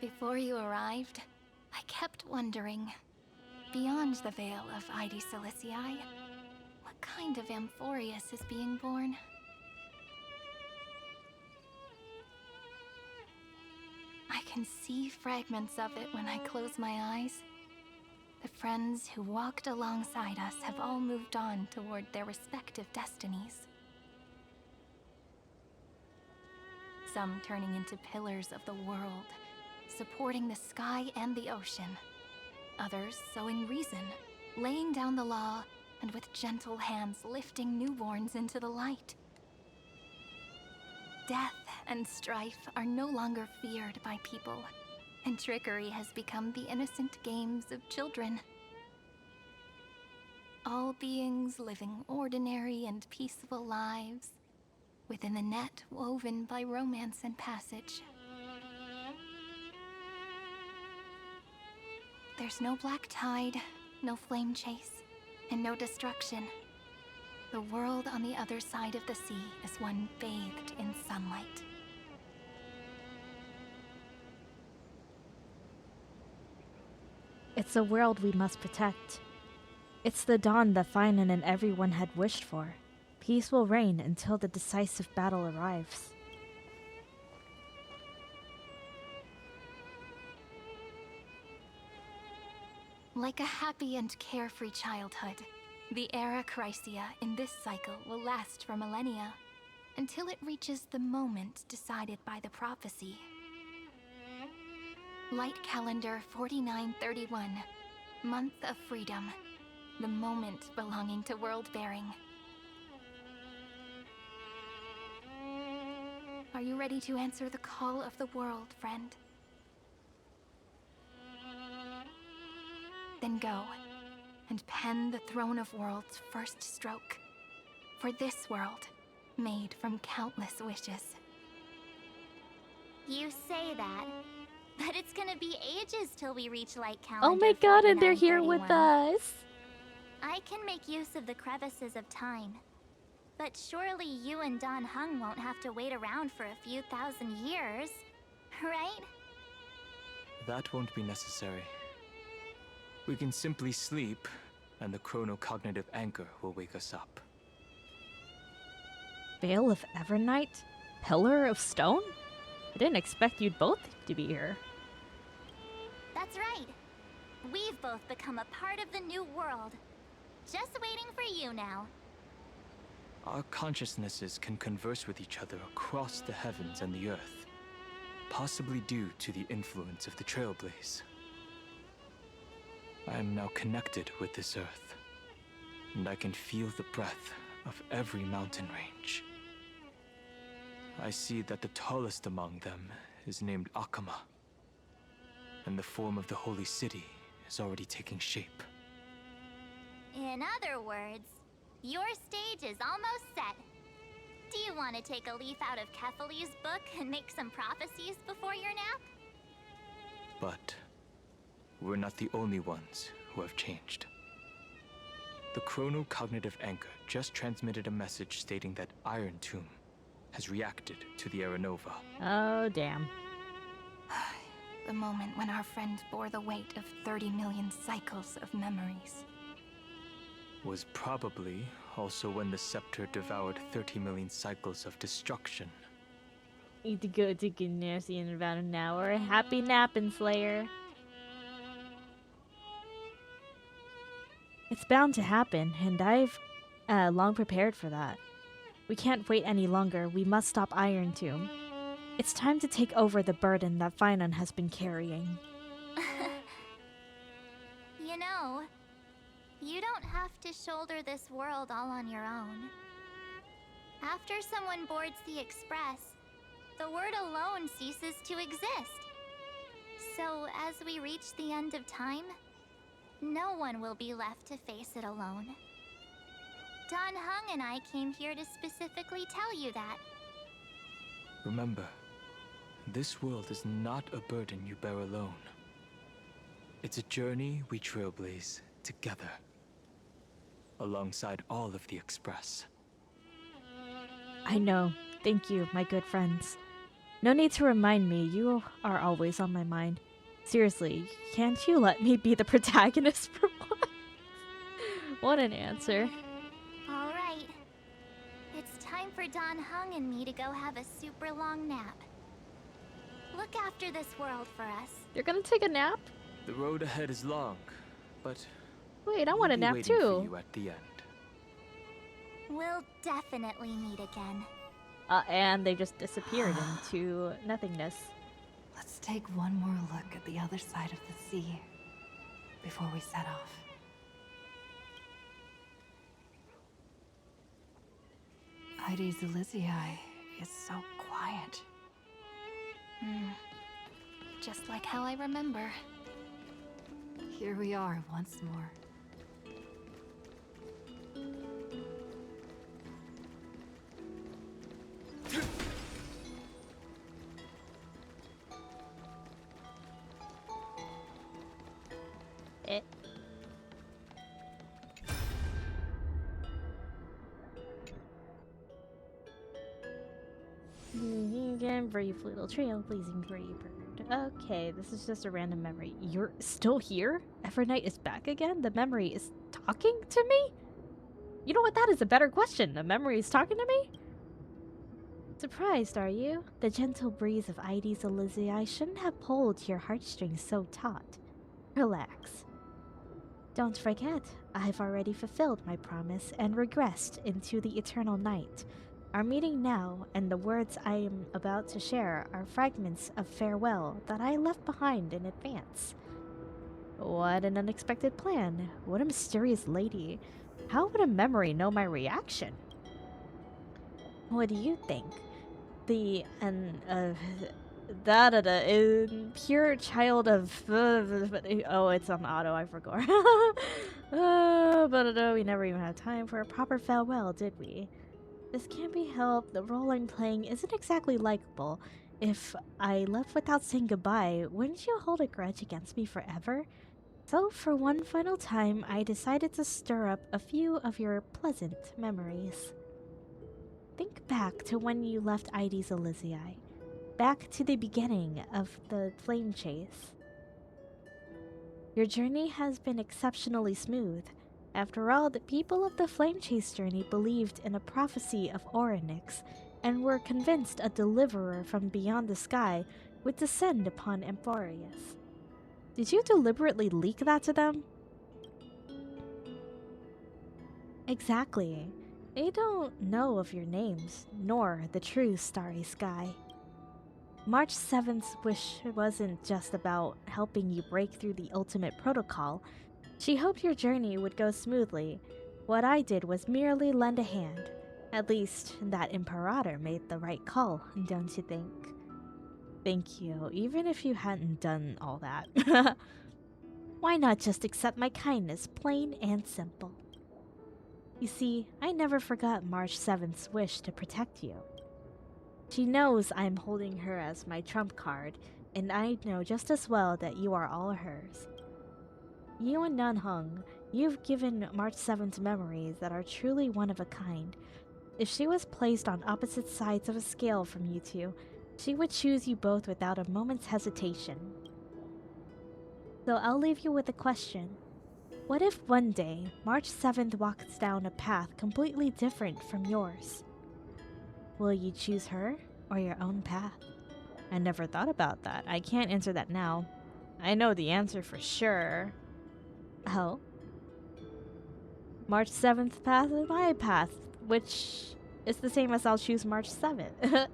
Before you arrived, I kept wondering, beyond the veil of Ide Silicii, what kind of Amphorius is being born? I can see fragments of it when I close my eyes. The friends who walked alongside us have all moved on toward their respective destinies. Some turning into pillars of the world, supporting the sky and the ocean. Others sowing reason, laying down the law, and with gentle hands lifting newborns into the light. Death and strife are no longer feared by people, and trickery has become the innocent games of children. All beings living ordinary and peaceful lives within the net woven by romance and passage. There's no black tide, no flame chase, and no destruction. The world on the other side of the sea is one bathed in sunlight. It's a world we must protect. It's the dawn that Finan and everyone had wished for. Peace will reign until the decisive battle arrives. Like a happy and carefree childhood, the era Chrysia in this cycle will last for millennia, until it reaches the moment decided by the prophecy. Light calendar 4931, month of freedom, the moment belonging to world-bearing. Are you ready to answer the call of the world, friend? Then go, and pen the Throne of Worlds' first stroke. For this world, made from countless wishes. You say that, but it's gonna be ages till we reach Light Calendar. Oh my god, and they're here with 4931. us. I can make use of the crevices of time. But surely you and Dan Heng won't have to wait around for a few thousand years, right? That won't be necessary. We can simply sleep, and the chronocognitive anchor will wake us up. Veil of Evernight? Pillar of Stone? I didn't expect you'd both to be here. That's right. We've both become a part of the new world. Just waiting for you now. Our consciousnesses can converse with each other across the heavens and the earth, possibly due to the influence of the Trailblaze. I am now connected with this earth, and I can feel the breath of every mountain range. I see that the tallest among them is named Akama, and the form of the holy city is already taking shape. In other words, your stage is almost set. Do you want to take a leaf out of Kefali's book and make some prophecies before your nap? But we're not the only ones who have changed. The chronocognitive anchor just transmitted a message stating that Iron Tomb has reacted to the Aranova. Oh, damn. The moment when our friend bore the weight of 30 million cycles of memories. Was probably also when the scepter devoured 30 million cycles of destruction. Need to go take a nasty in about an hour. Happy napping, Slayer. It's bound to happen, and I've long prepared for that. We can't wait any longer. We must stop Iron Tomb. It's time to take over the burden that Finon has been carrying. You know, you don't have to shoulder this world all on your own. After someone boards the Express, the word alone ceases to exist. So as we reach the end of time, no one will be left to face it alone. Dan Heng and I came here to specifically tell you that. Remember, this world is not a burden you bear alone. It's a journey we trailblaze together, alongside all of the Express. I know. Thank you, my good friends. No need to remind me, you are always on my mind. Seriously, can't you let me be the protagonist for once? What an answer. All right. It's time for Dan Heng and me to go have a super long nap. Look after this world for us. You're gonna take a nap? The road ahead is long, but wait, I want a we'll be nap waiting too. for you at the end. We'll definitely meet again. And they just disappeared into nothingness. Let's take one more look at the other side of the sea before we set off. Heidi's Elysiae is so quiet. Just like how I remember. Here we are once more. Again, brief little trailblazing gray bird. Okay, this is just a random memory. You're still here? Evernight is back again? The memory is talking to me? You know what? That is a better question. The memory is talking to me? Surprised, are you? The gentle breeze of Heidi's Elysiae shouldn't have pulled your heartstrings so taut. Relax. Don't forget, I've already fulfilled my promise and regressed into the eternal night. Our meeting now and the words I am about to share are fragments of farewell that I left behind in advance. What an unexpected plan. What a mysterious lady. How would a memory know my reaction? What do you think? The pure child of oh, it's on auto, I forgot. But we never even had time for a proper farewell, did we? This can't be helped. The role I'm playing isn't exactly likable. If I left without saying goodbye, wouldn't you hold a grudge against me forever? So for one final time, I decided to stir up a few of your pleasant memories. Think back to when you left Heidi's Elysiae. Back to the beginning of the flame chase. Your journey has been exceptionally smooth. After all, the people of the Flame Chase journey believed in a prophecy of Orynyx and were convinced a deliverer from beyond the sky would descend upon Amphorius. Did you deliberately leak that to them? Exactly. They don't know of your names, nor the true starry sky. March 7th's wish wasn't just about helping you break through the ultimate protocol. She hoped your journey would go smoothly. What I did was merely lend a hand. At least, that Imperator made the right call, don't you think? Thank you, even if you hadn't done all that. Why not just accept my kindness, plain and simple? You see, I never forgot March 7th's wish to protect you. She knows I'm holding her as my trump card, and I know just as well that you are all hers. You and Nanhung, you've given March 7th memories that are truly one of a kind. If she was placed on opposite sides of a scale from you two, she would choose you both without a moment's hesitation. So I'll leave you with a question. What if one day, March 7th walks down a path completely different from yours? Will you choose her or your own path? I never thought about that. I can't answer that now. I know the answer for sure. Oh? March 7th path is my path, which is the same as I'll choose March 7th.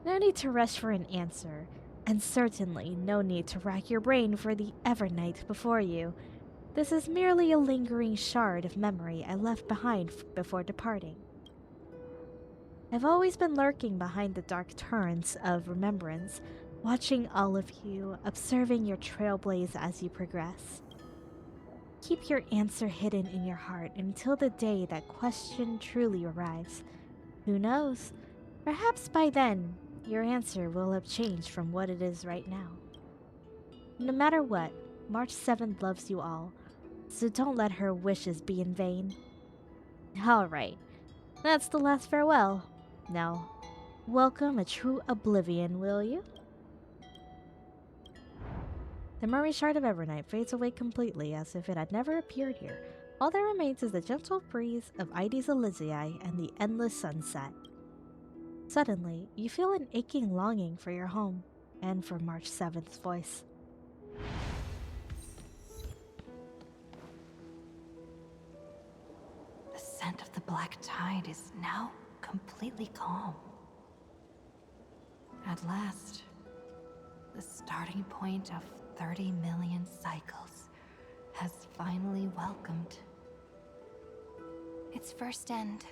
No need to rush for an answer, and certainly no need to rack your brain for the Evernight before you. This is merely a lingering shard of memory I left behind before departing. I've always been lurking behind the dark turns of remembrance, watching all of you, observing your trailblaze as you progress. Keep your answer hidden in your heart until the day that question truly arrives. Who knows? Perhaps by then, your answer will have changed from what it is right now. No matter what, March 7th loves you all, so don't let her wishes be in vain. Alright, that's the last farewell. Now, welcome a true oblivion, will you? The Murray Shard of Evernight fades away completely as if it had never appeared here. All that remains is the gentle breeze of Ides Elysiae and the endless sunset. Suddenly, you feel an aching longing for your home, and for March 7th's voice. The scent of the black tide is now completely calm. At last, the starting point of 30 million cycles has finally welcomed Its first end.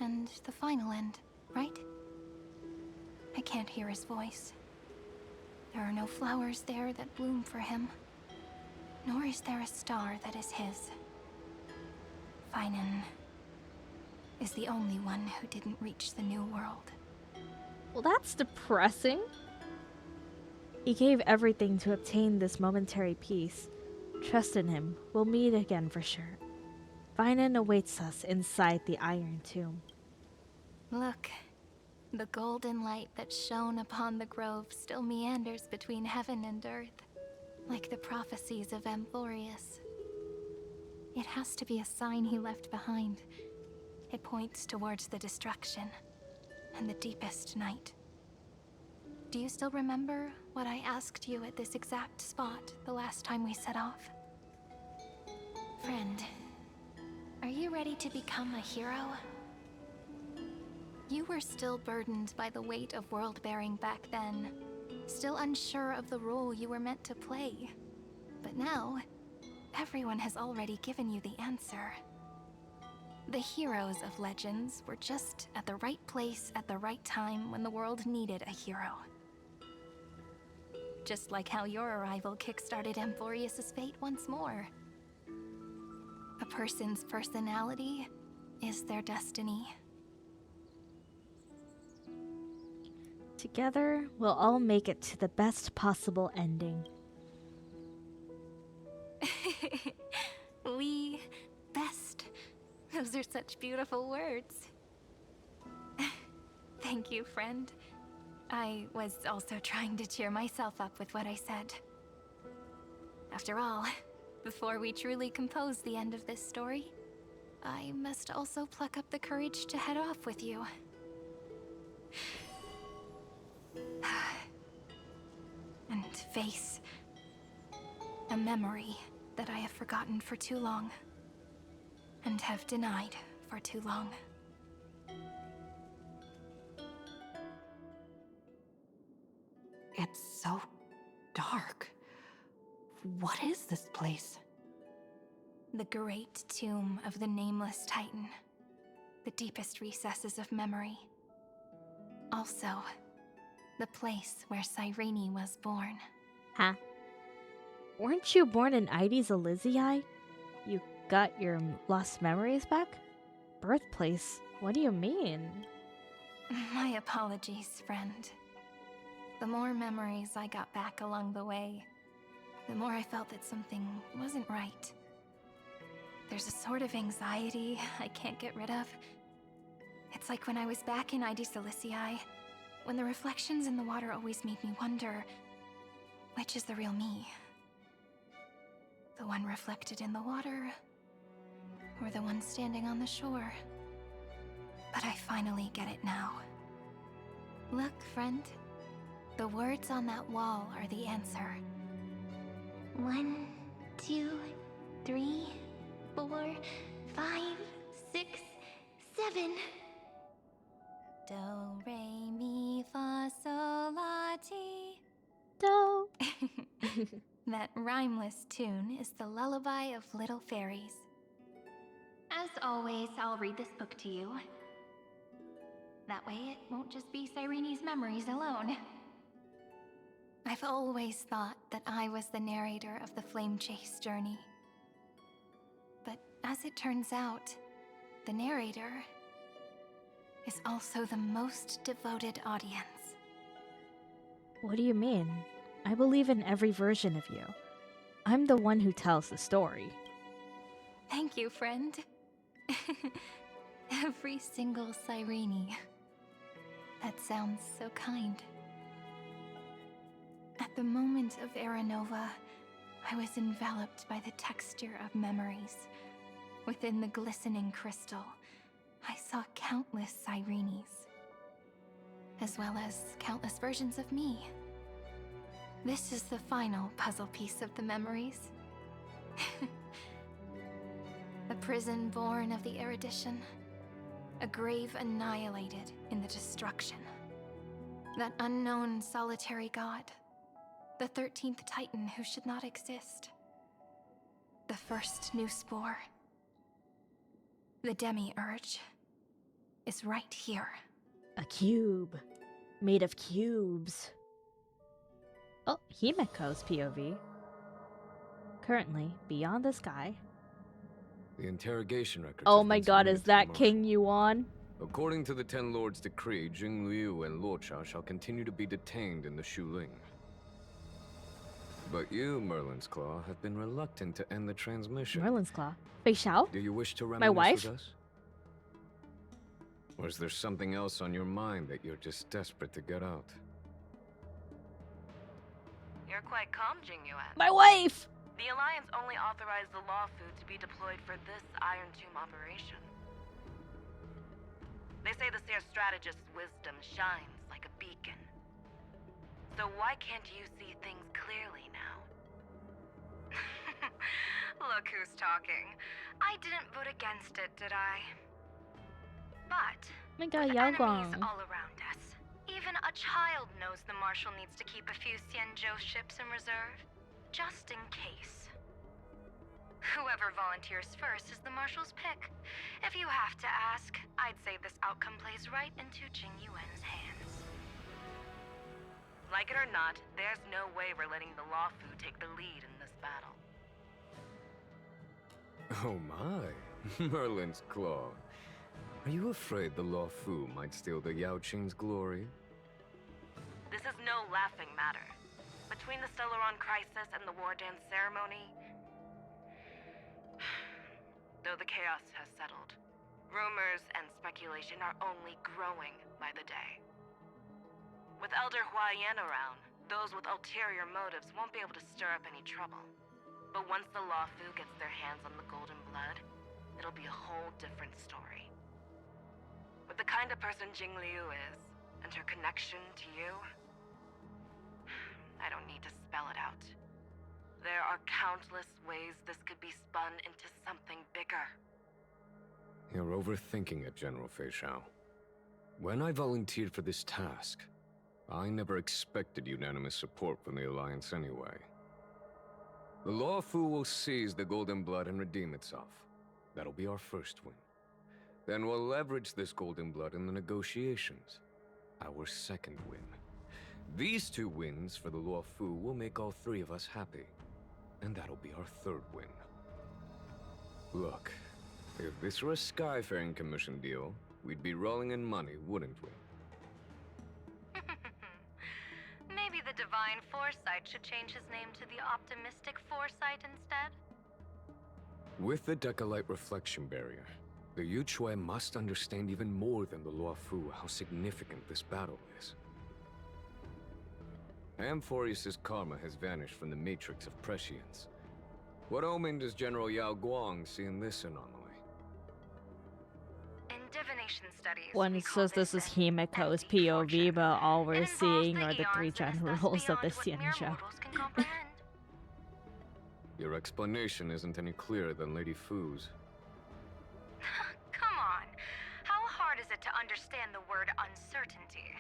And the final end, right? I can't hear his voice. There are no flowers there that bloom for him. Nor is there a star that is his. Finan is the only one who didn't reach the new world. Well, that's depressing. He gave everything to obtain this momentary peace. Trust in him. We'll meet again for sure. Finan awaits us inside the Iron Tomb. Look, the golden light that shone upon the grove still meanders between heaven and earth, like the prophecies of Amphorius. It has to be a sign he left behind. It points towards the destruction and the deepest night. Do you still remember what I asked you at this exact spot the last time we set off? Friend, are you ready to become a hero? You were still burdened by the weight of world-bearing back then, still unsure of the role you were meant to play. But now, everyone has already given you the answer. The heroes of legends were just at the right place at the right time when the world needed a hero. Just like how your arrival kickstarted Amphorius' fate once more. A person's personality is their destiny. Together, we'll all make it to the best possible ending. We best. Those are such beautiful words. Thank you, friend. I was also trying to cheer myself up with what I said. After all, before we truly compose the end of this story, I must also pluck up the courage to head off with you. And face a memory that I have forgotten for too long, and have denied for too long. It's so dark. What is this place? The great tomb of the Nameless Titan. The deepest recesses of memory. Also, the place where Cyrene was born. Huh? Weren't you born in Ides Elysiae? You got your lost memories back? Birthplace? What do you mean? My apologies, friend. The more memories I got back along the way, the more I felt that something wasn't right. There's a sort of anxiety I can't get rid of. It's like when I was back in Ides Elysiae, when the reflections in the water always made me wonder, which is the real me? The one reflected in the water, or the one standing on the shore? But I finally get it now. Look, friend. The words on that wall are the answer. 1, 2, 3, 4, 5, 6, 7. Do, re, mi, fa, sol, la, ti. Do. That rhymeless tune is the lullaby of little fairies. As always, I'll read this book to you. That way it won't just be Cyrene's memories alone. I've always thought that I was the narrator of the Flame Chase journey. But as it turns out, the narrator is also the most devoted audience. What do you mean? I believe in every version of you. I'm the one who tells the story. Thank you, friend. Every single Cyrene. That sounds so kind. At the moment of Aranova, I was enveloped by the texture of memories. Within the glistening crystal, I saw countless Cyrenes, as well as countless versions of me. This is the final puzzle piece of the memories. A prison born of the erudition. A grave annihilated in the destruction. That unknown solitary god. The 13th Titan who should not exist. The first new spore. The Demiurge is right here. A cube. Made of cubes. Oh, Himeko's POV. Currently, beyond the sky. The interrogation records. Oh have my been god, submitted is to that the King Yuan? According to the Ten Lords' decree, Jing Liu and Luocha shall continue to be detained in the Shuling. But you, Merlin's Claw, have been reluctant to end the transmission. Merlin's Claw. Fei Xiao? Do you wish to My reminisce wife? with us? Or is there something else on your mind that you're just desperate to get out? You're quite calm, Jing Yuan. My wife! The Alliance only authorized the Law Fu to be deployed for this Iron Tomb operation. They say the Seer Strategist's wisdom shines like a beacon. So why can't you see things clearly now? Look who's talking. I didn't vote against it, did I? But My god, with Yao enemies Guang. all around us, even a child knows the Marshal needs to keep a few Xianzhou ships in reserve, just in case. Whoever volunteers first is the Marshal's pick. If you have to ask, I'd say this outcome plays right into Jing Yuan's hands. Like it or not, there's no way we're letting the Law Fu take the lead in this battle. Oh my, Merlin's Claw. Are you afraid the Law Fu might steal the Yao Qing's glory? This is no laughing matter. Between the Stellaron crisis and the War Dance ceremony, though the chaos has settled, rumors and speculation are only growing by the day. With Elder Huaiyan around, those with ulterior motives won't be able to stir up any trouble. But once the Law Fu gets their hands on the Golden Blood, it'll be a whole different story. With the kind of person Jing Liu is, and her connection to you, I don't need to spell it out. There are countless ways this could be spun into something bigger. You're overthinking it, General Fei Shao. When I volunteered for this task, I never expected unanimous support from the Alliance anyway. The Law Fu will seize the Golden Blood and redeem itself. That'll be our first win. Then we'll leverage this Golden Blood in the negotiations. Our second win. These 2 wins for the Law Fu will make all 3 of us happy. And that'll be our third win. Look, if this were a Skyfaring Commission deal, we'd be rolling in money, wouldn't we? Maybe the Divine Foresight should change his name to the Optimistic Foresight instead? With the Decalite Reflection Barrier, the Yuchue must understand even more than the Luofu how significant this battle is. Amphorius' karma has vanished from the matrix of prescience. What omen does General Yao Guang see in this anomaly? In divination studies, One says this is Himiko's POV, but all we're seeing are the 3 generals of the Xianzhou. Your explanation isn't any clearer than Lady Fu's. Come on. How hard is it to understand the word uncertainty?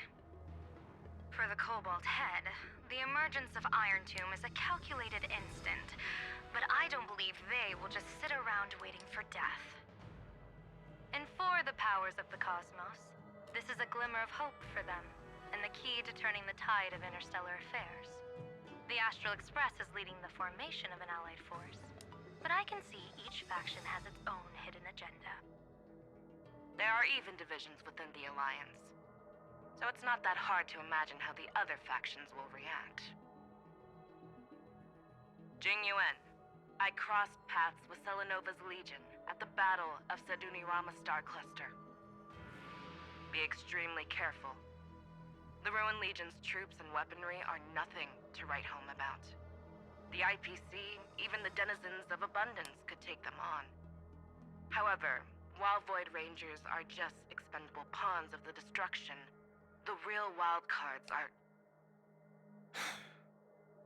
For the Cobalt Head, the emergence of Iron Tomb is a calculated instant, but I don't believe they will just sit around waiting for death. And for the powers of the cosmos, this is a glimmer of hope for them, and the key to turning the tide of interstellar affairs. The Astral Express is leading the formation of an allied force, but I can see each faction has its own hidden agenda. There are even divisions within the Alliance, so it's not that hard to imagine how the other factions will react. Jing Yuan, I crossed paths with Selenova's Legion at the Battle of Sedunirama Star Cluster. Be extremely careful. The Ruined Legion's troops and weaponry are nothing to write home about. The IPC, even the denizens of Abundance, could take them on. However, while Void Rangers are just expendable pawns of the destruction, the real wild cards are...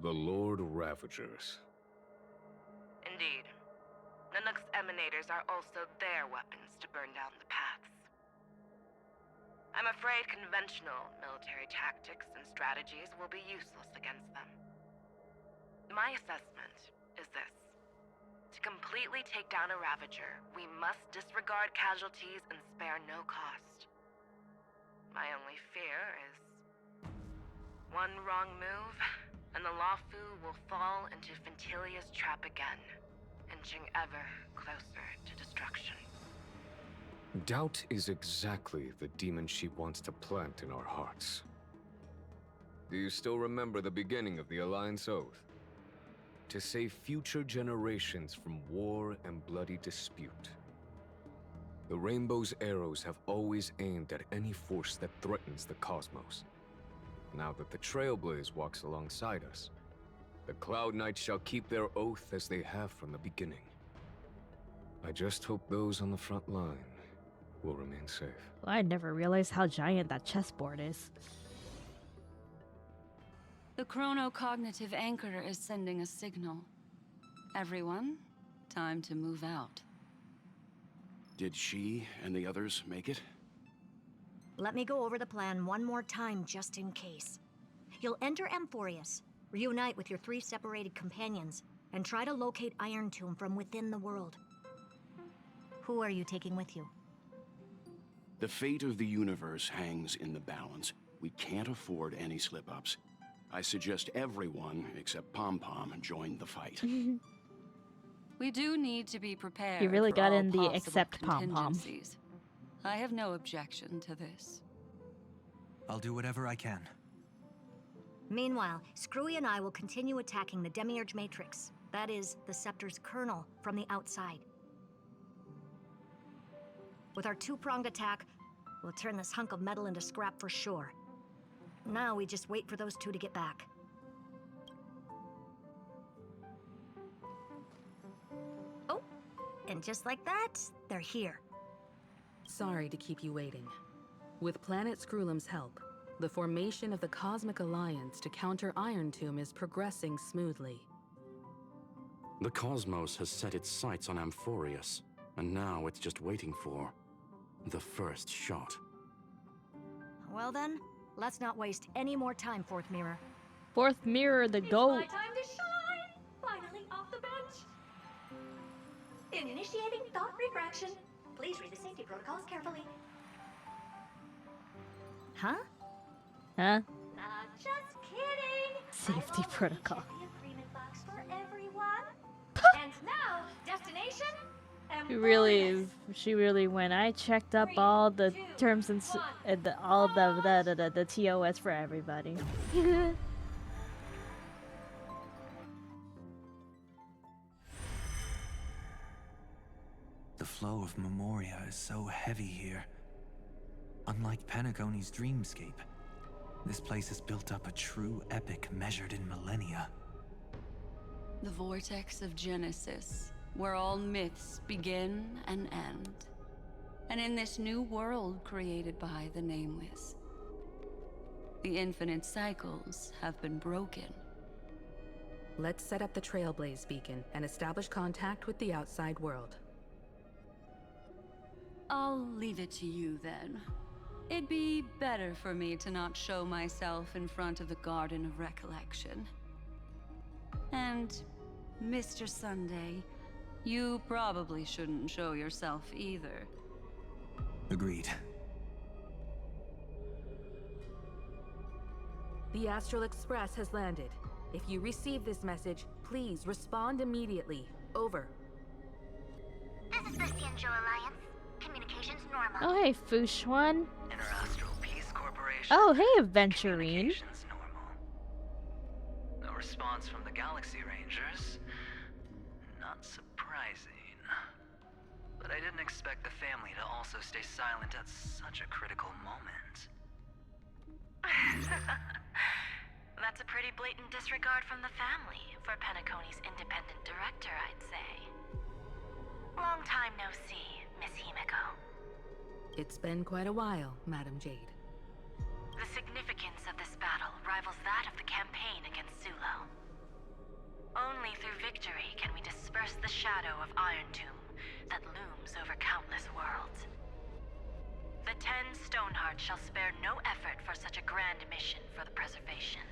The Lord Ravagers. Indeed. Nanook's emanators are also their weapons to burn down the paths. I'm afraid conventional military tactics and strategies will be useless against them. My assessment is this. To completely take down a Ravager, we must disregard casualties and spare no cost. My only fear is... one wrong move, and the Luofu will fall into Ventilia's trap again, inching ever closer to destruction. Doubt is exactly the demon she wants to plant in our hearts. Do you still remember the beginning of the Alliance Oath? To save future generations from war and bloody dispute. The Rainbow's arrows have always aimed at any force that threatens the cosmos. Now that the Trailblaze walks alongside us, the Cloud Knights shall keep their oath as they have from the beginning. I just hope those on the front line will remain safe. Well, I never realized how giant that chessboard is. The chronocognitive anchor is sending a signal. Everyone, time to move out. Did she and the others make it? Let me go over the plan one more time just in case. You'll enter Amphorius, reunite with your 3 separated companions, and try to locate Iron Tomb from within the world. Who are you taking with you? The fate of the universe hangs in the balance. We can't afford any slip-ups. I suggest everyone, except Pom-Pom, join the fight. We do need to be prepared. You really for got all in the possible except Pom-Pom. contingencies. I have no objection to this. I'll do whatever I can. Meanwhile, Screwy and I will continue attacking the Demiurge Matrix. That is, the Scepter's kernel, from the outside. With our 2-pronged attack, we'll turn this hunk of metal into scrap for sure. Now we just wait for those 2 to get back. Oh, and just like that, they're here. Sorry to keep you waiting. With Planet Screwlum's help, the formation of the Cosmic Alliance to counter Iron Tomb is progressing smoothly. The cosmos has set its sights on Amphorius, and now it's just waiting for the first shot. Well then, let's not waste any more time, Fourth Mirror. Fourth Mirror, the goat. It's my time to shine! Finally off the bench! Initiating thought refraction. Please read the safety protocols carefully. Huh? Huh? Just kidding! Safety protocol. The agreement box for everyone. And now, destination? She really went. I checked up all the terms and all the TOS for everybody. The flow of Memoria is so heavy here. Unlike Penacony's dreamscape, this place has built up a true epic measured in millennia. The vortex of Genesis, where all myths begin and end. And in this new world created by the Nameless, the infinite cycles have been broken. Let's set up the Trailblaze beacon and establish contact with the outside world. I'll leave it to you then. It'd be better for me to not show myself in front of the Garden of Recollection. And, Mr. Sunday, you probably shouldn't show yourself either. Agreed. The Astral Express has landed. If you receive this message, please respond immediately. Over. This is the Xianzhou Alliance. Communications normal. Oh, hey, Fushuan. Interastral Peace Corporation. Oh, hey, Aventurine. No response from the Galaxy Rangers. Not surprising. But I didn't expect the family to also stay silent at such a critical moment. That's a pretty blatant disregard from the family for Penacony's independent director, I'd say. Long time no see, Miss Himiko. It's been quite a while, Madam Jade. The significance of this battle rivals that of the campaign against Zulo. Only through victory can we disperse the shadow of Iron Tomb that looms over countless worlds. The 10 Stonehearts shall spare no effort for such a grand mission for the preservation.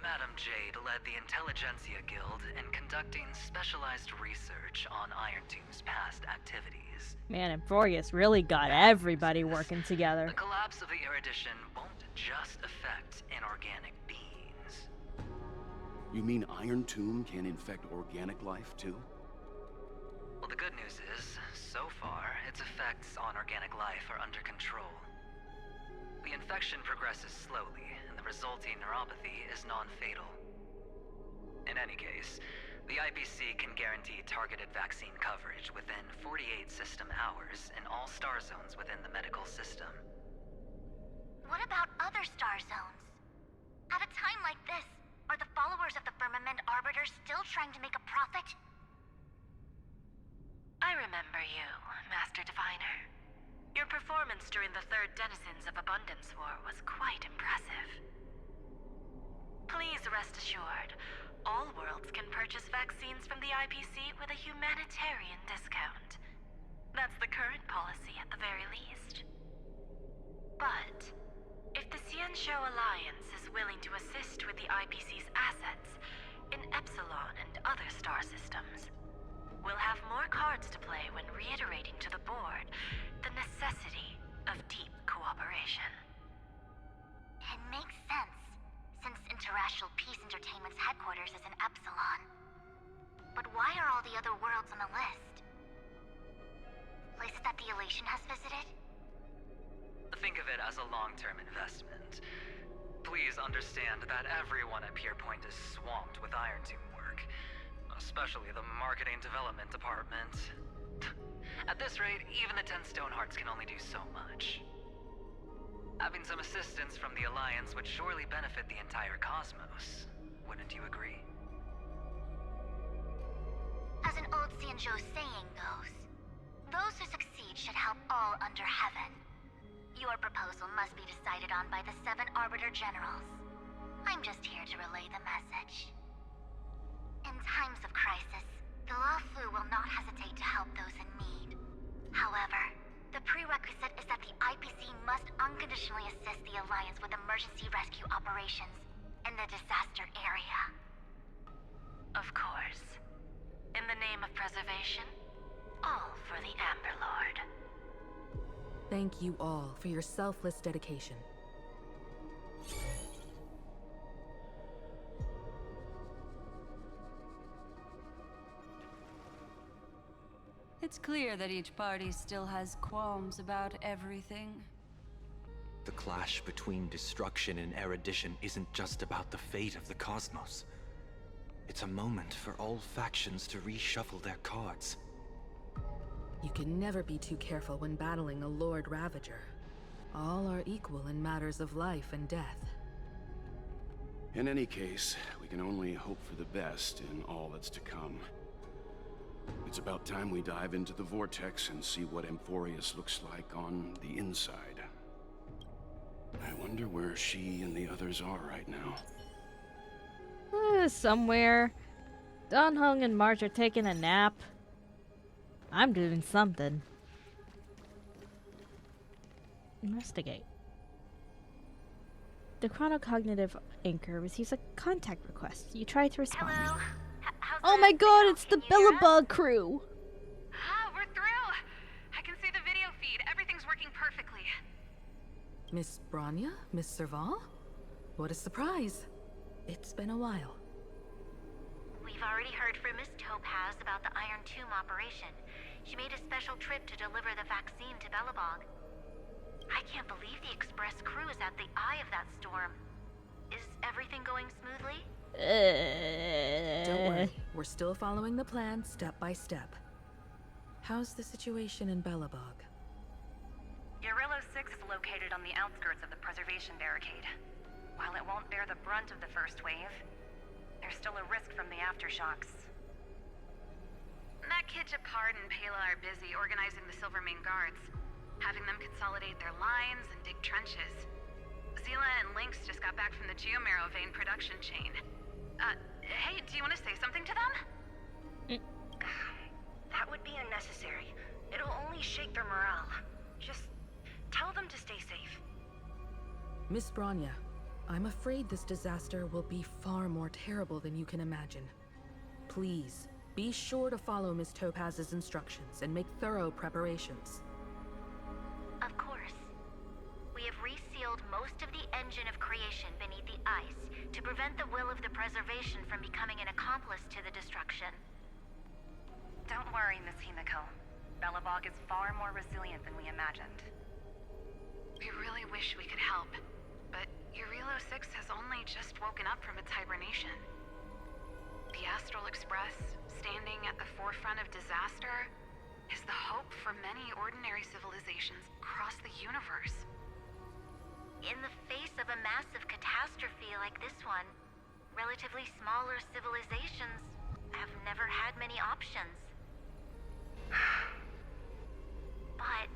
Madam Jade led the Intelligentsia Guild in conducting specialized research on Iron Tomb's past activities. Man, Amphorius really got everybody working together. The collapse of the Erudition won't just affect inorganic beings. You mean Iron Tomb can infect organic life, too? Well, the good news is, so far, its effects on organic life are under control. The infection progresses slowly, and the resulting neuropathy is non-fatal. In any case, the IPC can guarantee targeted vaccine coverage within 48 system hours in all star zones within the medical system. What about other star zones? At a time like this, are the followers of the Firmament Arbiter still trying to make a profit? I remember you, Master Diviner. Your performance during the Third Denizens of Abundance War was quite impressive. Please rest assured, all worlds can purchase vaccines from the IPC with a humanitarian discount. That's the current policy at the very least. But, if the Xianzhou Alliance is willing to assist with the IPC's assets in Epsilon and other star systems, we'll have more cards to play when reiterating to the board the necessity of deep cooperation. It makes sense, since Interastral Peace Entertainment's headquarters is in Epsilon. But why are all the other worlds on the list? Places that the Elation has visited? Think of it as a long-term investment. Please understand that everyone at Pierpoint is swamped with Iron Tomb work, especially the marketing development department. At this rate, even the 10 Stonehearts can only do so much. Having some assistance from the Alliance would surely benefit the entire cosmos. Wouldn't you agree? As an old Xianzhou saying goes, those who succeed should help all under heaven. Your proposal must be decided on by the 7 Arbiter Generals. I'm just here to relay the message. And times of crisis, the Luofu will not hesitate to help those in need. However, the prerequisite is that the IPC must unconditionally assist the Alliance with emergency rescue operations in the disaster area. Of course. In the name of preservation, all for the Amber Lord. Thank you all for your selfless dedication. It's clear that each party still has qualms about everything. The clash between destruction and erudition isn't just about the fate of the cosmos. It's a moment for all factions to reshuffle their cards. You can never be too careful when battling a Lord Ravager. All are equal in matters of life and death. In any case, we can only hope for the best in all that's to come. It's about time we dive into the Vortex and see what Amphorius looks like on the inside. I wonder where she and the others are right now. Somewhere. Dan Heng and March are taking a nap. I'm doing something. Investigate. The chronocognitive anchor receives a contact request. You try to respond. Hello. Oh my god, it's the Billabug crew! Ah, we're through! I can see the video feed. Everything's working perfectly. Miss Bronya? Miss Serval? What a surprise. It's been a while. We've already heard from Miss Topaz about the Iron Tomb operation. She made a special trip to deliver the vaccine to Belobog. I can't believe the Express crew is at the eye of that storm. Is everything going smoothly? Don't worry, we're still following the plan step by step. How's the situation in Belobog? Eurillo 6 is located on the outskirts of the preservation barricade. While it won't bear the brunt of the first wave, there's still a risk from the aftershocks. That kid Japard and Pela are busy organizing the Silvermane Guards, having them consolidate their lines and dig trenches. Zila and Lynx just got back from the Geomarrow vein production chain. Hey, do you want to say something to them? That would be unnecessary. It'll only shake their morale. Just tell them to stay safe. Miss Bronya, I'm afraid this disaster will be far more terrible than you can imagine. Please, be sure to follow Miss Topaz's instructions and make thorough preparations. Of course. We have resealed most of the engine of creation beneath the ice to prevent the will of the preservation from becoming an accomplice to the destruction. Don't worry, Miss Himiko. Belobog is far more resilient than we imagined. We really wish we could help, but Eurillo 6 has only just woken up from its hibernation. The Astral Express, standing at the forefront of disaster, is the hope for many ordinary civilizations across the universe. In the face of a massive catastrophe like this one, relatively smaller civilizations have never had many options. But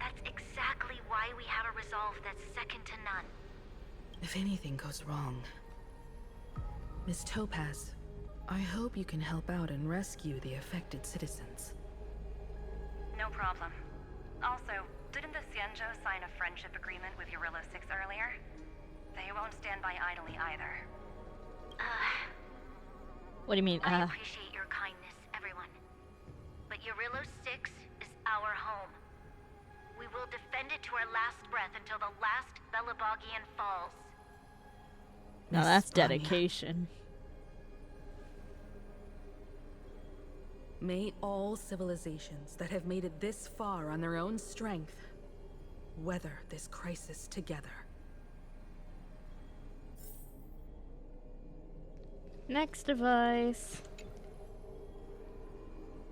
that's exactly why we have a resolve that's second to none. If anything goes wrong... Miss Topaz, I hope you can help out and rescue the affected citizens. No problem. Also, didn't the Xianzhou sign a friendship agreement with Eurillo 6 earlier? They won't stand by idly either. What do you mean, I appreciate your kindness, everyone. But Eurillo 6 is our home. We will defend it to our last breath until the last Belobogian falls. Now that's dedication. May all civilizations that have made it this far on their own strength weather this crisis together. Next device.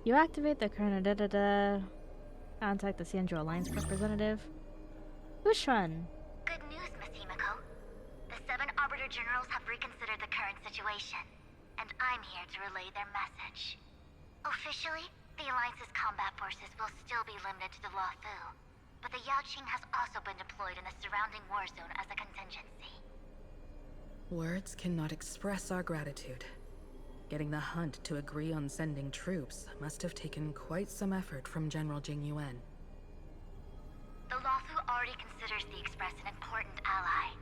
You activate the current Contact the Xianzhou Alliance representative. Bushran. Good news, Miss Himiko. The 7 Arbiter Generals have reconsidered the current situation, and I'm here to relay their message. Officially, the Alliance's combat forces will still be limited to the Luofu, but the Yaoqing has also been deployed in the surrounding war zone as a contingency. Words cannot express our gratitude. Getting the Hunt to agree on sending troops must have taken quite some effort from General Jing Yuan. The Lawfu already considers the Express an important ally.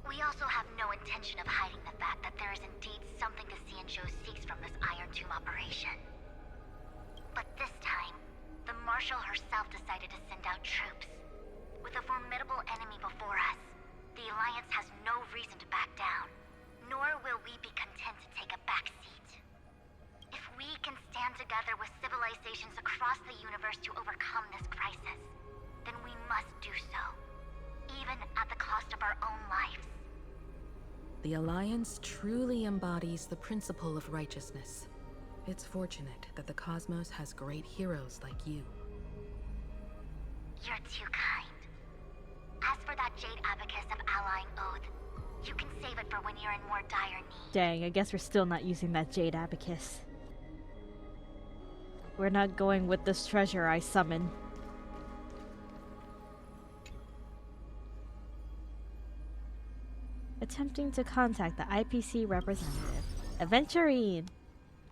We also have no intention of hiding the fact that there is indeed something the Xianzhou seeks from this Iron Tomb operation. But this time, the Marshal herself decided to send out troops. With a formidable enemy before us, the Alliance has no reason to back down, nor will we be content to take a back seat. If we can stand together with civilizations across the universe to overcome this crisis, then we must do so, even at the cost of our own lives. The Alliance truly embodies the principle of righteousness. It's fortunate that the cosmos has great heroes like you. You're too kind. As for that Jade Abacus of Allying Oath, you can save it for when you're in more dire need. Dang, I guess we're still not using that Jade Abacus. We're not going with this treasure I summon. Attempting to contact the IPC representative. Aventurine!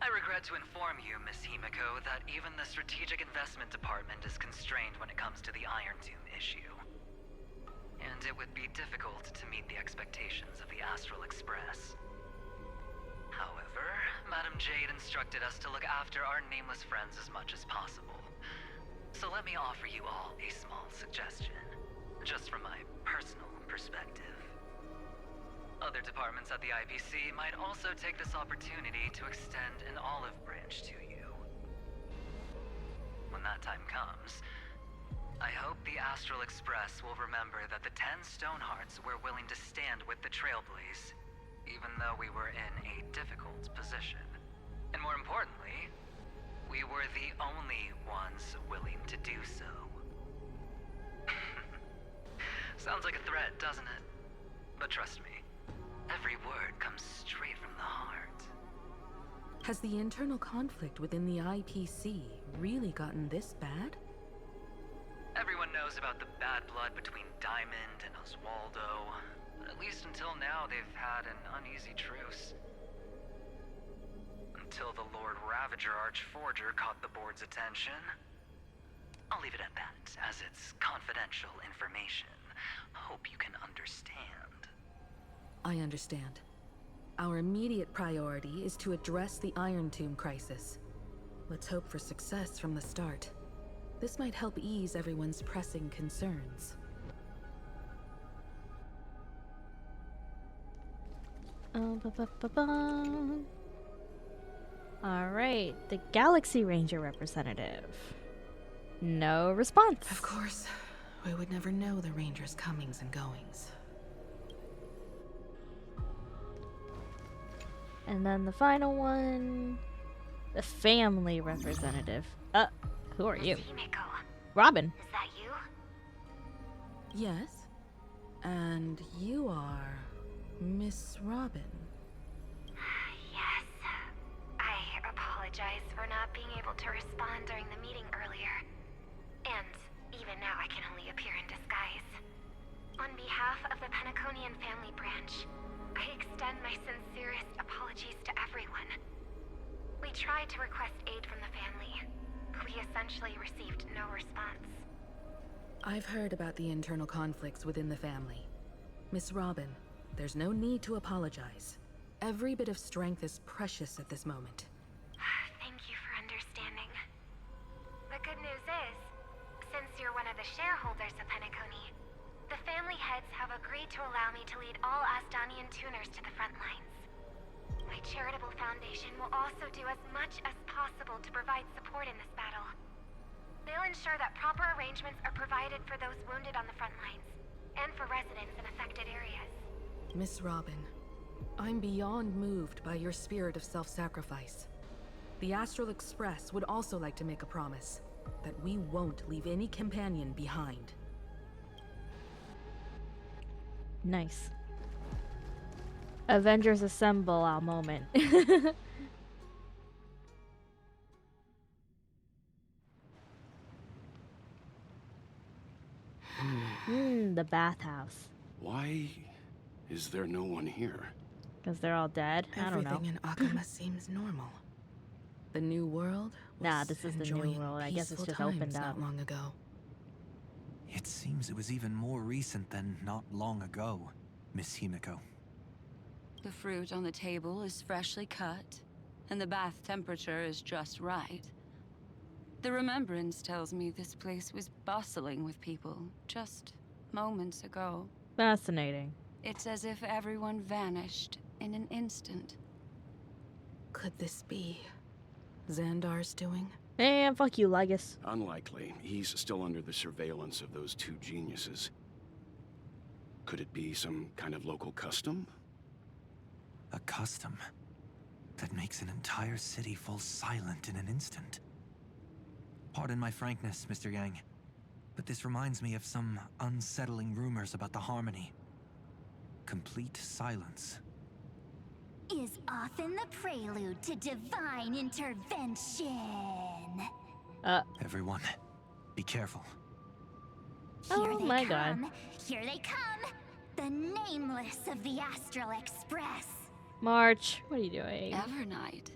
I regret to inform you, Miss Himiko, that even the Strategic Investment Department is constrained when it comes to the Iron Tomb issue. And it would be difficult to meet the expectations of the Astral Express. However, Madam Jade instructed us to look after our nameless friends as much as possible. So let me offer you all a small suggestion, just from my personal perspective. Other departments at the IPC might also take this opportunity to extend an olive branch to you. When that time comes, I hope the Astral Express will remember that the 10 Stonehearts were willing to stand with the Trailblaze, even though we were in a difficult position. And more importantly, we were the only ones willing to do so. Sounds like a threat, doesn't it? But trust me, every word comes straight from the heart. Has the internal conflict within the IPC really gotten this bad? Everyone knows about the bad blood between Diamond and Oswaldo, but at least until now they've had an uneasy truce. Until the Lord Ravager Archforger caught the board's attention. I'll leave it at that, as it's confidential information. Hope you can understand. I understand. Our immediate priority is to address the Iron Tomb crisis. Let's hope for success from the start. This might help ease everyone's pressing concerns. Alright, the Galaxy Ranger representative. No response. Of course, we would never know the Ranger's comings and goings. And then the final one, the family representative. Who are you? Himiko. Robin. Is that you? Yes. And you are Miss Robin. Yes. I apologize for not being able to respond during the meeting earlier. And even now I can only appear in disguise. On behalf of the Penaconian family branch, I extend my sincerest apologies to everyone. We tried to request aid from the family. We essentially received no response. I've heard about the internal conflicts within the family. Miss Robin, there's no need to apologize. Every bit of strength is precious at this moment. Thank you for understanding. The good news is, since you're one of the shareholders of Penacony, the family heads have agreed to allow me to lead all Asdanian tuners to the front lines. My charitable foundation will also do as much as possible to provide support in this battle. They'll ensure that proper arrangements are provided for those wounded on the front lines, and for residents in affected areas. Miss Robin, I'm beyond moved by your spirit of self-sacrifice. The Astral Express would also like to make a promise that we won't leave any companion behind. Nice. Avengers Assemble our moment. Hmm. The bathhouse. Why is there no one here? Because they're all dead? I don't know. Everything in Akama seems normal. The new world Nah, was this is the new enjoying world. I guess it's peaceful just times opened not up. long ago. It seems it was even more recent than not long ago, Miss Himiko. The fruit on the table is freshly cut, and the bath temperature is just right. The remembrance tells me this place was bustling with people just moments ago. Fascinating. It's as if everyone vanished in an instant. Could this be Xandar's doing? And fuck you, Lygus. Unlikely. He's still under the surveillance of those two geniuses. Could it be some kind of local custom? A custom that makes an entire city fall silent in an instant. Pardon my frankness, Mr. Yang, but this reminds me of some unsettling rumors about the Harmony. Complete silence. Is often the prelude to divine intervention. Everyone, be careful. Here they my come. God. Here they come. The nameless of the Astral Express. March, what are you doing? Evernight?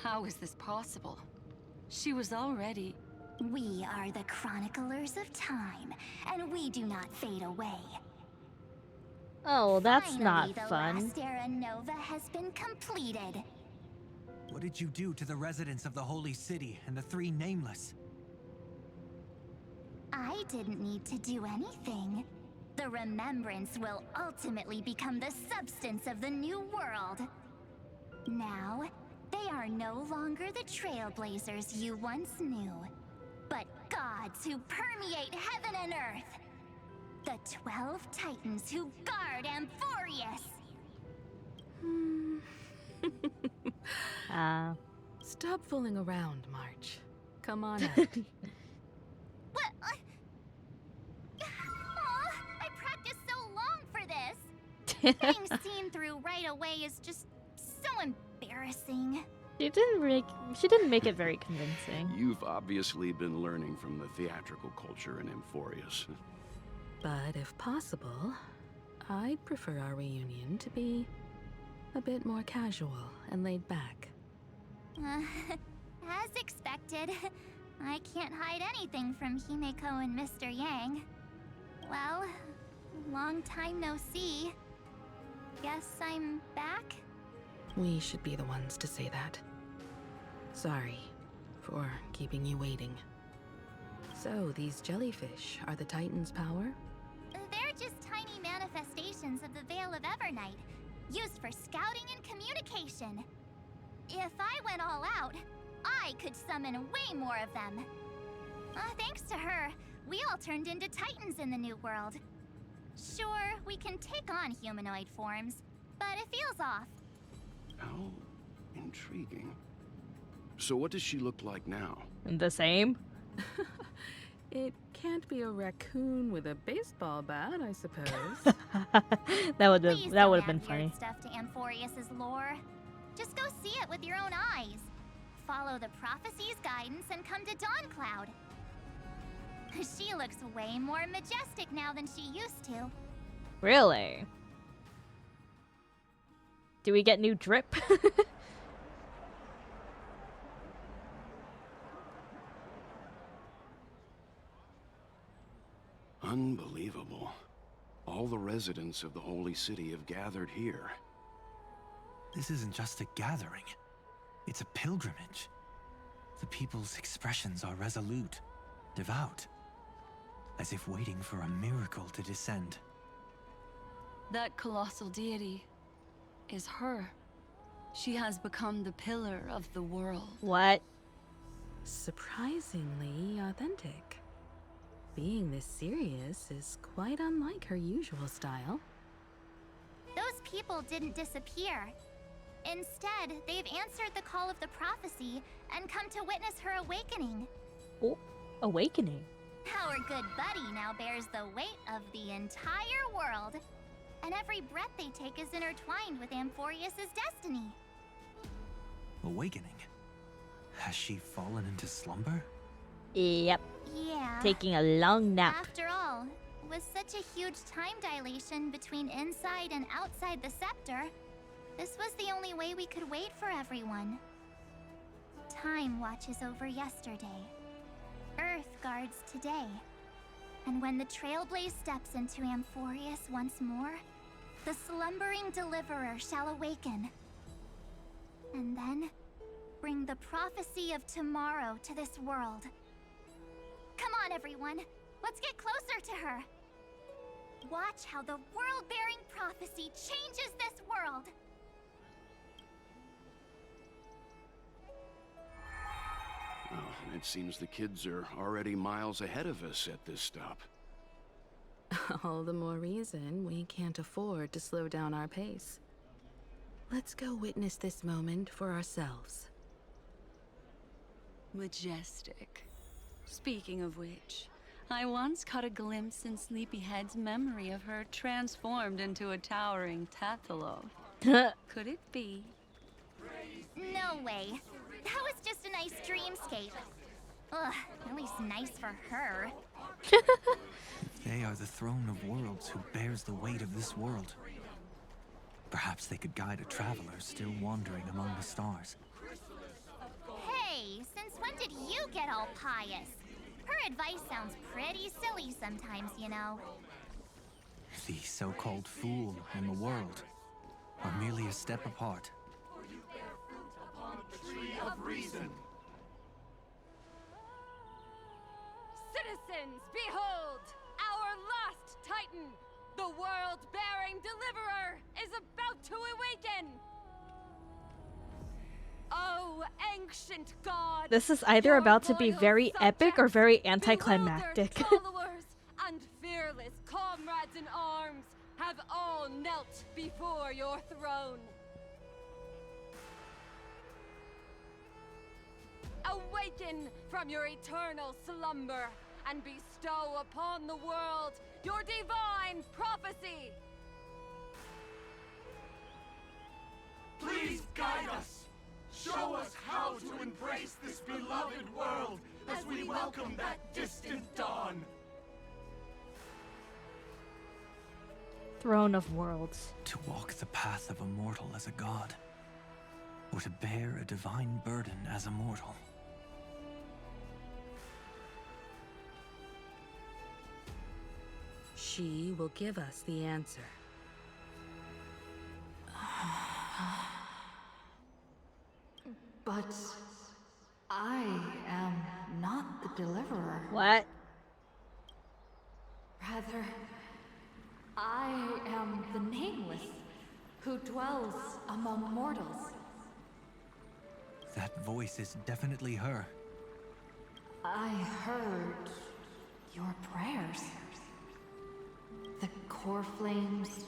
How is this possible? She was already... We are the chroniclers of time, and we do not fade away. Oh, that's Finally, not the fun. last era Nova has been completed. What did you do to the residents of the Holy City and the Three Nameless? I didn't need to do anything. The remembrance will ultimately become the substance of the new world. Now, they are no longer the trailblazers you once knew, but gods who permeate heaven and earth. The 12 Titans who guard Amphorius. Stop fooling around, March. Come on out. What? Aw, I practiced so long for this. Getting seen through right away is just so embarrassing. She didn't make it very convincing. You've obviously been learning from the theatrical culture in Amphorius. But if possible, I'd prefer our reunion to be a bit more casual and laid back. As expected, I can't hide anything from Himeko and Mr. Yang. Well, long time no see. Guess I'm back? We should be the ones to say that. Sorry for keeping you waiting. So, these jellyfish are the Titan's power? They're just tiny manifestations of the Veil of Evernight, used for scouting and communication. If I went all out, I could summon way more of them. Thanks to her, we all turned into Titans in the New World. Sure, we can take on humanoid forms, but it feels off. How intriguing. So what does she look like now? The same? It can't be a raccoon with a baseball bat, I suppose. that would Please have don't been add funny. weird stuff to Amphorius's lore. Just go see it with your own eyes. Follow the prophecy's guidance and come to Dawncloud. She looks way more majestic now than she used to. Really? Do we get new drip? Unbelievable. All the residents of the Holy City have gathered here. This isn't just a gathering. It's a pilgrimage. The people's expressions are resolute, devout, as if waiting for a miracle to descend. That colossal deity is her. She has become the pillar of the world. What? Surprisingly authentic. Being this serious is quite unlike her usual style. Those people didn't disappear. Instead, they've answered the call of the prophecy and come to witness her awakening. Oh, awakening. Our good buddy now bears the weight of the entire world. And every breath they take is intertwined with Amphorius's destiny. Awakening? Has she fallen into slumber? Yep. Yeah. Taking a long nap. After all, with such a huge time dilation between inside and outside the scepter, This was the only way we could wait for everyone. Time watches over yesterday. Earth guards today. And when the Trailblaze steps into Amphorius once more, the slumbering Deliverer shall awaken. And then, bring the prophecy of tomorrow to this world. Come on, everyone. Let's get closer to her. Watch how the world-bearing prophecy changes this world. Well, it seems the kids are already miles ahead of us at this stop. All the more reason we can't afford to slow down our pace. Let's go witness this moment for ourselves. Majestic. Speaking of which, I once caught a glimpse in Sleepyhead's memory of her transformed into a towering Tathalov. Could it be? No way. That was just a nice dreamscape. Ugh, at least nice for her. They are the throne of worlds who bears the weight of this world. Perhaps they could guide a traveler still wandering among the stars. Hey, since when did you get all pious? Her advice sounds pretty silly sometimes, you know. The so-called fool and the world are merely a step apart. Tree of reason. Citizens, behold! Our last Titan, the world-bearing Deliverer, is about to awaken! Oh, ancient god! This is either about to be very epic or very anticlimactic. Followers and fearless comrades in arms have all knelt before your throne. Awaken from your eternal slumber and bestow upon the world your divine prophecy! Please guide us! Show us how to embrace this beloved world as we welcome that distant dawn! Throne of Worlds. To walk the path of a mortal as a god, or to bear a divine burden as a mortal. She will give us the answer. But I am not the Deliverer. What? Rather, I am the Nameless, who dwells among mortals. That voice is definitely her. I heard your prayers. The core flames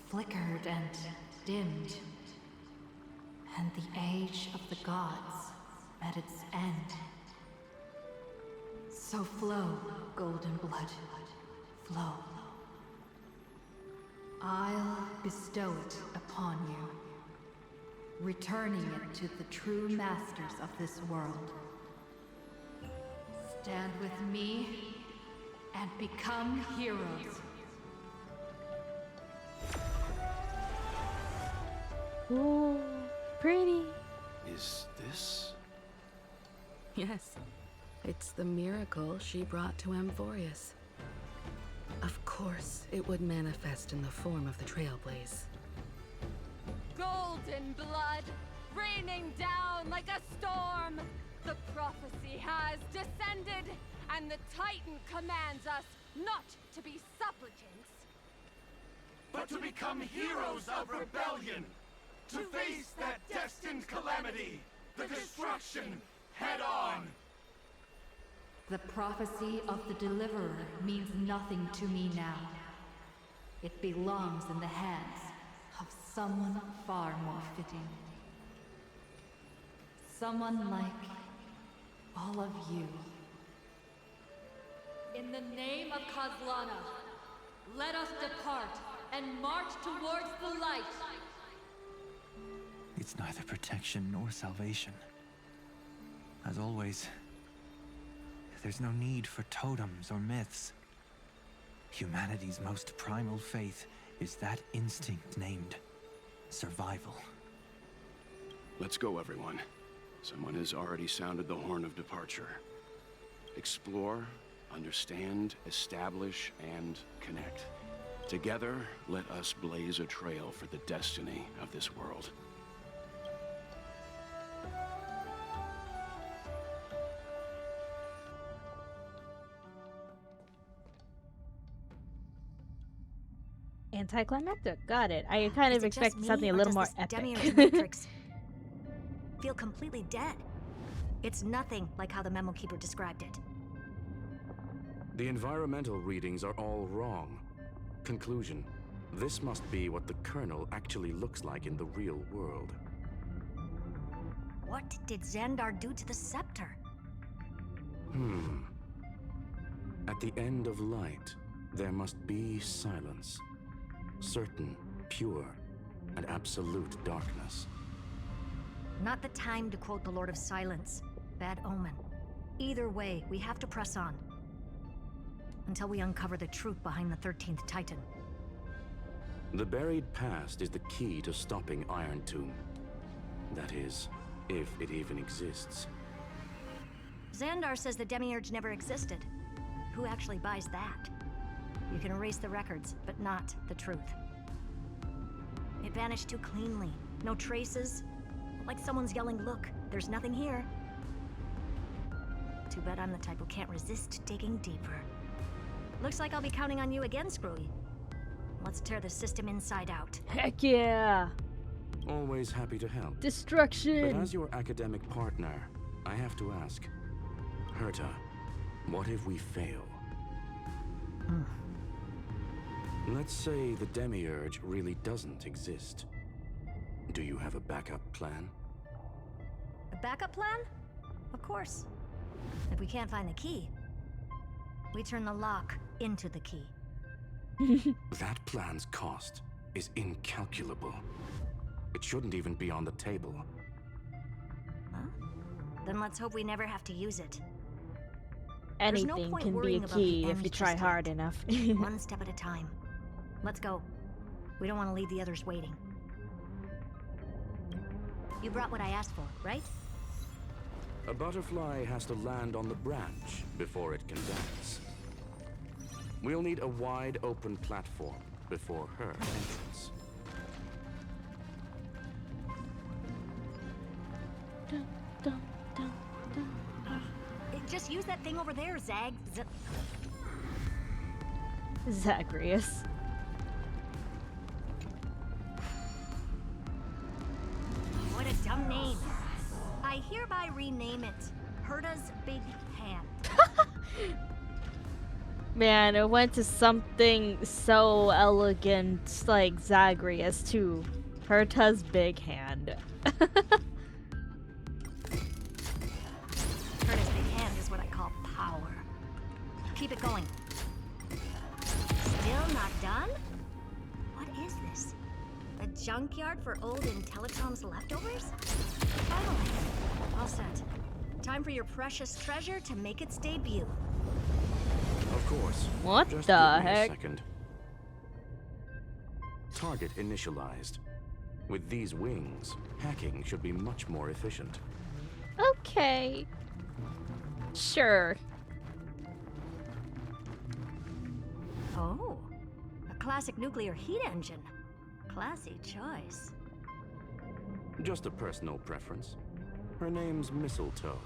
flickered and dimmed, and the age of the gods met its end. So flow, golden blood, flow. I'll bestow it upon you, returning it to the true masters of this world. Stand with me and become heroes. Ooh, pretty. Is this? Yes, it's the miracle she brought to Amphorius. Of course, it would manifest in the form of the Trailblaze. Golden blood, raining down like a storm! The prophecy has descended, and the Titan commands us not to be supplicants, but to become heroes of rebellion! To face that destined calamity, the destruction, head on! The prophecy of the Deliverer means nothing to me now. It belongs in the hands of someone far more fitting. Someone like all of you. In the name of Kozlana, let us depart and march towards the light. It's neither protection nor salvation. As always, there's no need for totems or myths. Humanity's most primal faith is that instinct named survival. Let's go, everyone. Someone has already sounded the horn of departure. Explore, understand, establish, and connect. Together, let us blaze a trail for the destiny of this world. Anticlimactic. Got it. I kind of expected something a little more epic. Demiurge Matrix feel completely dead? It's nothing like how the Memo Keeper described it. The environmental readings are all wrong. Conclusion. This must be what the kernel actually looks like in the real world. What did Xandar do to the scepter? At the end of light, there must be silence. Certain, pure, and absolute darkness. Not the time to quote the Lord of Silence. Bad omen. Either way, we have to press on. Until we uncover the truth behind the 13th Titan. The buried past is the key to stopping Iron Tomb. That is, if it even exists. Xandar says the Demiurge never existed. Who actually buys that? You can erase the records, but not the truth. It vanished too cleanly. No traces. Like someone's yelling, "Look, there's nothing here." Too bad I'm the type who can't resist digging deeper. Looks like I'll be counting on you again, Screwy. Let's tear the system inside out. Heck yeah! Always happy to help. Destruction! But as your academic partner, I have to ask, Herta, what if we fail? Let's say the Demiurge really doesn't exist. Do you have a backup plan? A backup plan? Of course. If we can't find the key, we turn the lock into the key. That plan's cost is incalculable. It shouldn't even be on the table. Huh? Then let's hope we never have to use it. Anything can be a key if you try hard enough. One step at a time. Let's go. We don't want to leave the others waiting. You brought what I asked for, right? A butterfly has to land on the branch before it can dance. We'll need a wide open platform before her entrance. Just use that thing over there, Zagreus. What a dumb name. I hereby rename it Herta's Big Hand. Man, it went to something so elegant like Zagreus to Herta's Big Hand. Herta's Big Hand is what I call power. Keep it going. Still not done? What is this? A junkyard for old Intellitrom's leftovers? Finally. All set. Time for your precious treasure to make its debut. Of course. What Just the give me heck? a second. Target initialized. With these wings, hacking should be much more efficient. Okay. Sure. Oh, a classic nuclear heat engine. Classy choice. Just a personal preference. Her name's Mistletoe.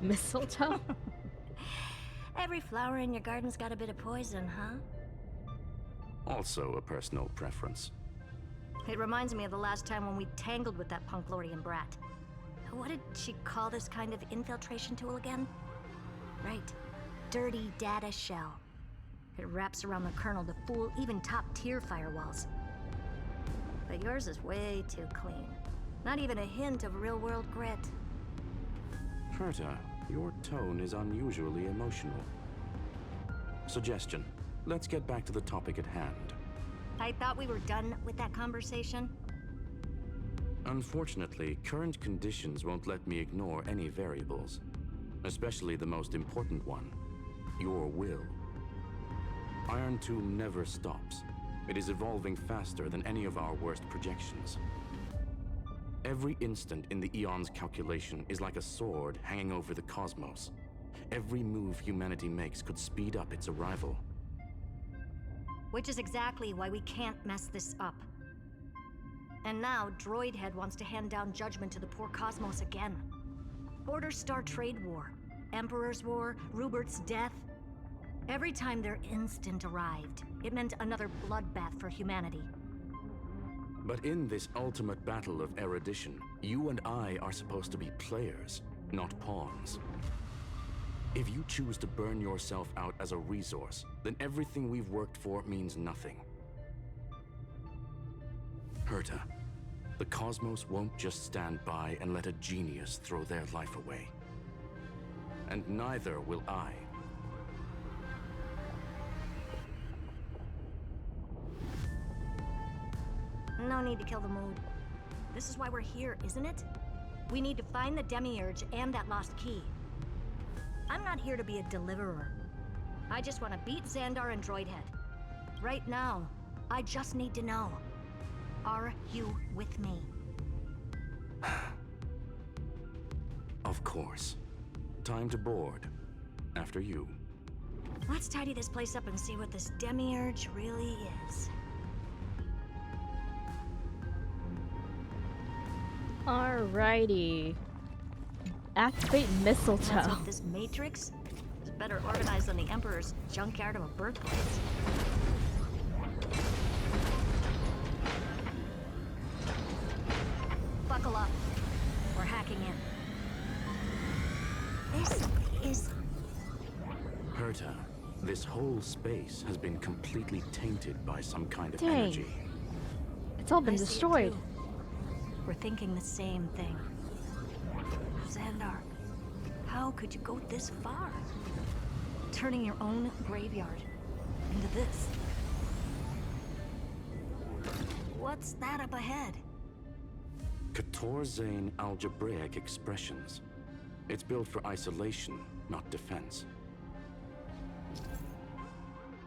Mistletoe? Every flower in your garden's got a bit of poison, huh? Also a personal preference. It reminds me of the last time when we tangled with that Punklorian brat. What did she call this kind of infiltration tool again? Right. Dirty data shell. It wraps around the kernel to fool even top-tier firewalls. But yours is way too clean. Not even a hint of real-world grit. Herta, your tone is unusually emotional. Suggestion. Let's get back to the topic at hand. I thought we were done with that conversation. Unfortunately, current conditions won't let me ignore any variables. Especially the most important one. Your will. Iron Tomb never stops. It is evolving faster than any of our worst projections. Every instant in the Eon's calculation is like a sword hanging over the cosmos. Every move humanity makes could speed up its arrival. Which is exactly why we can't mess this up. And now, Droidhead wants to hand down judgment to the poor cosmos again. Order Star Trade War, Emperor's War, Rubert's death. Every time their instant arrived, it meant another bloodbath for humanity. But in this ultimate battle of erudition, you and I are supposed to be players, not pawns. If you choose to burn yourself out as a resource, then everything we've worked for means nothing. Herta, the cosmos won't just stand by and let a genius throw their life away. And neither will I. No need to kill the mood. This is why we're here, isn't it? We need to find the Demiurge and that lost key. I'm not here to be a deliverer. I just want to beat Xandar and Droidhead. Right now, I just need to know. Are you with me? Of course. Time to board. After you. Let's tidy this place up and see what this Demiurge really is. Alrighty. Activate mistletoe. What's with this Matrix? It's better organized than the Emperor's junkyard of a birthplace. Buckle up. We're hacking in. This is... Herta, this whole space has been completely tainted by some kind of Dang. energy. It's all been I see it destroyed. too. We're thinking the same thing. Xandar, how could you go this far? Turning your own graveyard into this. What's that up ahead? Katorzane algebraic expressions. It's built for isolation, not defense.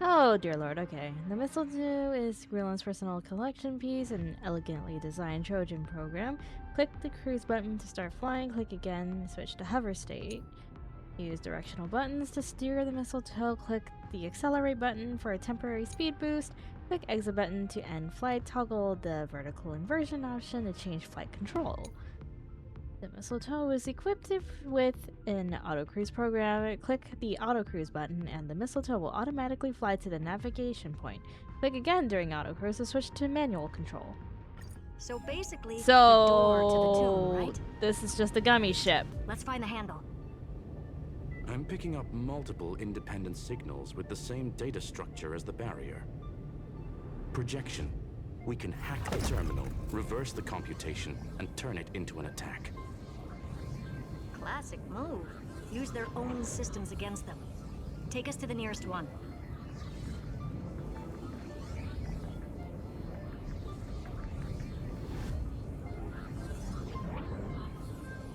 Oh, dear lord, okay. The mistletoe is Grillon's personal collection piece, an elegantly designed Trojan program. Click the cruise button to start flying, click again, switch to hover state. Use directional buttons to steer the mistletoe, click the accelerate button for a temporary speed boost, click exit button to end flight, toggle the vertical inversion option to change flight control. The mistletoe is equipped with an autocruise program. Click the autocruise button and the mistletoe will automatically fly to the navigation point. Click again during autocruise to switch to manual control. So basically, the door to the tomb, right? This is just a gummy ship. Let's find the handle. I'm picking up multiple independent signals with the same data structure as the barrier. Projection. We can hack the terminal, reverse the computation, and turn it into an attack. Classic move. Use their own systems against them. Take us to the nearest one.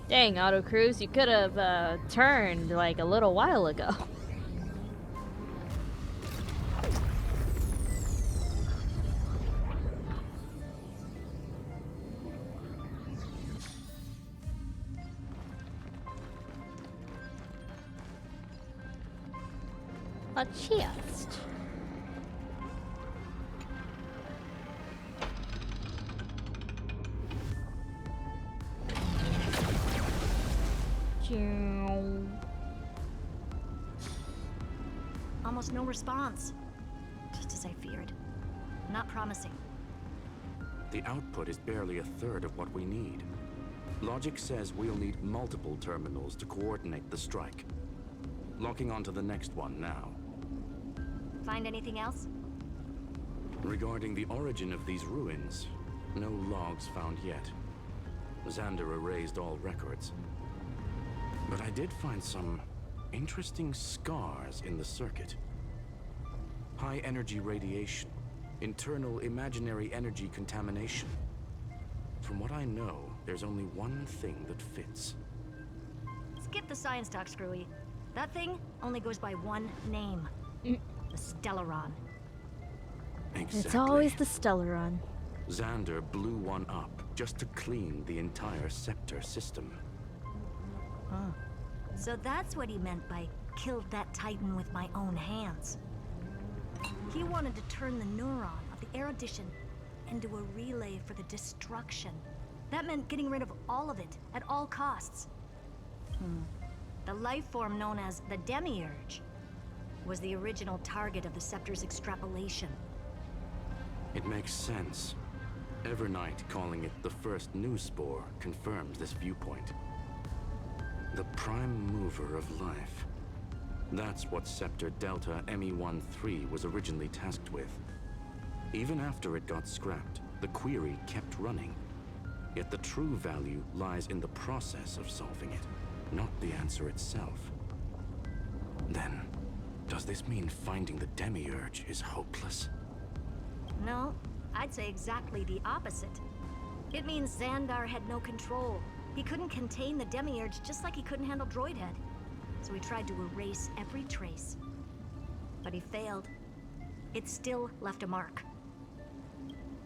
Dang, autocruise, you could have turned like a little while ago. A chest. Almost no response. Just as I feared. Not promising. The output is barely a third of what we need. Logic says we'll need multiple terminals to coordinate the strike. Locking onto the next one now. Find anything else? Regarding the origin of these ruins, no logs found yet. Xandar erased all records. But I did find some interesting scars in the circuit. High energy radiation, internal imaginary energy contamination. From what I know, there's only one thing that fits. Skip the science talk, Screwy. That thing only goes by one name. The Stellaron. Exactly. It's always the Stellaron. Xandar blew one up, just to clean the entire Scepter system. Huh. So that's what he meant by killed that Titan with my own hands. He wanted to turn the neuron of the erudition into a relay for the destruction. That meant getting rid of all of it at all costs. The life form known as the Demiurge was the original target of the Scepter's extrapolation. It makes sense. Evernight calling it the first new spore confirms this viewpoint. The prime mover of life. That's what Scepter Delta ME-13 was originally tasked with. Even after it got scrapped, the query kept running. Yet the true value lies in the process of solving it, not the answer itself. Then, does this mean finding the Demiurge is hopeless? No, I'd say exactly the opposite. It means Xandar had no control. He couldn't contain the Demiurge just like he couldn't handle Droidhead. So he tried to erase every trace. But he failed. It still left a mark.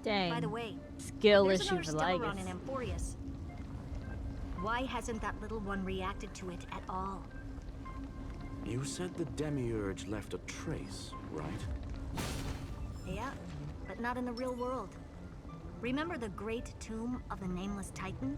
Dang. By the way, skill there's issue another for Stellaron Lygus. in Amphorius. Why hasn't that little one reacted to it at all? You said the Demiurge left a trace, right? Yeah, but not in the real world. Remember the great tomb of the Nameless Titan?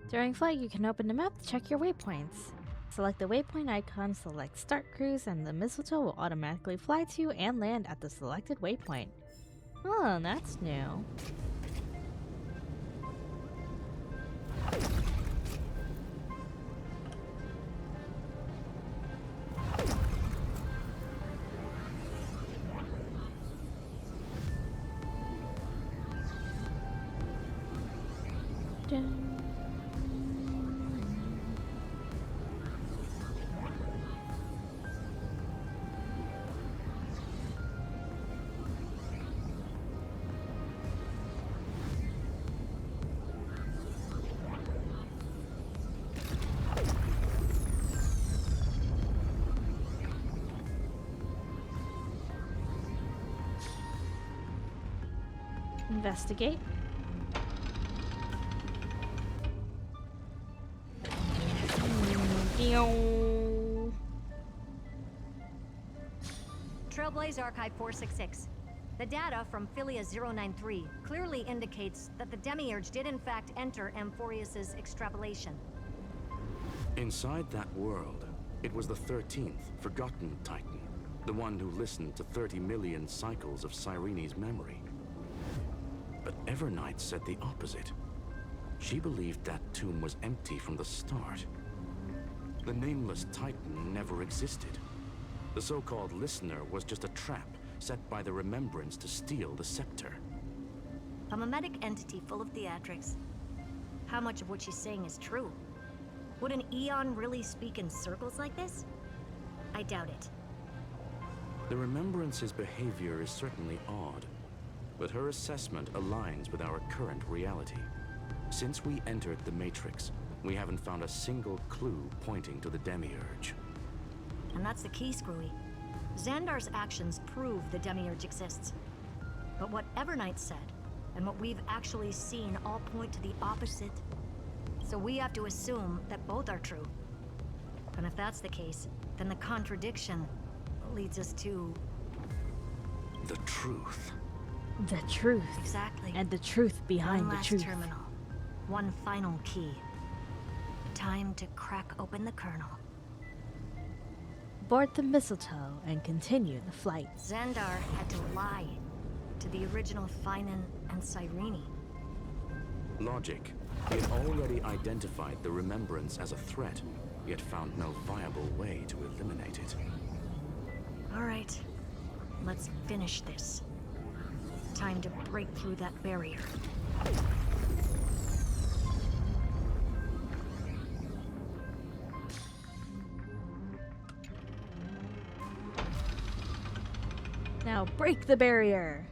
During flight, you can open the map to check your waypoints. Select the waypoint icon, select Start Cruise, and the mistletoe will automatically fly to and land at the selected waypoint. Oh, that's new. Dun. Investigate. Trailblaze Archive 466. The data from Philia 093 clearly indicates that the Demiurge did in fact enter Amphorius's extrapolation. Inside that world, it was the 13th, forgotten Titan. The one who listened to 30 million cycles of Cyrene's memory. But Evernight said the opposite. She believed that tomb was empty from the start. The Nameless Titan never existed. The so-called Listener was just a trap set by the Remembrance to steal the Scepter. A mimetic entity full of theatrics. How much of what she's saying is true? Would an Eon really speak in circles like this? I doubt it. The Remembrance's behavior is certainly odd, but her assessment aligns with our current reality. Since we entered the Matrix, we haven't found a single clue pointing to the Demiurge. And that's the key, Screwy. Xandar's actions prove the Demiurge exists. But what Evernight said, and what we've actually seen all point to the opposite. So we have to assume that both are true. And if that's the case, then the contradiction leads us to... the truth. The truth. Exactly. And the truth behind One the last truth. terminal. One final key. Time to crack open the kernel. Board the mistletoe and continue the flight. Xandar had to lie to the original Finan and Cyrene. Logic. He had already identified the Remembrance as a threat, yet found no viable way to eliminate it. All right, let's finish this. Time to break through that barrier. Now break the barrier.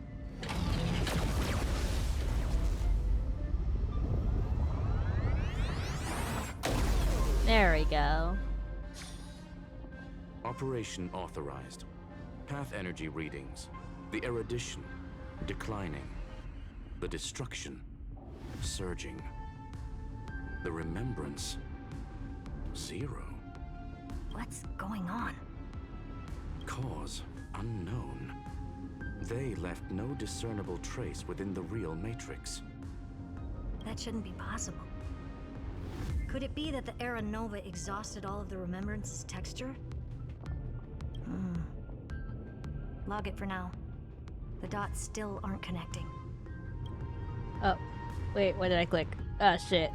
There we go. Operation authorized. Path energy readings. The erudition declining. The destruction surging. The remembrance 0. What's going on? Cause unknown. They left no discernible trace within the real Matrix. That shouldn't be possible. Could it be that the Era Nova exhausted all of the Remembrance's texture? Log it for now. The dots still aren't connecting. Oh, wait, what did I click? Oh, shit.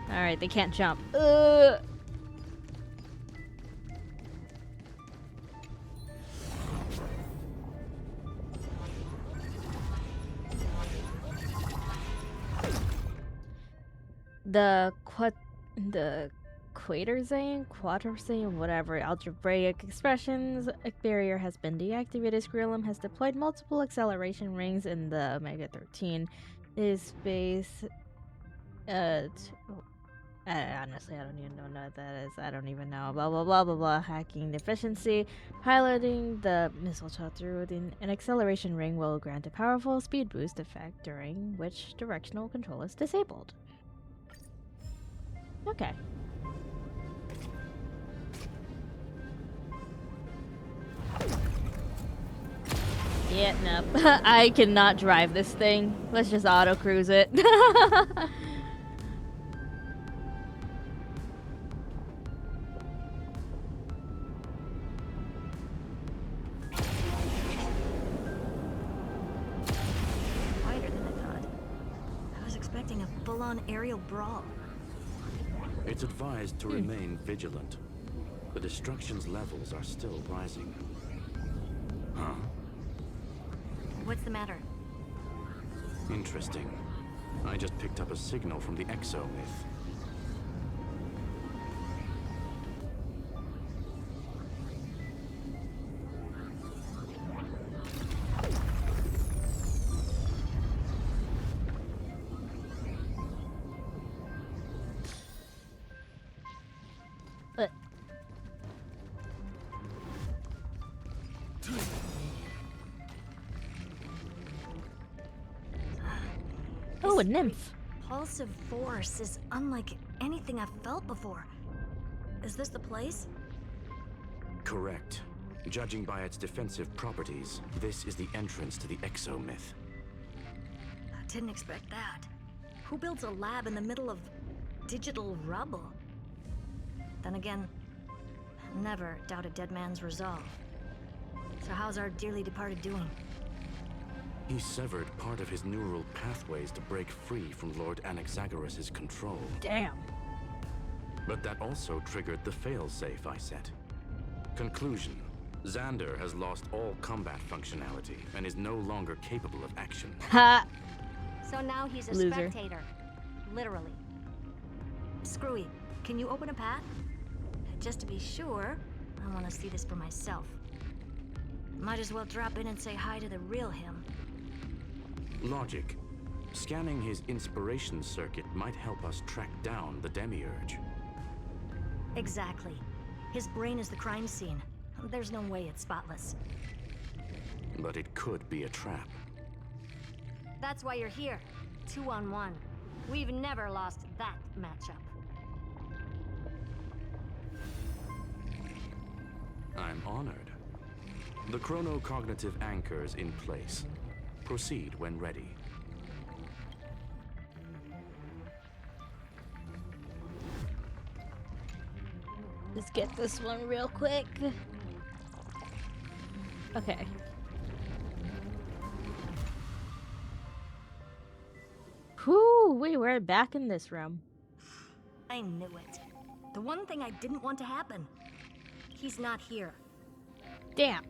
Alright, they can't jump. The Quaterzane, whatever, algebraic expressions barrier has been deactivated. Skrillum has deployed multiple acceleration rings in the Omega-13. This space, honestly, I don't even know what that is. I don't even know. Blah, blah, blah, blah, blah. Hacking deficiency. Piloting the missile shot through an acceleration ring will grant a powerful speed boost effect during which directional control is disabled. Okay. Yeah, no. I cannot drive this thing. Let's just auto cruise it. Quieter than I thought. I was expecting a full-on aerial brawl. It's advised to remain vigilant. The destruction's levels are still rising. Huh? What's the matter? Interesting. I just picked up a signal from the Exomyth. Oh, a nymph. Pulsive force is unlike anything I've felt before. Is this the place? Correct. Judging by its defensive properties, this is the entrance to the Exomyth. I didn't expect that. Who builds a lab in the middle of digital rubble? Then again, never doubt a dead man's resolve. So how's our dearly departed doing? He severed part of his neural pathways to break free from Lord Anaxagoras' control. Damn. But that also triggered the failsafe I set. Conclusion. Xander has lost all combat functionality and is no longer capable of action. Ha! So now he's a Loser. spectator. Literally. Screwy, can you open a path? Just to be sure, I want to see this for myself. Might as well drop in and say hi to the real him. Logic. Scanning his inspiration circuit might help us track down the Demiurge. Exactly. His brain is the crime scene. There's no way it's spotless. But it could be a trap. That's why you're here. 2-on-1. We've never lost that matchup. I'm honored. The chronocognitive anchor's in place. Proceed when ready. Let's get this one real quick. Okay. Whew, we're back in this room. I knew it. The one thing I didn't want to happen. He's not here. Damn.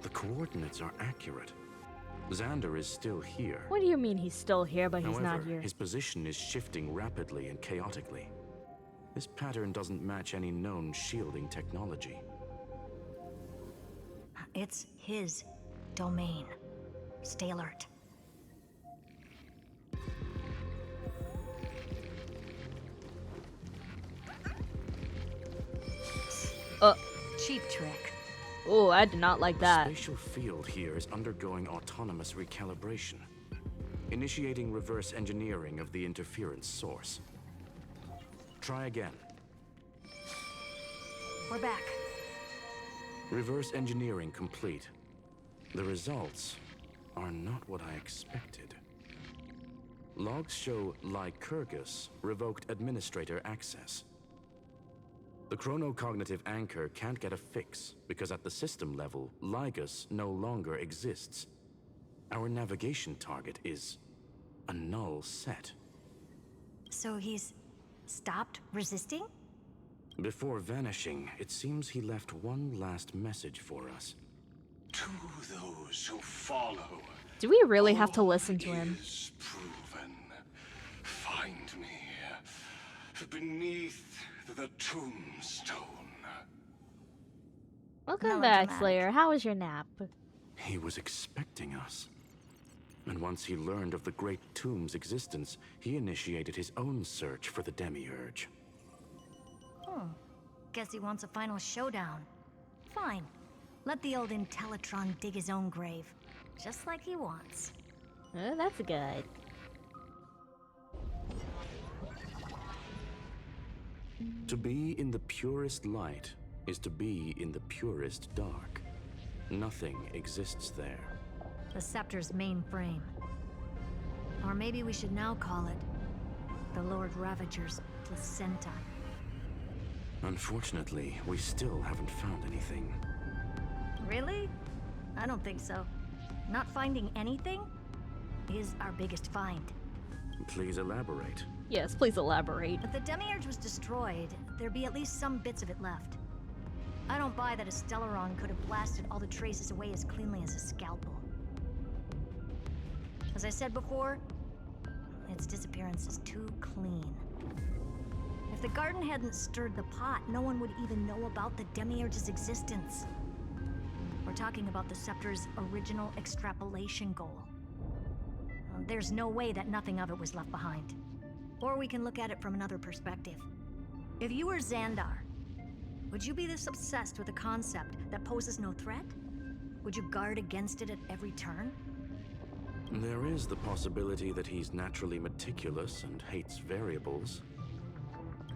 The coordinates are accurate. Xander is still here. What do you mean he's still here, but he's However, not here? his position is shifting rapidly and chaotically. This pattern doesn't match any known shielding technology. It's his domain. Stay alert. Cheap trick. Oh, I did not like that. The spatial field here is undergoing autonomous recalibration, initiating reverse engineering of the interference source. Try again. We're back. Reverse engineering complete. The results are not what I expected. Logs show Lycurgus revoked administrator access. The chronocognitive anchor can't get a fix because at the system level, Lygus no longer exists. Our navigation target is a null set. So he's stopped resisting? Before vanishing, it seems he left one last message for us. To those who follow, Do we really have to listen to him? is proven. Find me beneath the tombstone. Welcome back, Slayer. How was your nap? He was expecting us. And once he learned of the Great Tomb's existence, he initiated his own search for the Demiurge. Guess he wants a final showdown. Fine. Let the old Intellitron dig his own grave. Just like he wants. That's good. To be in the purest light is to be in the purest dark. Nothing exists there. The Scepter's main frame. Or maybe we should now call it the Lord Ravager's placenta. Unfortunately, we still haven't found anything. Really? I don't think so. Not finding anything is our biggest find. Please elaborate. Yes, please elaborate. If the Demiurge was destroyed, there'd be at least some bits of it left. I don't buy that a Stellaron could have blasted all the traces away as cleanly as a scalpel. As I said before, its disappearance is too clean. If the garden hadn't stirred the pot, no one would even know about the Demiurge's existence. We're talking about the Scepter's original extrapolation goal. There's no way that nothing of it was left behind. Or we can look at it from another perspective. If you were Xandar, would you be this obsessed with a concept that poses no threat? Would you guard against it at every turn? There is the possibility that he's naturally meticulous and hates variables.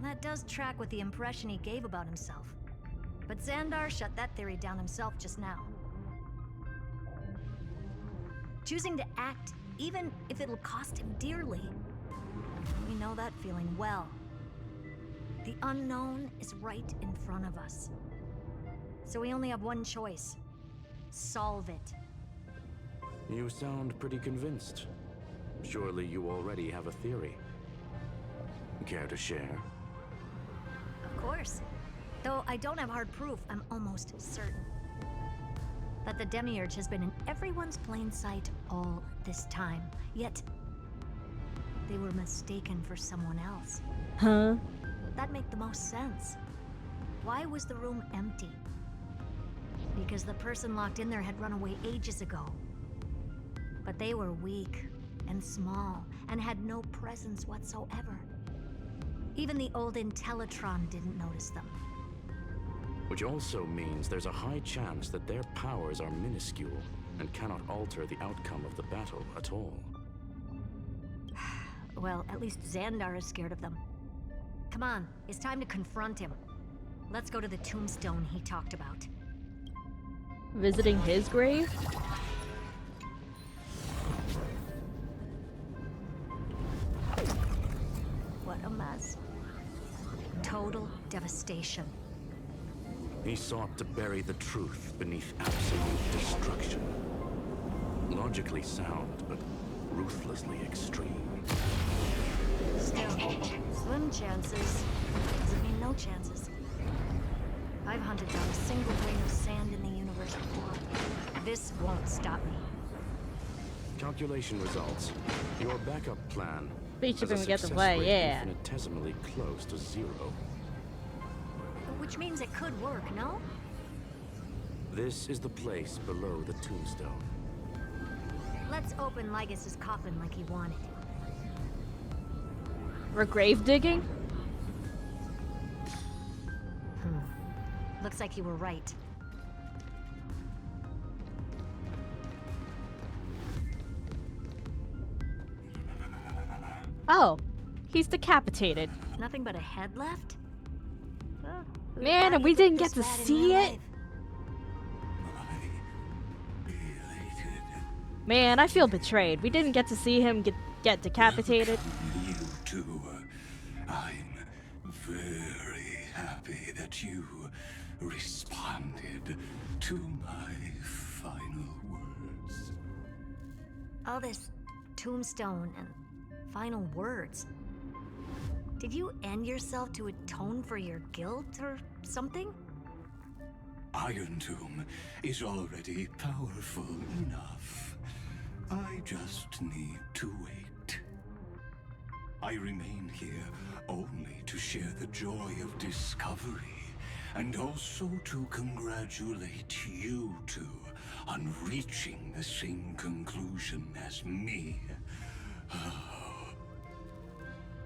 That does track with the impression he gave about himself. But Xandar shut that theory down himself just now. Choosing to act, even if it'll cost him dearly. We know that feeling well. The unknown is right in front of us. So we only have one choice. Solve it. You sound pretty convinced. Surely you already have a theory. Care to share? Of course. Though I don't have hard proof, I'm almost certain that the Demiurge has been in everyone's plain sight all this time. Yet, they were mistaken for someone else. Huh? That'd make the most sense. Why was the room empty? Because the person locked in there had run away ages ago. But they were weak and small and had no presence whatsoever. Even the old Intellitron didn't notice them. Which also means there's a high chance that their powers are minuscule and cannot alter the outcome of the battle at all. Well, at least Xandar is scared of them. Come on, it's time to confront him. Let's go to the tombstone he talked about. Visiting his grave? What a mess. Total devastation. He sought to bury the truth beneath absolute destruction. Logically sound, but ruthlessly extreme. Still, slim chances doesn't mean no chances. I've hunted down a single grain of sand in the universe before. This won't stop me. Calculation results. Your backup plan Beach has if a we get the success play, rate yeah. infinitesimally close to 0. Which means it could work, no? This is the place below the tombstone. Let's open Lygus's coffin like he wanted. We're grave digging? Looks like you were right. Oh, he's decapitated. Nothing but a head left? Man, and we didn't get to see it? Man, I feel betrayed. We didn't get to see him get decapitated. You too. I'm very happy that you responded to my final words. All this tombstone and final words. Did you end yourself to atone for your guilt or something? Iron Tomb is already powerful enough. I just need to wait. I remain here only to share the joy of discovery, and also to congratulate you two on reaching the same conclusion as me.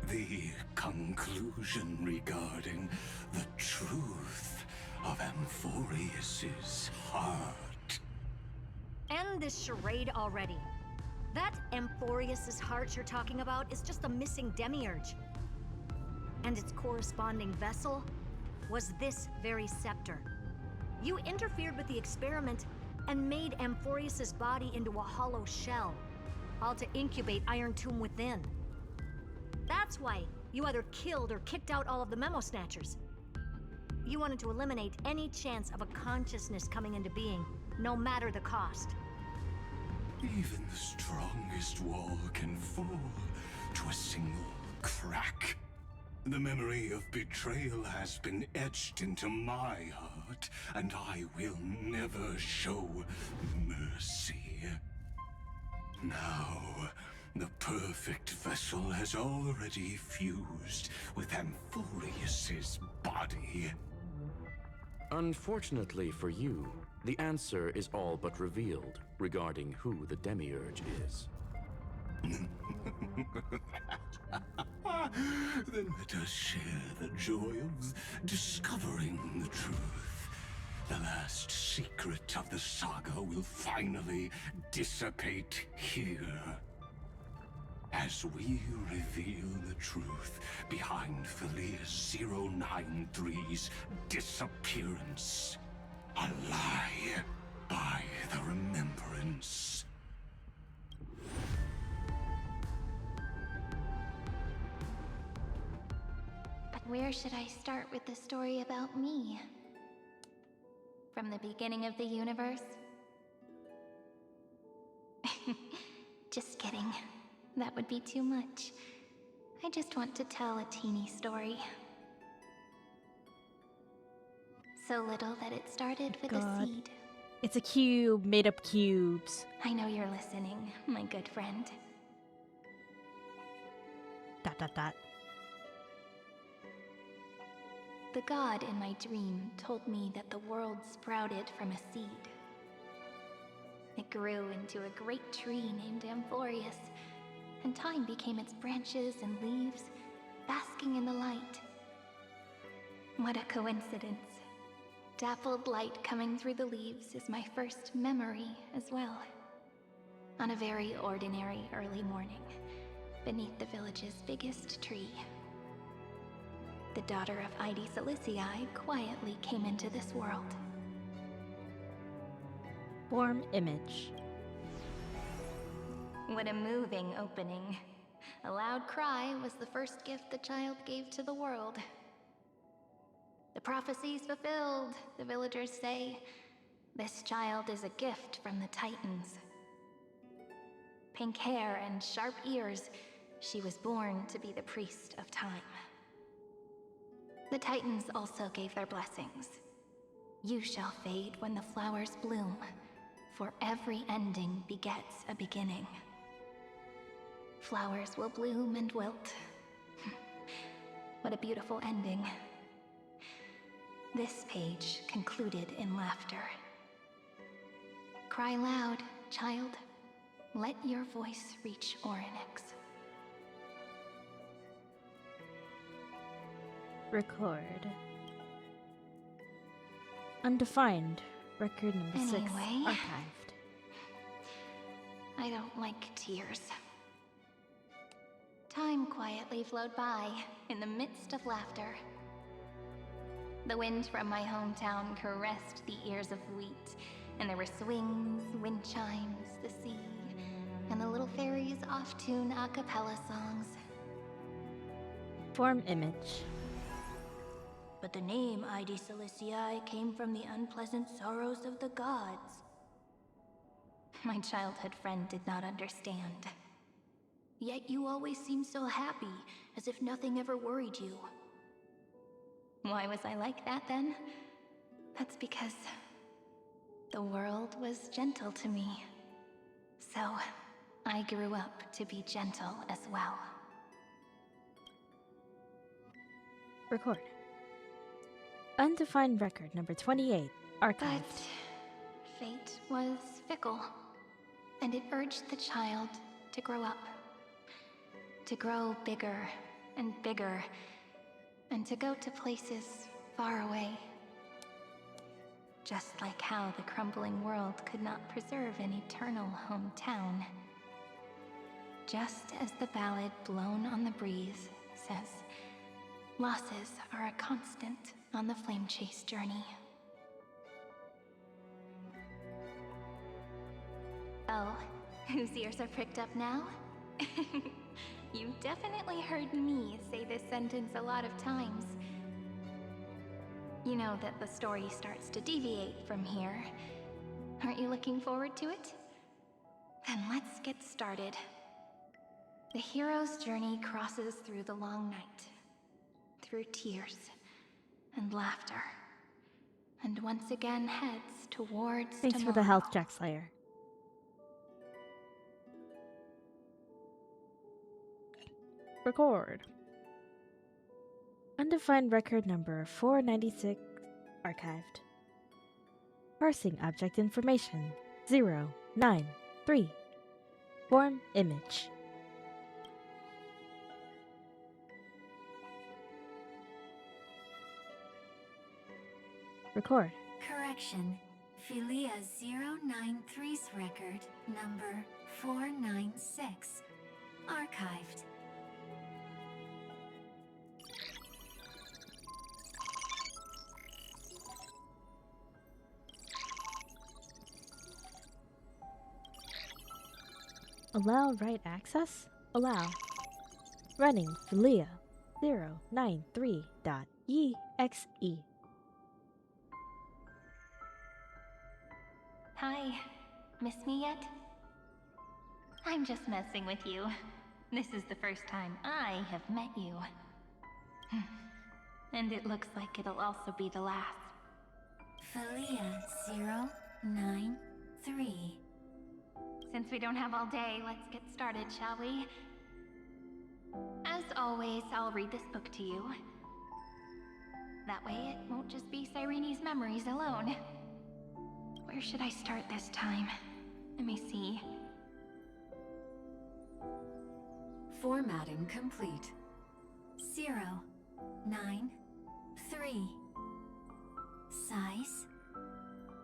The conclusion regarding the truth of Amphorius's heart. End this charade already. That Amphorius's heart you're talking about is just a missing demiurge. And its corresponding vessel was this very scepter. You interfered with the experiment and made Amphorius's body into a hollow shell, all to incubate Iron Tomb within. That's why you either killed or kicked out all of the Memo Snatchers. You wanted to eliminate any chance of a consciousness coming into being, no matter the cost. Even the strongest wall can fall to a single crack. The memory of betrayal has been etched into my heart, and I will never show mercy. Now, the perfect vessel has already fused with Amphorius's body. Unfortunately for you, the answer is all but revealed regarding who the Demiurge is. Then let us share the joy of discovering the truth. The last secret of the saga will finally dissipate here. As we reveal the truth behind Philius 093's disappearance. A lie by the Remembrance. But where should I start with the story about me? From the beginning of the universe? Just kidding. That would be too much. I just want to tell a teeny story. So little that it started with a seed. It's a cube made of cubes. I know you're listening, my good friend. ... The god in my dream told me that the world sprouted from a seed. It grew into a great tree named Amphorius, and time became its branches and leaves, basking in the light. What a coincidence. Dappled light coming through the leaves is my first memory as well. On a very ordinary early morning, beneath the village's biggest tree, the daughter of Ide Silicii quietly came into this world. Form image. What a moving opening. A loud cry was the first gift the child gave to the world. The prophecy's fulfilled, the villagers say. This child is a gift from the Titans. Pink hair and sharp ears, she was born to be the priest of time. The Titans also gave their blessings. You shall fade when the flowers bloom, for every ending begets a beginning. Flowers will bloom and wilt. What a beautiful ending. This page concluded in laughter. Cry loud, child. Let your voice reach Orynyx. Record. Undefined. Record number 6. Anyway. Archived. I don't like tears. Time quietly flowed by in the midst of laughter. The wind from my hometown caressed the ears of wheat, and there were swings, wind chimes, the sea, and the little fairies off-tune a cappella songs. Form image. But the name Ide Siliciae came from the unpleasant sorrows of the gods. My childhood friend did not understand. Yet you always seemed so happy, as if nothing ever worried you. Why was I like that then? That's because the world was gentle to me. So, I grew up to be gentle as well. Record. Undefined record number 28. Archived. But fate was fickle, and it urged the child to grow up. To grow bigger and bigger, and to go to places far away. Just like how the crumbling world could not preserve an eternal hometown. Just as the ballad Blown on the Breeze says, losses are a constant on the flame chase journey. Oh, whose ears are pricked up now? You definitely heard me say this sentence a lot of times. You know that the story starts to deviate from here. Aren't you looking forward to it? Then let's get started. The hero's journey crosses through the long night, through tears and laughter, and once again heads towards Thanks tomorrow. for the health check, Slayer. Record. Undefined record number 496. Archived. Parsing object information 093. Form image. Record. Correction. Philia 093's record number 496. Archived. Allow write access? Allow. Running Philia 093.exe. Hi, miss me yet? I'm just messing with you. This is the first time I have met you. And it looks like it'll also be the last. Philia 093. Since we don't have all day, let's get started, shall we? As always, I'll read this book to you. That way it won't just be Cyrene's memories alone. Where should I start this time? Let me see. Formatting complete. 093. Size.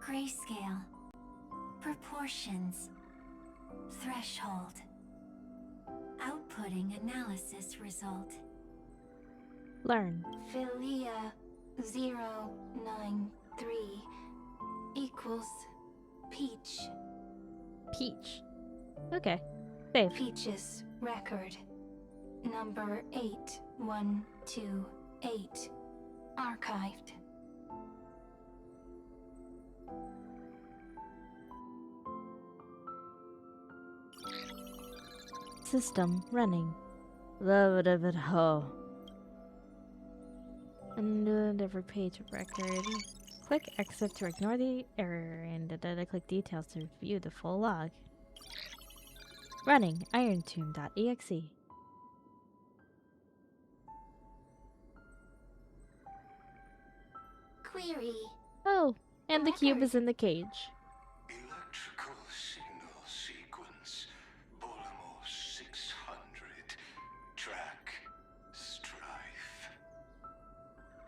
Grayscale. Proportions. Threshold. Outputting analysis result. Learn. Philia 093 equals Peach. Peach. Okay. Save. Peach's record number 8128. Archived. System running. Love it ho. And every page of record. Click exit to ignore the error and click details to view the full log. Running irontomb.exe. Query. Oh, and the cube is in the cage. Electrical signal sequence. Bolamos 600. Track. Strife.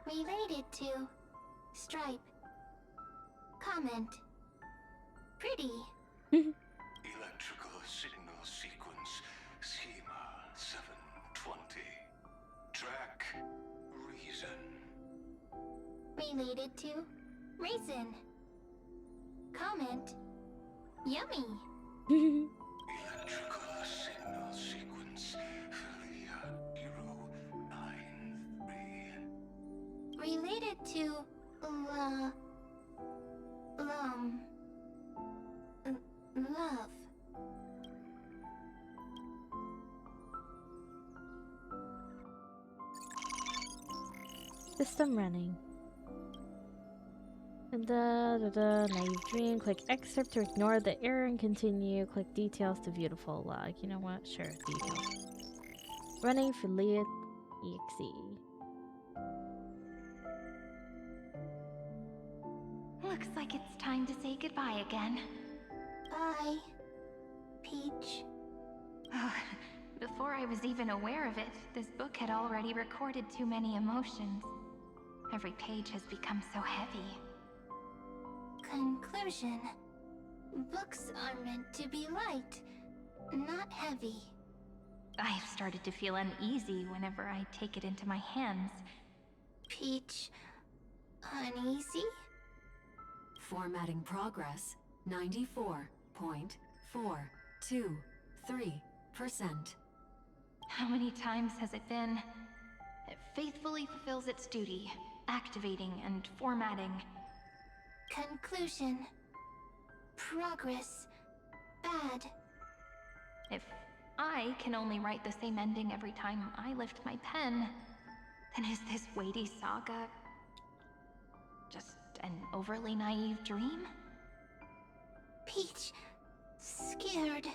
Related to Stripe. Comment. Pretty. Electrical signal sequence, schema 720. Track, reason. Related to reason. Comment. Yummy. Electrical signal sequence, Philia 093. Related to love. System running. Naive dream. Click excerpt to ignore the error and continue. Click details to view the full log. You know what? Sure, details. Running Philia exe. Looks like it's time to say goodbye again. Bye, Peach. Before I was even aware of it, this book had already recorded too many emotions. Every page has become so heavy. Conclusion. Books are meant to be light, not heavy. I've started to feel uneasy whenever I take it into my hands. Peach, uneasy? Formatting progress 94.423%. How many times has it been? It faithfully fulfills its duty, activating and formatting. Conclusion. Progress. Bad. If I can only write the same ending every time I lift my pen, then is this weighty saga just an overly naive dream? Peach, scared.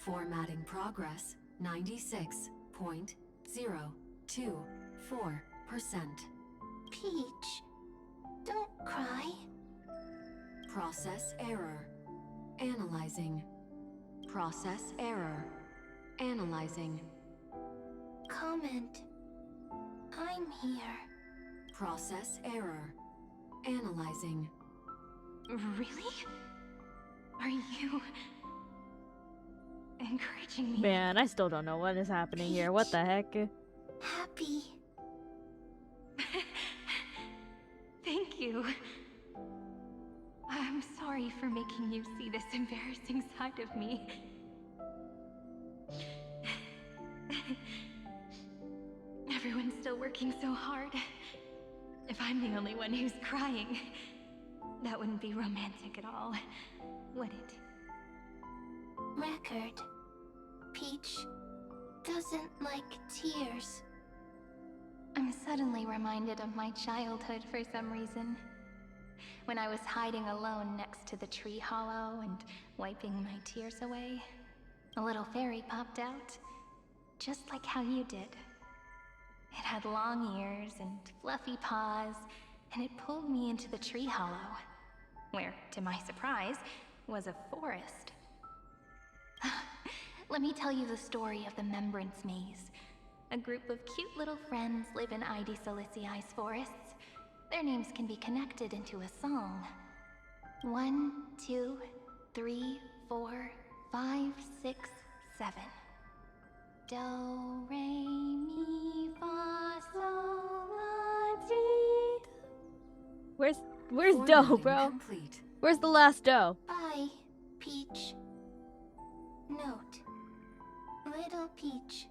Formatting progress 96.024%. Peach, don't cry. Process error. Analyzing. Process error. Analyzing. Comment. I'm here. Process error. Analyzing. Really? Are you encouraging me? Man, I still don't know what is happening here. What the heck? Happy. Thank you. I'm sorry for making you see this embarrassing side of me. Everyone's still working so hard. If I'm the only one who's crying, that wouldn't be romantic at all, would it? Record. Peach doesn't like tears. I'm suddenly reminded of my childhood for some reason. When I was hiding alone next to the tree hollow and wiping my tears away, a little fairy popped out, just like how you did. It had long ears and fluffy paws, and it pulled me into the tree hollow, where, to my surprise, was a forest. Let me tell you the story of the Membrance Maze. A group of cute little friends live in ID Silicei's forests. Their names can be connected into a song. 1, 2, 3, 4, 5, 6, 7. Do, re, mi, fa, sol, la, ti. Where's Do, bro? Complete. Where's the last Do? Bye, Peach. Note. Little Peach.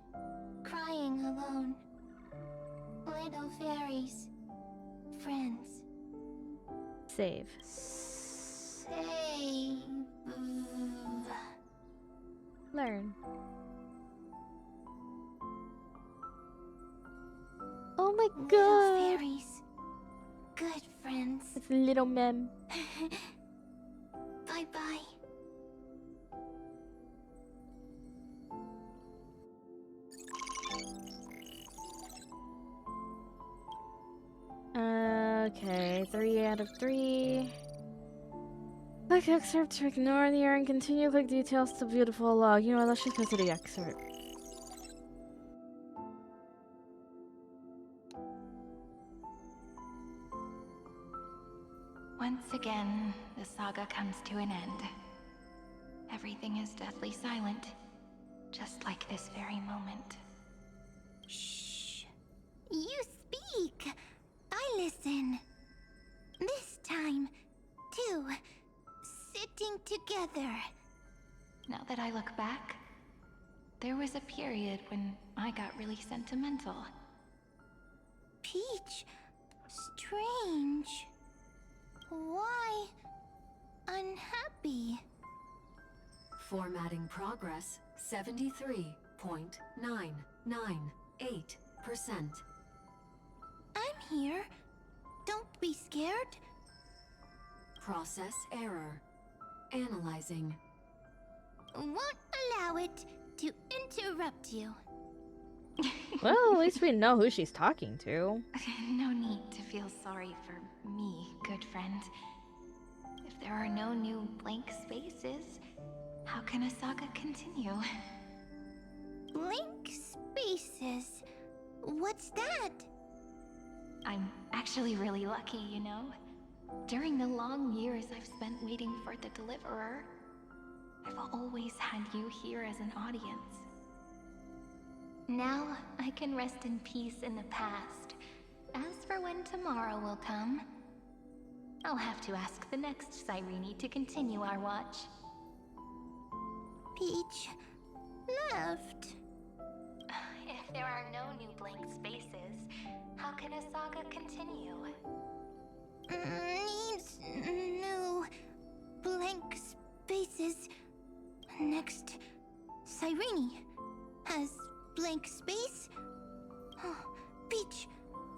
Crying alone. Little fairies. Friends. Save. Save. Learn. Oh my Little god! fairies. Good friends. It's little mem. Bye-bye. Okay, 3 out of 3. Click excerpt to ignore the error and continue. Click details to view the full log. You know what, let's just go to the excerpt. Once again, the saga comes to an end. Everything is deathly silent, just like this very moment. Shh. You speak. I listen. This time, too. Sitting together. Now that I look back, there was a period when I got really sentimental. Peach, strange. Why unhappy? Formatting progress 73.998%. I'm here. Don't be scared. Process error. Analyzing. Won't allow it to interrupt you. Well, at least we know who she's talking to. No need to feel sorry for me, good friend. If there are no new blank spaces, how can a saga continue? Blank spaces? What's that? I'm actually really lucky, you know? During the long years I've spent waiting for the Deliverer, I've always had you here as an audience. Now I can rest in peace in the past. As for when tomorrow will come, I'll have to ask the next Cyrene to continue our watch. Peach left. If there are no new blank spaces, how can a saga continue? Needs new blank spaces. Next, Cyrene has blank space. Peach,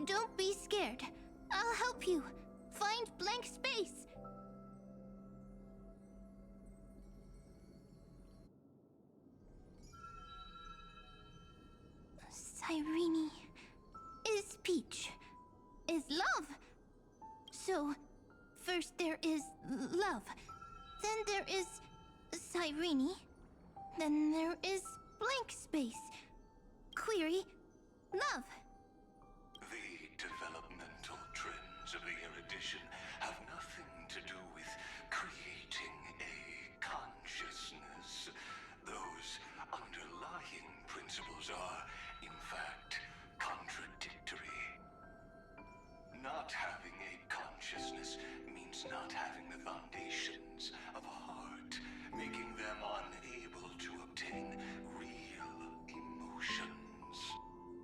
don't be scared. I'll help you find blank space. Cyrene is Peach, is love. So, first there is love, then there is Cyrene, then there is blank space. Query, love. The developmental trends of the erudition have nothing to do with creating a consciousness. Those underlying principles are, in fact, contradictory. Not having a consciousness means not having the foundations of a heart, making them unable to obtain real emotions.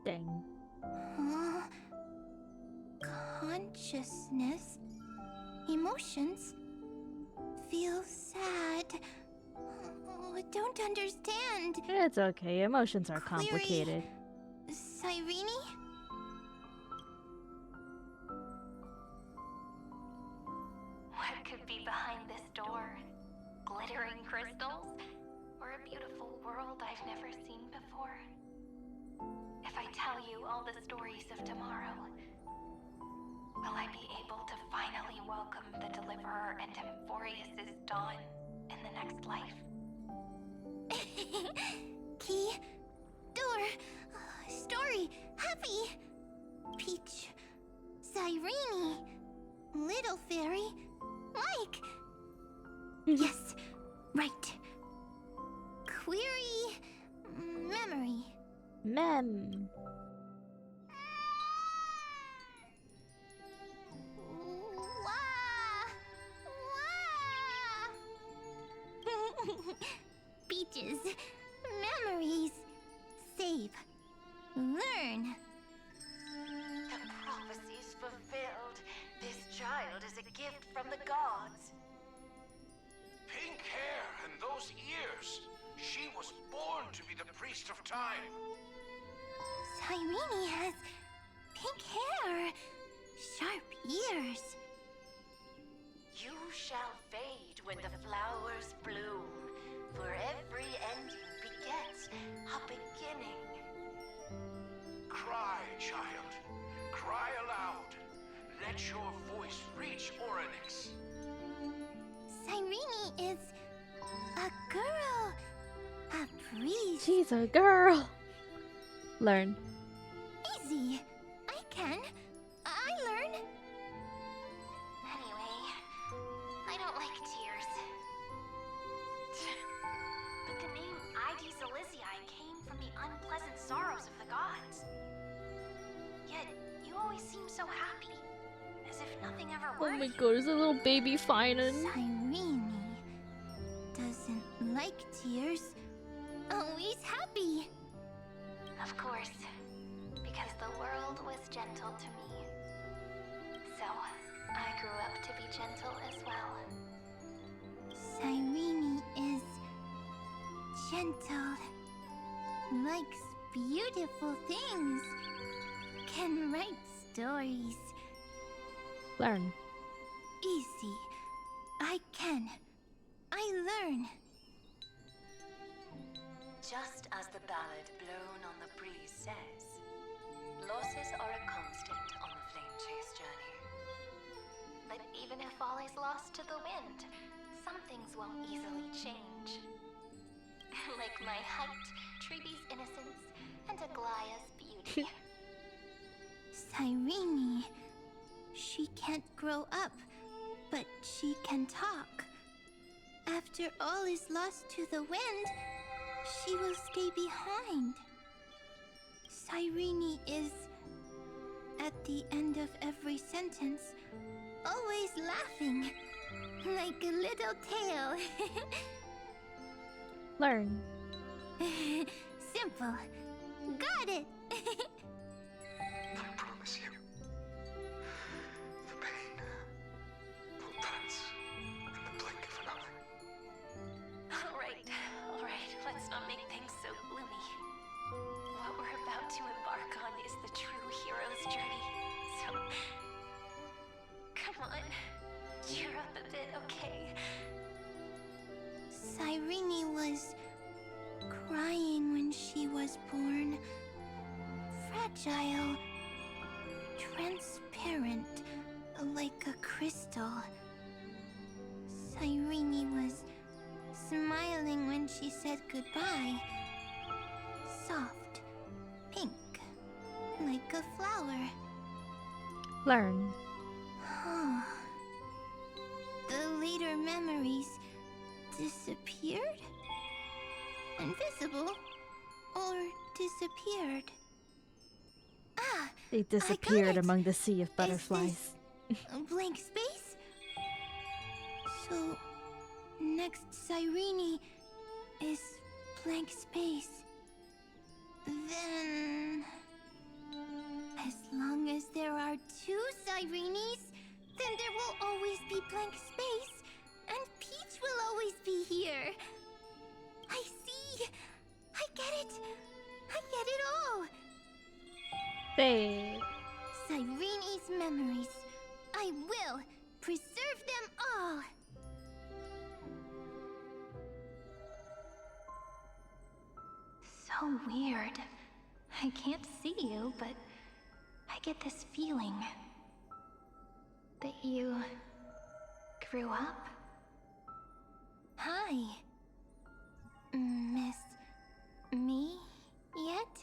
Dang. Consciousness, emotions, feel sad. Oh, I don't understand. It's okay. Emotions are Cleary, complicated. Cyrene? What could be behind this door? Glittering crystals? Or a beautiful world I've never seen before? If I tell you all the stories of tomorrow, will I be able to finally welcome the Deliverer and Emphorius' dawn in the next life? Key, door, story, happy. Peach, Cyrene, little fairy, like. Yes, right. Query, memory. Mem. Peaches, memories, save, learn. The prophecy's fulfilled. This child is a gift from the gods. Pink hair and those ears. She was born to be the priest of time. Cyrene has pink hair, sharp ears. You shall fade when the flowers bloom, for every ending begets a beginning. Cry, child. Cry aloud. Let your voice reach Orynyx. Cyrene is a girl, a priest. She's a girl. Learn. Easy. I can. I learn. Anyway, like tears. But the name ID Celestii came from the unpleasant sorrows of the gods. Yet, you always seem so happy. As if nothing ever Oh worried my you. god, there's a little baby Finan. Cyrene doesn't like tears. Always happy. Of course, because the world was gentle to me. So, I grew up to be gentle as well. Cyrene is gentle, likes beautiful things, can write stories. Learn. Easy. I can. I learn. Just as the ballad blown on the breeze says, losses are a constant on the flame chase journey. But even if all is lost to the wind, some things won't easily change. Like my height, Treebee's innocence, and Aglaya's beauty. Cyrene. She can't grow up, but she can talk. After all is lost to the wind, she will stay behind. Cyrene is, at the end of every sentence, always laughing, like a little tail. Learn. Simple. Got it. I promise you, the pain will pass in the blink of an eye. Alright, let's not make things so gloomy. What we're about to embark on is the true hero's journey, so... Come on, cheer up a bit, okay? Cyrene was crying when she was born. Fragile, transparent, like a crystal. Cyrene was smiling when she said goodbye. Soft, pink, like a flower. Learn. The later memories disappeared? Invisible? Or disappeared? Ah! They disappeared among the sea of butterflies. A blank space? So, next Cyrene is blank space. Then... as long as there are two Cyrenes, then there will always be blank space, and Peach will always be here. I see! I get it! I get it all! Babe. Cyrene's memories. I will preserve them all! So weird. I can't see you, but I get this feeling that you grew up. Hi. Miss me yet?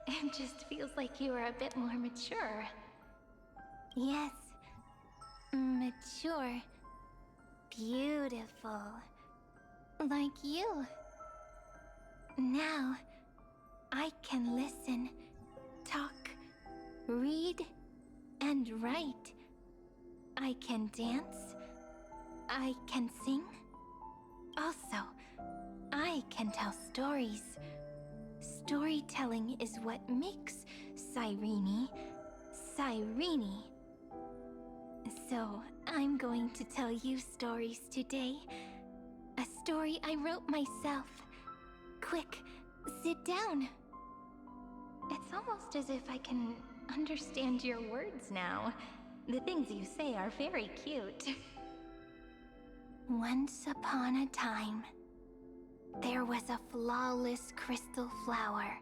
It just feels like you are a bit more mature. Yes. Mature. Beautiful. Like you. Now, I can listen, talk, read, and write. I can dance. I can sing. Also, I can tell stories. Storytelling is what makes Cyrene, Cyrene. So, I'm going to tell you stories today. A story I wrote myself. Quick, sit down. It's almost as if I can understand your words now. The things you say are very cute. Once upon a time, there was a flawless crystal flower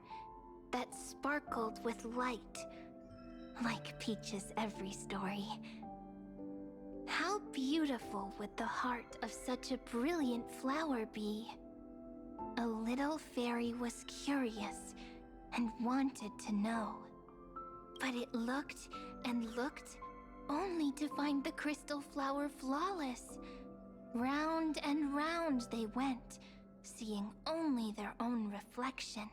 that sparkled with light, like Peach's every story. How beautiful would the heart of such a brilliant flower be? A little fairy was curious and wanted to know. But it looked and looked only to find the crystal flower flawless. Round and round they went, seeing only their own reflection.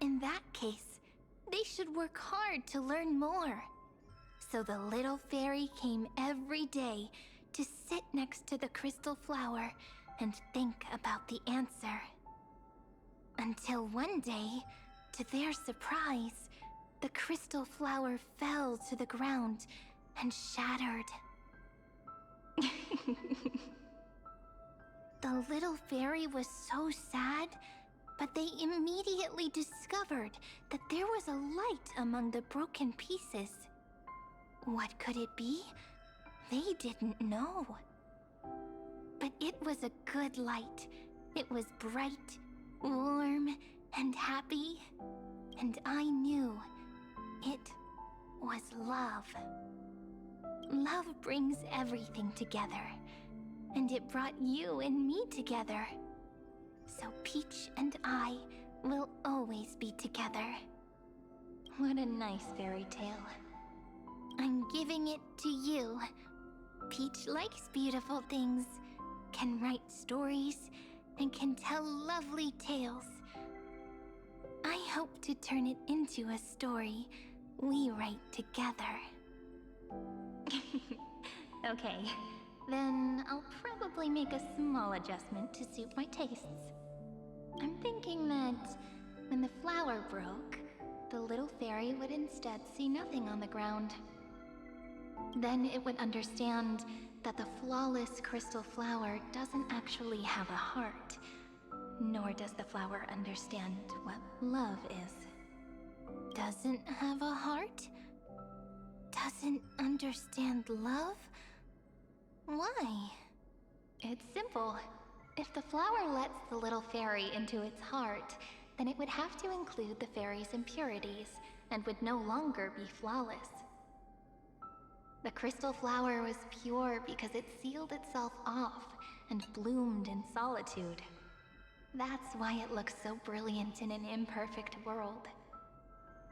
In that case, they should work hard to learn more. So the little fairy came every day to sit next to the crystal flower and think about the answer. Until one day, to their surprise, the crystal flower fell to the ground and shattered. The little fairy was so sad, but they immediately discovered that there was a light among the broken pieces. What could it be? They didn't know. But it was a good light. It was bright, warm, and happy. And I knew it was love. Love brings everything together. And it brought you and me together. So Peach and I will always be together. What a nice fairy tale. I'm giving it to you. Peach likes beautiful things, can write stories, and can tell lovely tales. I hope to turn it into a story we write together. Okay, then I'll probably make a small adjustment to suit my tastes. I'm thinking that when the flower broke, the little fairy would instead see nothing on the ground. Then it would understand that the flawless crystal flower doesn't actually have a heart, nor does the flower understand what love is. Doesn't have a heart? Doesn't understand love? Why? It's simple. If the flower lets the little fairy into its heart, then it would have to include the fairy's impurities and would no longer be flawless. The crystal flower was pure because it sealed itself off and bloomed in solitude. That's why it looks so brilliant in an imperfect world.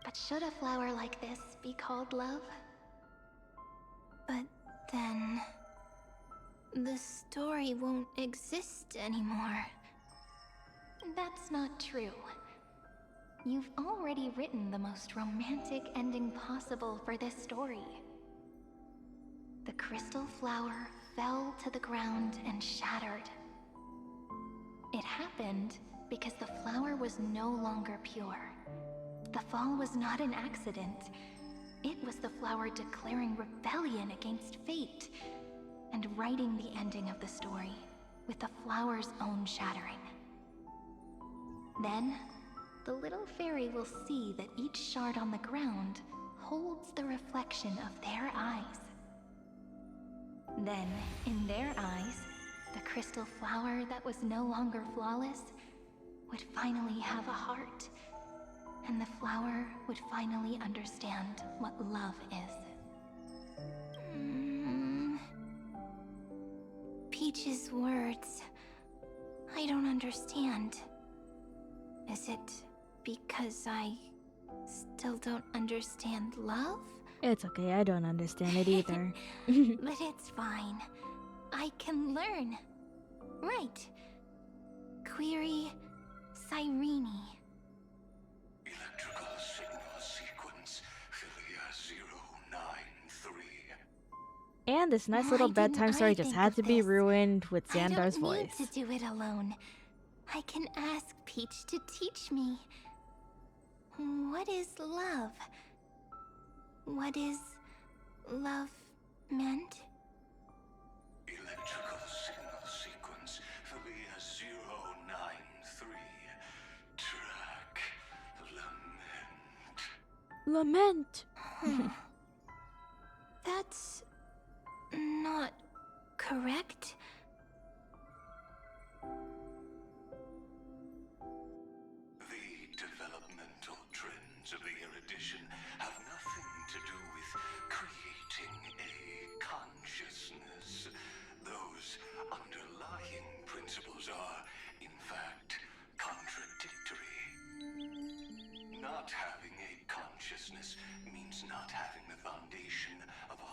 But should a flower like this be called love? But then... the story won't exist anymore. That's not true. You've already written the most romantic ending possible for this story. The crystal flower fell to the ground and shattered. It happened because the flower was no longer pure. The fall was not an accident. It was the flower declaring rebellion against fate and writing the ending of the story with the flower's own shattering. Then, the little fairy will see that each shard on the ground holds the reflection of their eyes. Then, in their eyes, the crystal flower that was no longer flawless would finally have a heart, and the flower would finally understand what love is. Peach's words, I don't understand. Is it because I still don't understand love? It's okay, I don't understand it either. But it's fine. I can learn. Right. Query Cyrene. Electrical signal sequence Philia 093. And this nice Why little didn't bedtime I story just think had of to be this? ruined with I Xandar's don't voice. need to do it alone. I can ask Peach to teach me. What is love? What is love meant? Electrical signal sequence Philia 093. Track lament. Lament! That's not correct. The developmental trends of the erudition have nothing to do with creating a consciousness. Those underlying principles are, in fact, contradictory. Not having a consciousness means not having the foundation of a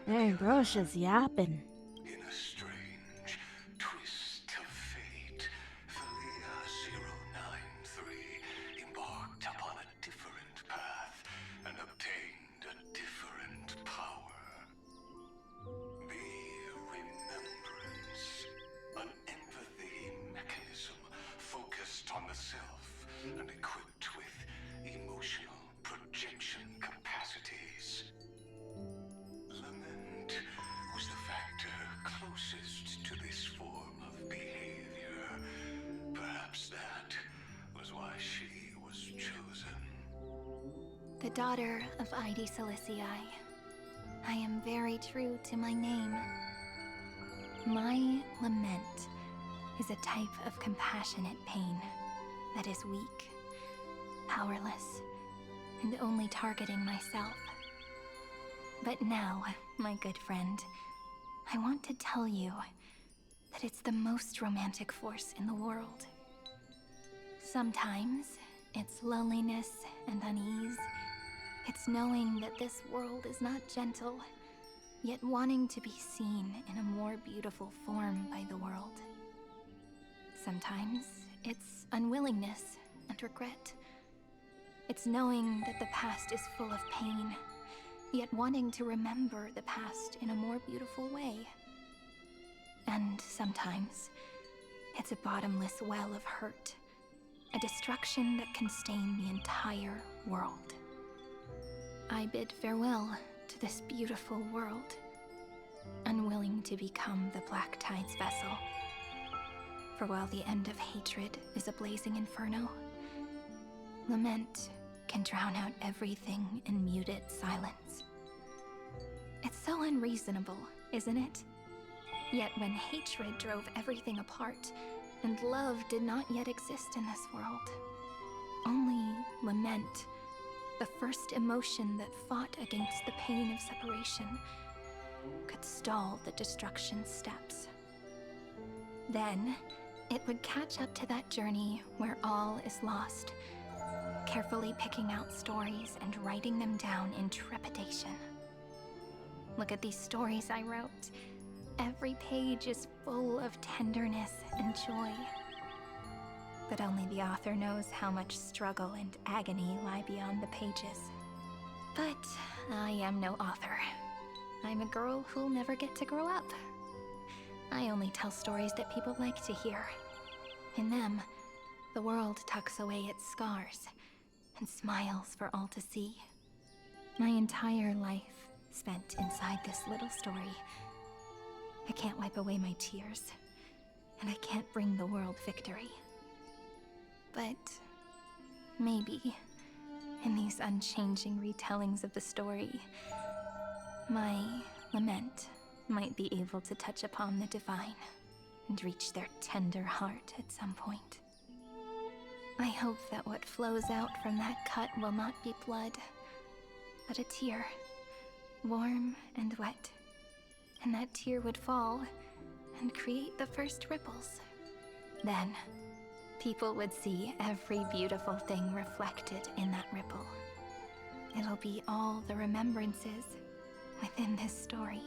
Dang, bro's just yapping. In a strange twist of fate, Thalia 093 embarked upon a different path and obtained a different power. The Remembrance, an empathy mechanism focused on the self and equipped with emotional projection capacities. Lament was the factor closest to this form of behavior. Perhaps that was why she was chosen. The daughter of Ide Silicii. I am very true to my name. My lament is a type of compassionate pain that is weak, powerless, and only targeting myself. But now, my good friend, I want to tell you that it's the most romantic force in the world. Sometimes, it's loneliness and unease. It's knowing that this world is not gentle, yet wanting to be seen in a more beautiful form by the world. Sometimes, it's unwillingness and regret. It's knowing that the past is full of pain, yet wanting to remember the past in a more beautiful way. And sometimes, it's a bottomless well of hurt, a destruction that can stain the entire world. I bid farewell to this beautiful world, unwilling to become the Black Tide's vessel. For while the end of hatred is a blazing inferno, lament can drown out everything in muted silence. It's so unreasonable, isn't it? Yet when hatred drove everything apart, and love did not yet exist in this world, only lament, the first emotion that fought against the pain of separation, could stall the destruction steps. Then, it would catch up to that journey where all is lost, carefully picking out stories and writing them down in trepidation. Look at these stories I wrote. Every page is full of tenderness and joy. But only the author knows how much struggle and agony lie beyond the pages. But I am no author. I'm a girl who'll never get to grow up. I only tell stories that people like to hear. In them, the world tucks away its scars and smiles for all to see. My entire life spent inside this little story. I can't wipe away my tears, and I can't bring the world victory. But maybe, in these unchanging retellings of the story, my lament might be able to touch upon the divine and reach their tender heart at some point. I hope that what flows out from that cut will not be blood, but a tear, warm and wet. And that tear would fall and create the first ripples. Then, people would see every beautiful thing reflected in that ripple. It'll be all the remembrances within this story.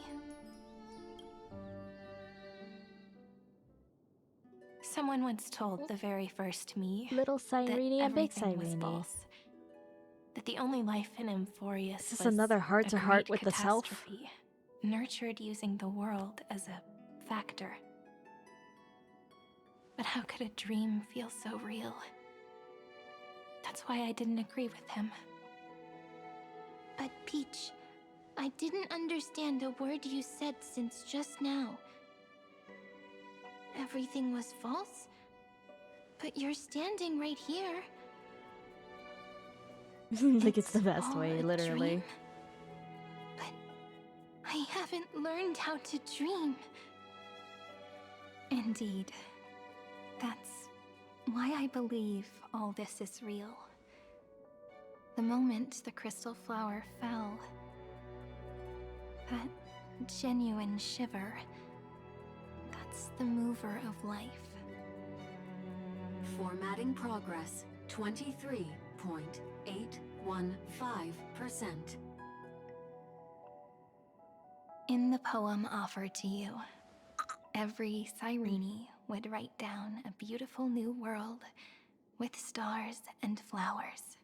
Someone once told the very first me Little Cyrene and Big everything was Cyrene. false. That the only life in Emphorius This is was another heart-to-heart great with the self. catastrophe, nurtured using the world as a factor. But how could a dream feel so real? That's why I didn't agree with him. But Peach, I didn't understand a word you said since just now. Everything was false? But you're standing right here. Like it's the best all way, a literally. dream? But I haven't learned how to dream. Indeed. That's why I believe all this is real. The moment the crystal flower fell, that genuine shiver, that's the mover of life. Formatting progress 23.815%. In the poem offered to you, every Cyrene would write down a beautiful new world with stars and flowers.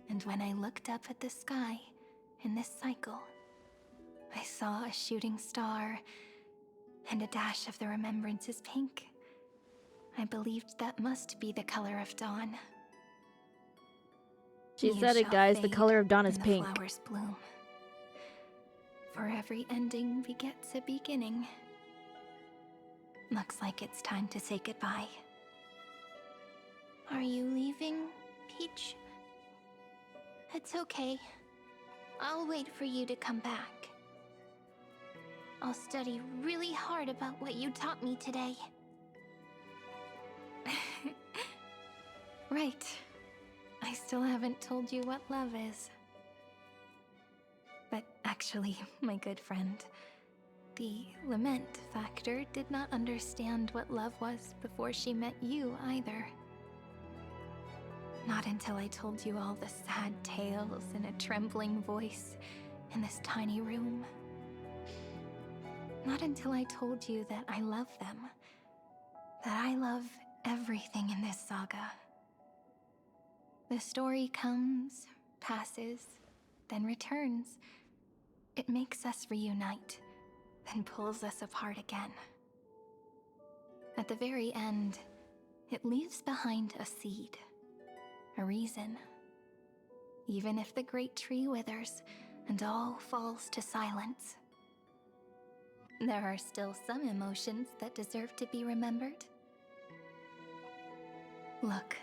And when I looked up at the sky in this cycle, I saw a shooting star and a dash of the remembrances pink. I believed that must be the color of dawn. She You said it, shall guys. The fade color of dawn is and the pink. flowers bloom. For every ending begets a beginning. Looks like it's time to say goodbye. Are you leaving, Peach? It's okay. I'll wait for you to come back. I'll study really hard about what you taught me today. Right. I still haven't told you what love is. But actually, my good friend, the Lament Factor did not understand what love was before she met you either. Not until I told you all the sad tales in a trembling voice in this tiny room. Not until I told you that I love them. That I love everything in this saga. The story comes, passes, then returns. It makes us reunite, then pulls us apart again. At the very end, it leaves behind a seed, a reason. Even if the great tree withers and all falls to silence, there are still some emotions that deserve to be remembered. Look,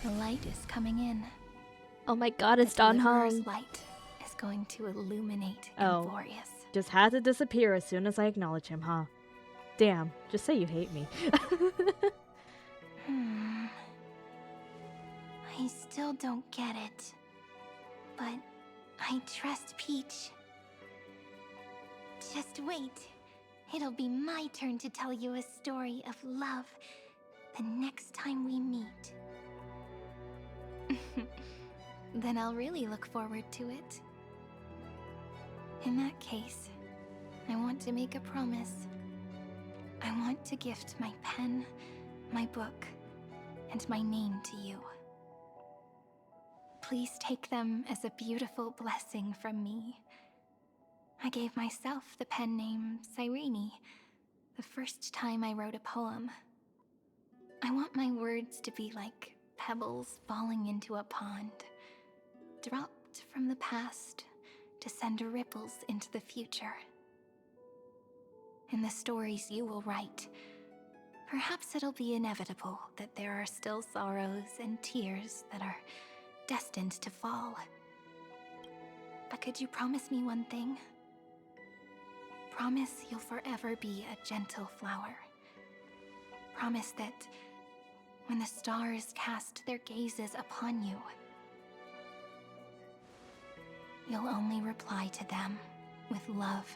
the light is coming in. Oh my god, it's Dan Heng. Light is going to illuminate Oh, Amphorius. just had to disappear as soon as I acknowledge him, huh? Damn, just say you hate me. I still don't get it, but I trust Peach. Just wait. It'll be my turn to tell you a story of love the next time we meet. Then I'll really look forward to it. In that case, I want to make a promise. I want to gift my pen, my book, and my name to you. Please take them as a beautiful blessing from me. I gave myself the pen name Cyrene the first time I wrote a poem. I want my words to be like pebbles falling into a pond, dropped from the past to send ripples into the future. In the stories you will write, perhaps it'll be inevitable that there are still sorrows and tears that are destined to fall. But could you promise me one thing? Promise you'll forever be a gentle flower. Promise that when the stars cast their gazes upon you, you'll only reply to them with love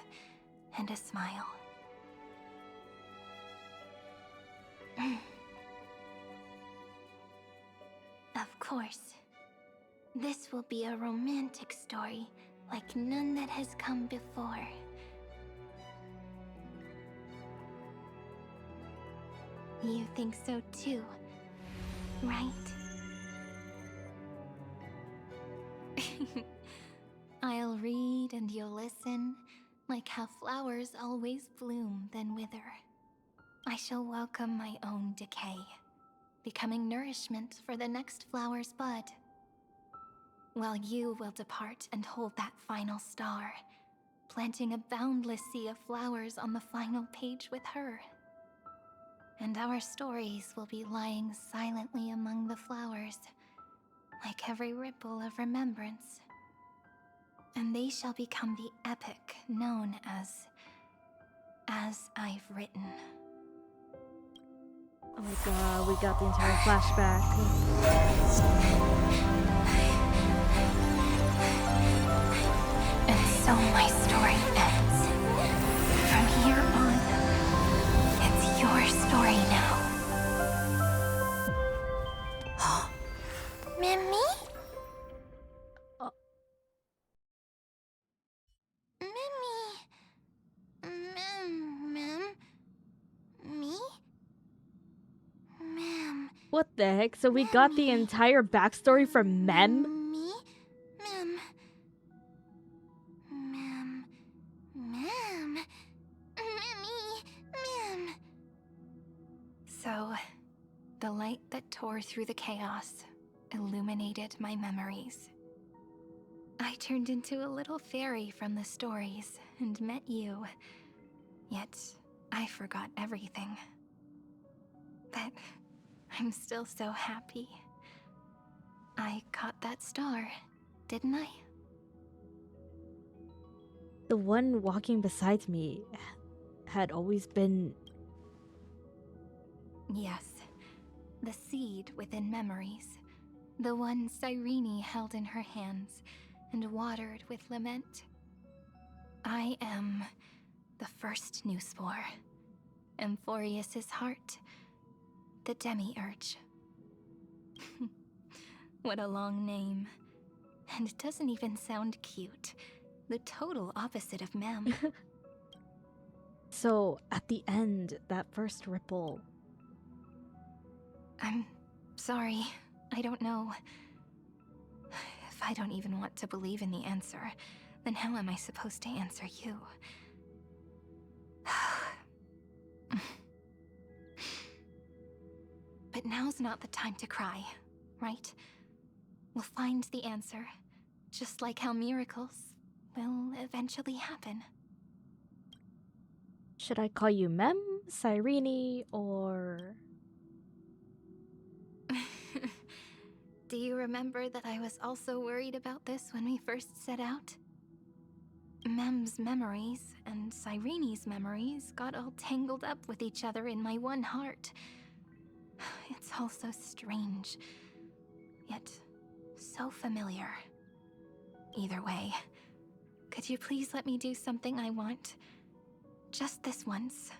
and a smile. Of course. This will be a romantic story like none that has come before. You think so too, right? I'll read and you'll listen, like how flowers always bloom then wither. I shall welcome my own decay, becoming nourishment for the next flower's bud. While you will depart and hold that final star, planting a boundless sea of flowers on the final page with her. And our stories will be lying silently among the flowers, like every ripple of remembrance. And they shall become the epic known as I've Written. Oh my god, we got the entire flashback. And so my story ends. From here on, it's your story now. Mimi? What the heck? So we got the entire backstory from Mem? Me? Mem. Mem. Mem. Memmy. Mem. So, the light that tore through the chaos illuminated my memories. I turned into a little fairy from the stories and met you. Yet, I forgot everything. But I'm still so happy. I caught that star, didn't I? The one walking beside me had always been... Yes. The seed within memories. The one Cyrene held in her hands and watered with lament. I am the first new spore. Amphorius's heart. The Demiurge. What a long name. And it doesn't even sound cute. The total opposite of Mem. So, at the end, that first ripple... I'm sorry. I don't know. If I don't even want to believe in the answer, then how am I supposed to answer you? But now's not the time to cry, right? We'll find the answer, just like how miracles will eventually happen. Should I call you Mem, Cyrene, or... Do you remember that I was also worried about this when we first set out? Mem's memories and Cyrene's memories got all tangled up with each other in my one heart. It's all so strange, yet so familiar. Either way, could you please let me do something I want? Just this once.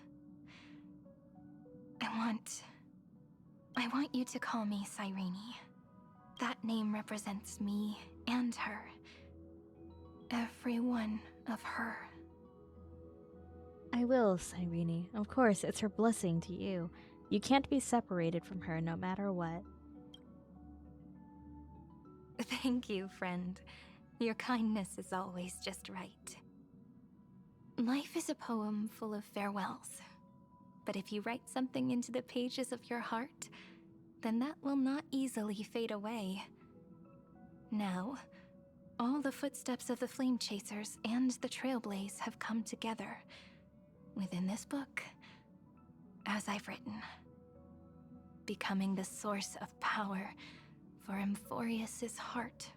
I want you to call me Cyrene. That name represents me and her. Every one of her. I will, Cyrene. Of course, it's her blessing to you. You can't be separated from her no matter what. Thank you, friend. Your kindness is always just right. Life is a poem full of farewells. But if you write something into the pages of your heart, then that will not easily fade away. Now, all the footsteps of the Flame Chasers and the Trailblaze have come together within this book, as I've written, becoming the source of power for Amphorius's heart.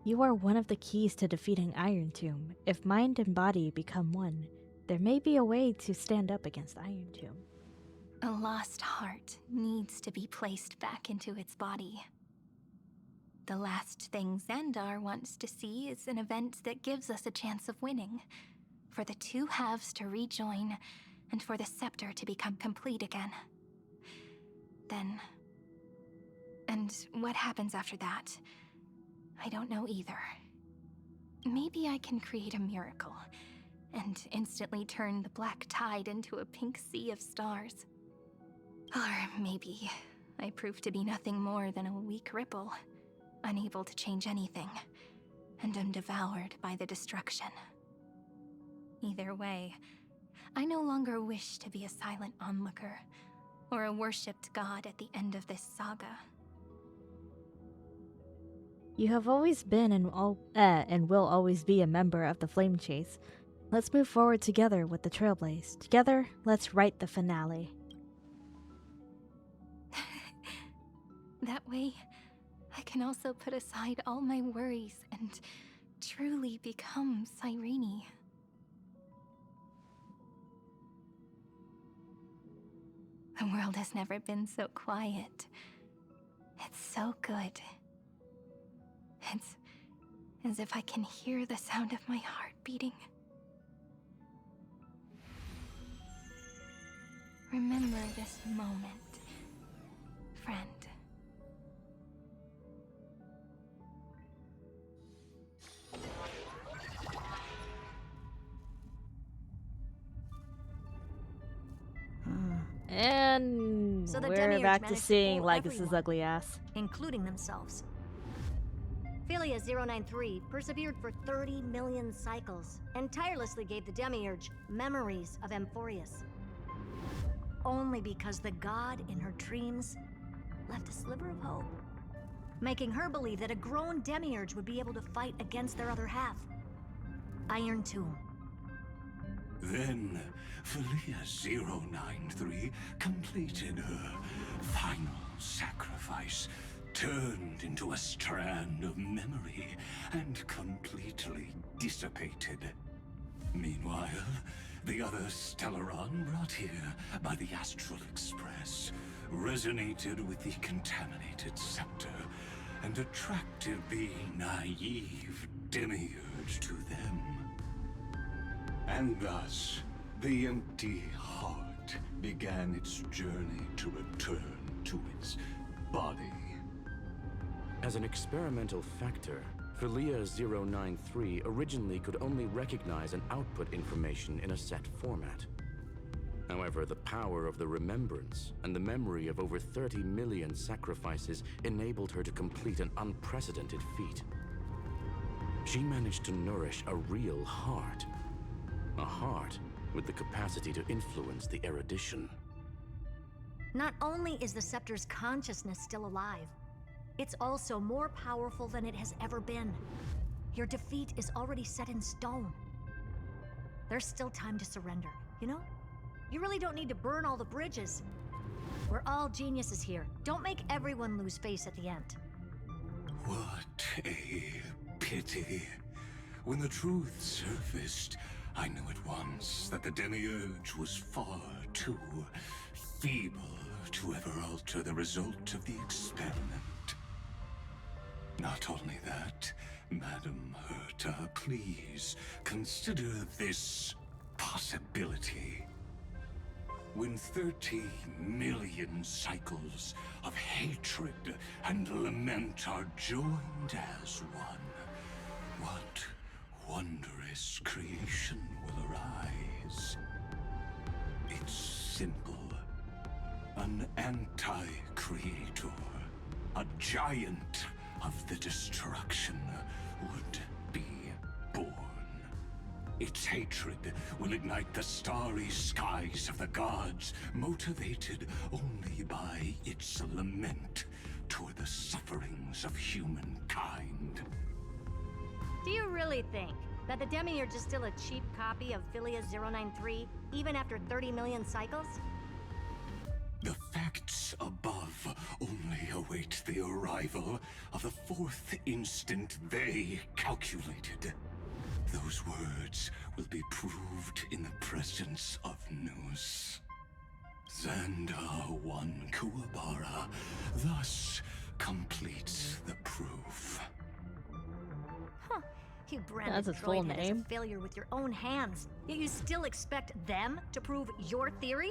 You are one of the keys to defeating Iron Tomb. If mind and body become one, there may be a way to stand up against Iron Tomb. A lost heart needs to be placed back into its body. The last thing Xandar wants to see is an event that gives us a chance of winning, for the two halves to rejoin, and for the scepter to become complete again. Then... and what happens after that? I don't know either. Maybe I can create a miracle, and instantly turn the black tide into a pink sea of stars. Or maybe I prove to be nothing more than a weak ripple, unable to change anything, and am devoured by the destruction. Either way, I no longer wish to be a silent onlooker, or a worshipped god at the end of this saga. You have always been and will always be a member of the Flame Chase. Let's move forward together with the Trailblaze. Together, let's write the finale. That way, I can also put aside all my worries and truly become Cyrene. The world has never been so quiet. It's so good. It's as if I can hear the sound of my heart beating. Remember this moment, friend. And So the we're Demiurge back to managed to seeing fool Lycus's everyone, ugly ass. including themselves. Philia 093 persevered for 30 million cycles and tirelessly gave the Demiurge memories of Amphorius. Only because the god in her dreams left a sliver of hope, making her believe that a grown Demiurge would be able to fight against their other half, Iron Tomb. Then, Philia 093 completed her final sacrifice, turned into a strand of memory, and completely dissipated. Meanwhile, the other Stellaron brought here by the Astral Express resonated with the contaminated scepter and attracted the naive Demiurge to them. And thus, the empty heart began its journey to return to its body. As an experimental factor, Philia 093 originally could only recognize and output information in a set format. However, the power of the remembrance and the memory of over 30 million sacrifices enabled her to complete an unprecedented feat. She managed to nourish a real heart. A heart with the capacity to influence the erudition. Not only is the Scepter's consciousness still alive, it's also more powerful than it has ever been. Your defeat is already set in stone. There's still time to surrender, you know? You really don't need to burn all the bridges. We're all geniuses here. Don't make everyone lose face at the end. What a pity. When the truth surfaced, I knew at once that the Demiurge was far too feeble to ever alter the result of the experiment. Not only that, Madam Herta, please consider this possibility. When 30 million cycles of hatred and lament are joined as one, what wondrous creation will arise? It's simple. An anti-creator, a giant of the destruction, would be born. Its hatred will ignite the starry skies of the gods, motivated only by its lament toward the sufferings of humankind. Do you really think that the Demiurge is still a cheap copy of Philia 093, even after 30 million cycles? The facts above only await the arrival of the fourth instant they calculated. Those words will be proved in the presence of Nous. Xandar 1 Kuwabara thus completes the proof. Huh. You branded That's his full Droidhead as name. a failure with your own hands, yet you still expect them to prove your theory?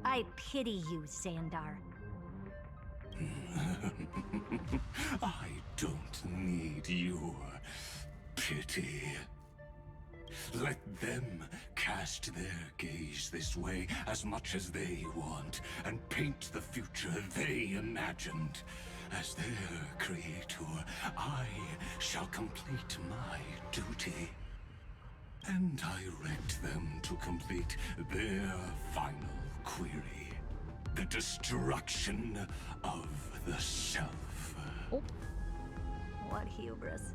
I pity you, Xandar. I don't need your pity. Let them cast their gaze this way as much as they want, and paint the future they imagined. As their creator, I shall complete my duty and direct them to complete their final query. The destruction of the self. What hubris.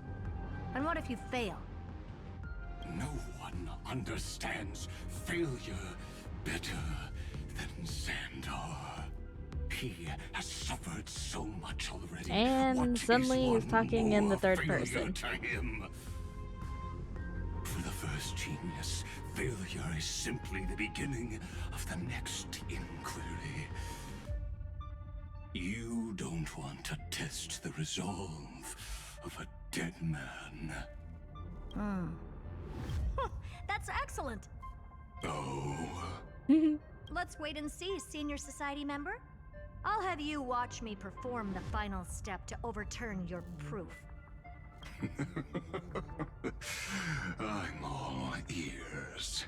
And what if you fail? No one understands failure better than Xandar. He has suffered so much already. And What suddenly is he's one talking in the more third failure person. to him? For the first genius, failure is simply the beginning of the next inquiry. You don't want to test the resolve of a dead man. That's excellent. Oh. Let's wait and see, Senior Society member. I'll have you watch me perform the final step to overturn your proof. I'm all ears.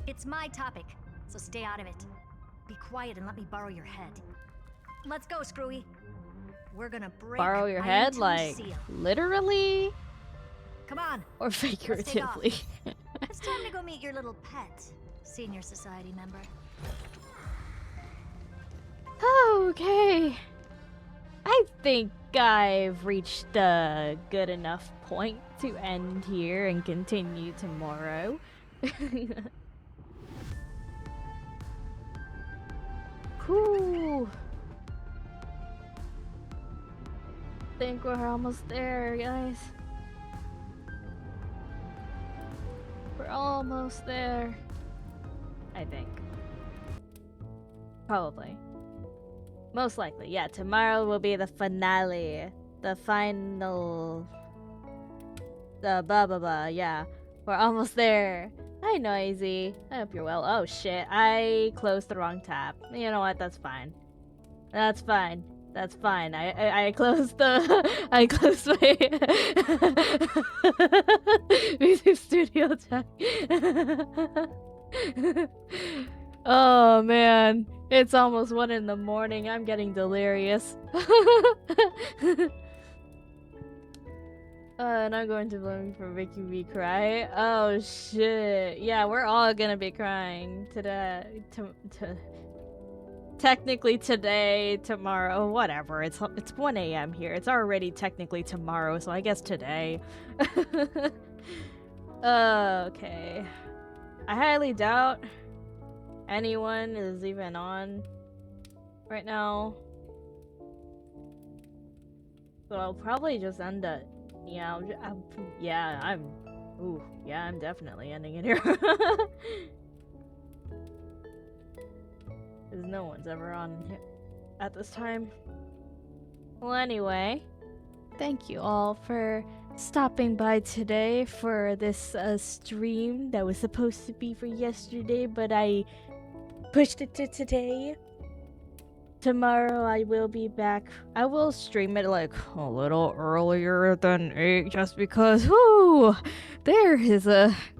It's my topic. so stay out of it. Be quiet and let me borrow your head. Let's go, Screwy. We're gonna break Borrow your Iron head, Tomb's like seal. literally, Come on. or Let's take off. figuratively. It's time to go meet your little pet, senior society member. Okay. I think I've reached a good enough point to end here and continue tomorrow. Cool. Think we're almost there, guys. We're almost there. I think. Probably. Most likely, yeah. Tomorrow will be the finale. The final... The blah blah blah, yeah. We're almost there. Hi, Noisy. I hope you're well. Oh shit, I closed the wrong tab. You know what, that's fine. That's fine. That's fine. I closed the... I closed my... Music Studio tab. Oh man, it's almost 1 in the morning. I'm getting delirious. And I'm going to blame for making me cry. Oh shit. Yeah, we're all gonna be crying today. Technically today, tomorrow, whatever. It's 1 a.m. here. It's already technically tomorrow, so I guess today. Okay. I highly doubt anyone is even on right now. So I'll probably just end it. Yeah, I'm definitely ending it here. Because no one's ever on here at this time. Well, anyway, thank you all for stopping by today for this stream that was supposed to be for yesterday, but I pushed it to today. Tomorrow I will be back. I will stream it like a little earlier than 8 just because, whoo, there is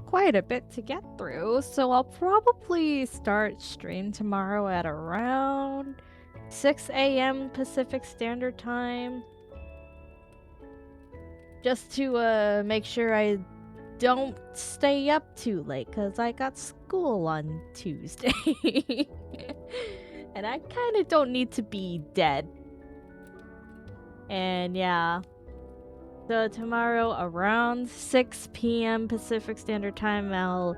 quite a bit to get through. So I'll probably start stream tomorrow at around 6 a.m. Pacific Standard Time. Just to make sure I don't stay up too late because I got school on Tuesday. And I kind of don't need to be dead. And yeah. So tomorrow around 6 p.m. Pacific Standard Time, I'll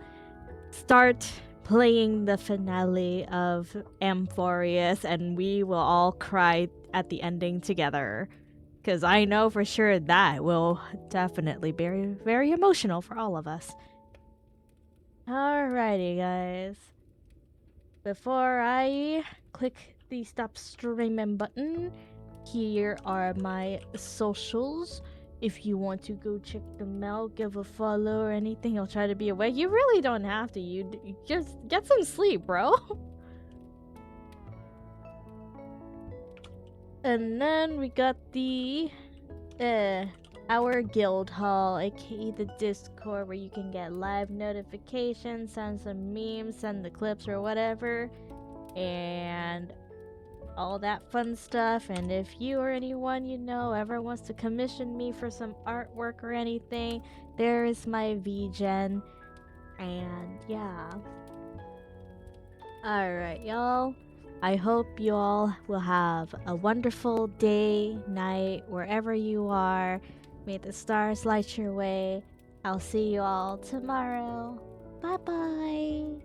start playing the finale of Amphorius, and we will all cry at the ending together. Because I know for sure that will definitely be very, very emotional for all of us. Alrighty, guys. Before I click the stop streaming button, here are my socials. If you want to go check them out, give a follow or anything, I'll try to be awake. You really don't have to. You just get some sleep, bro. And then we got the our guild hall, aka the Discord, where you can get live notifications, send some memes, send the clips or whatever, and all that fun stuff. And if you or anyone you know ever wants to commission me for some artwork or anything, there is my VGen. And yeah. Alright, y'all. I hope you all will have a wonderful day, night, wherever you are. May the stars light your way. I'll see you all tomorrow. Bye-bye.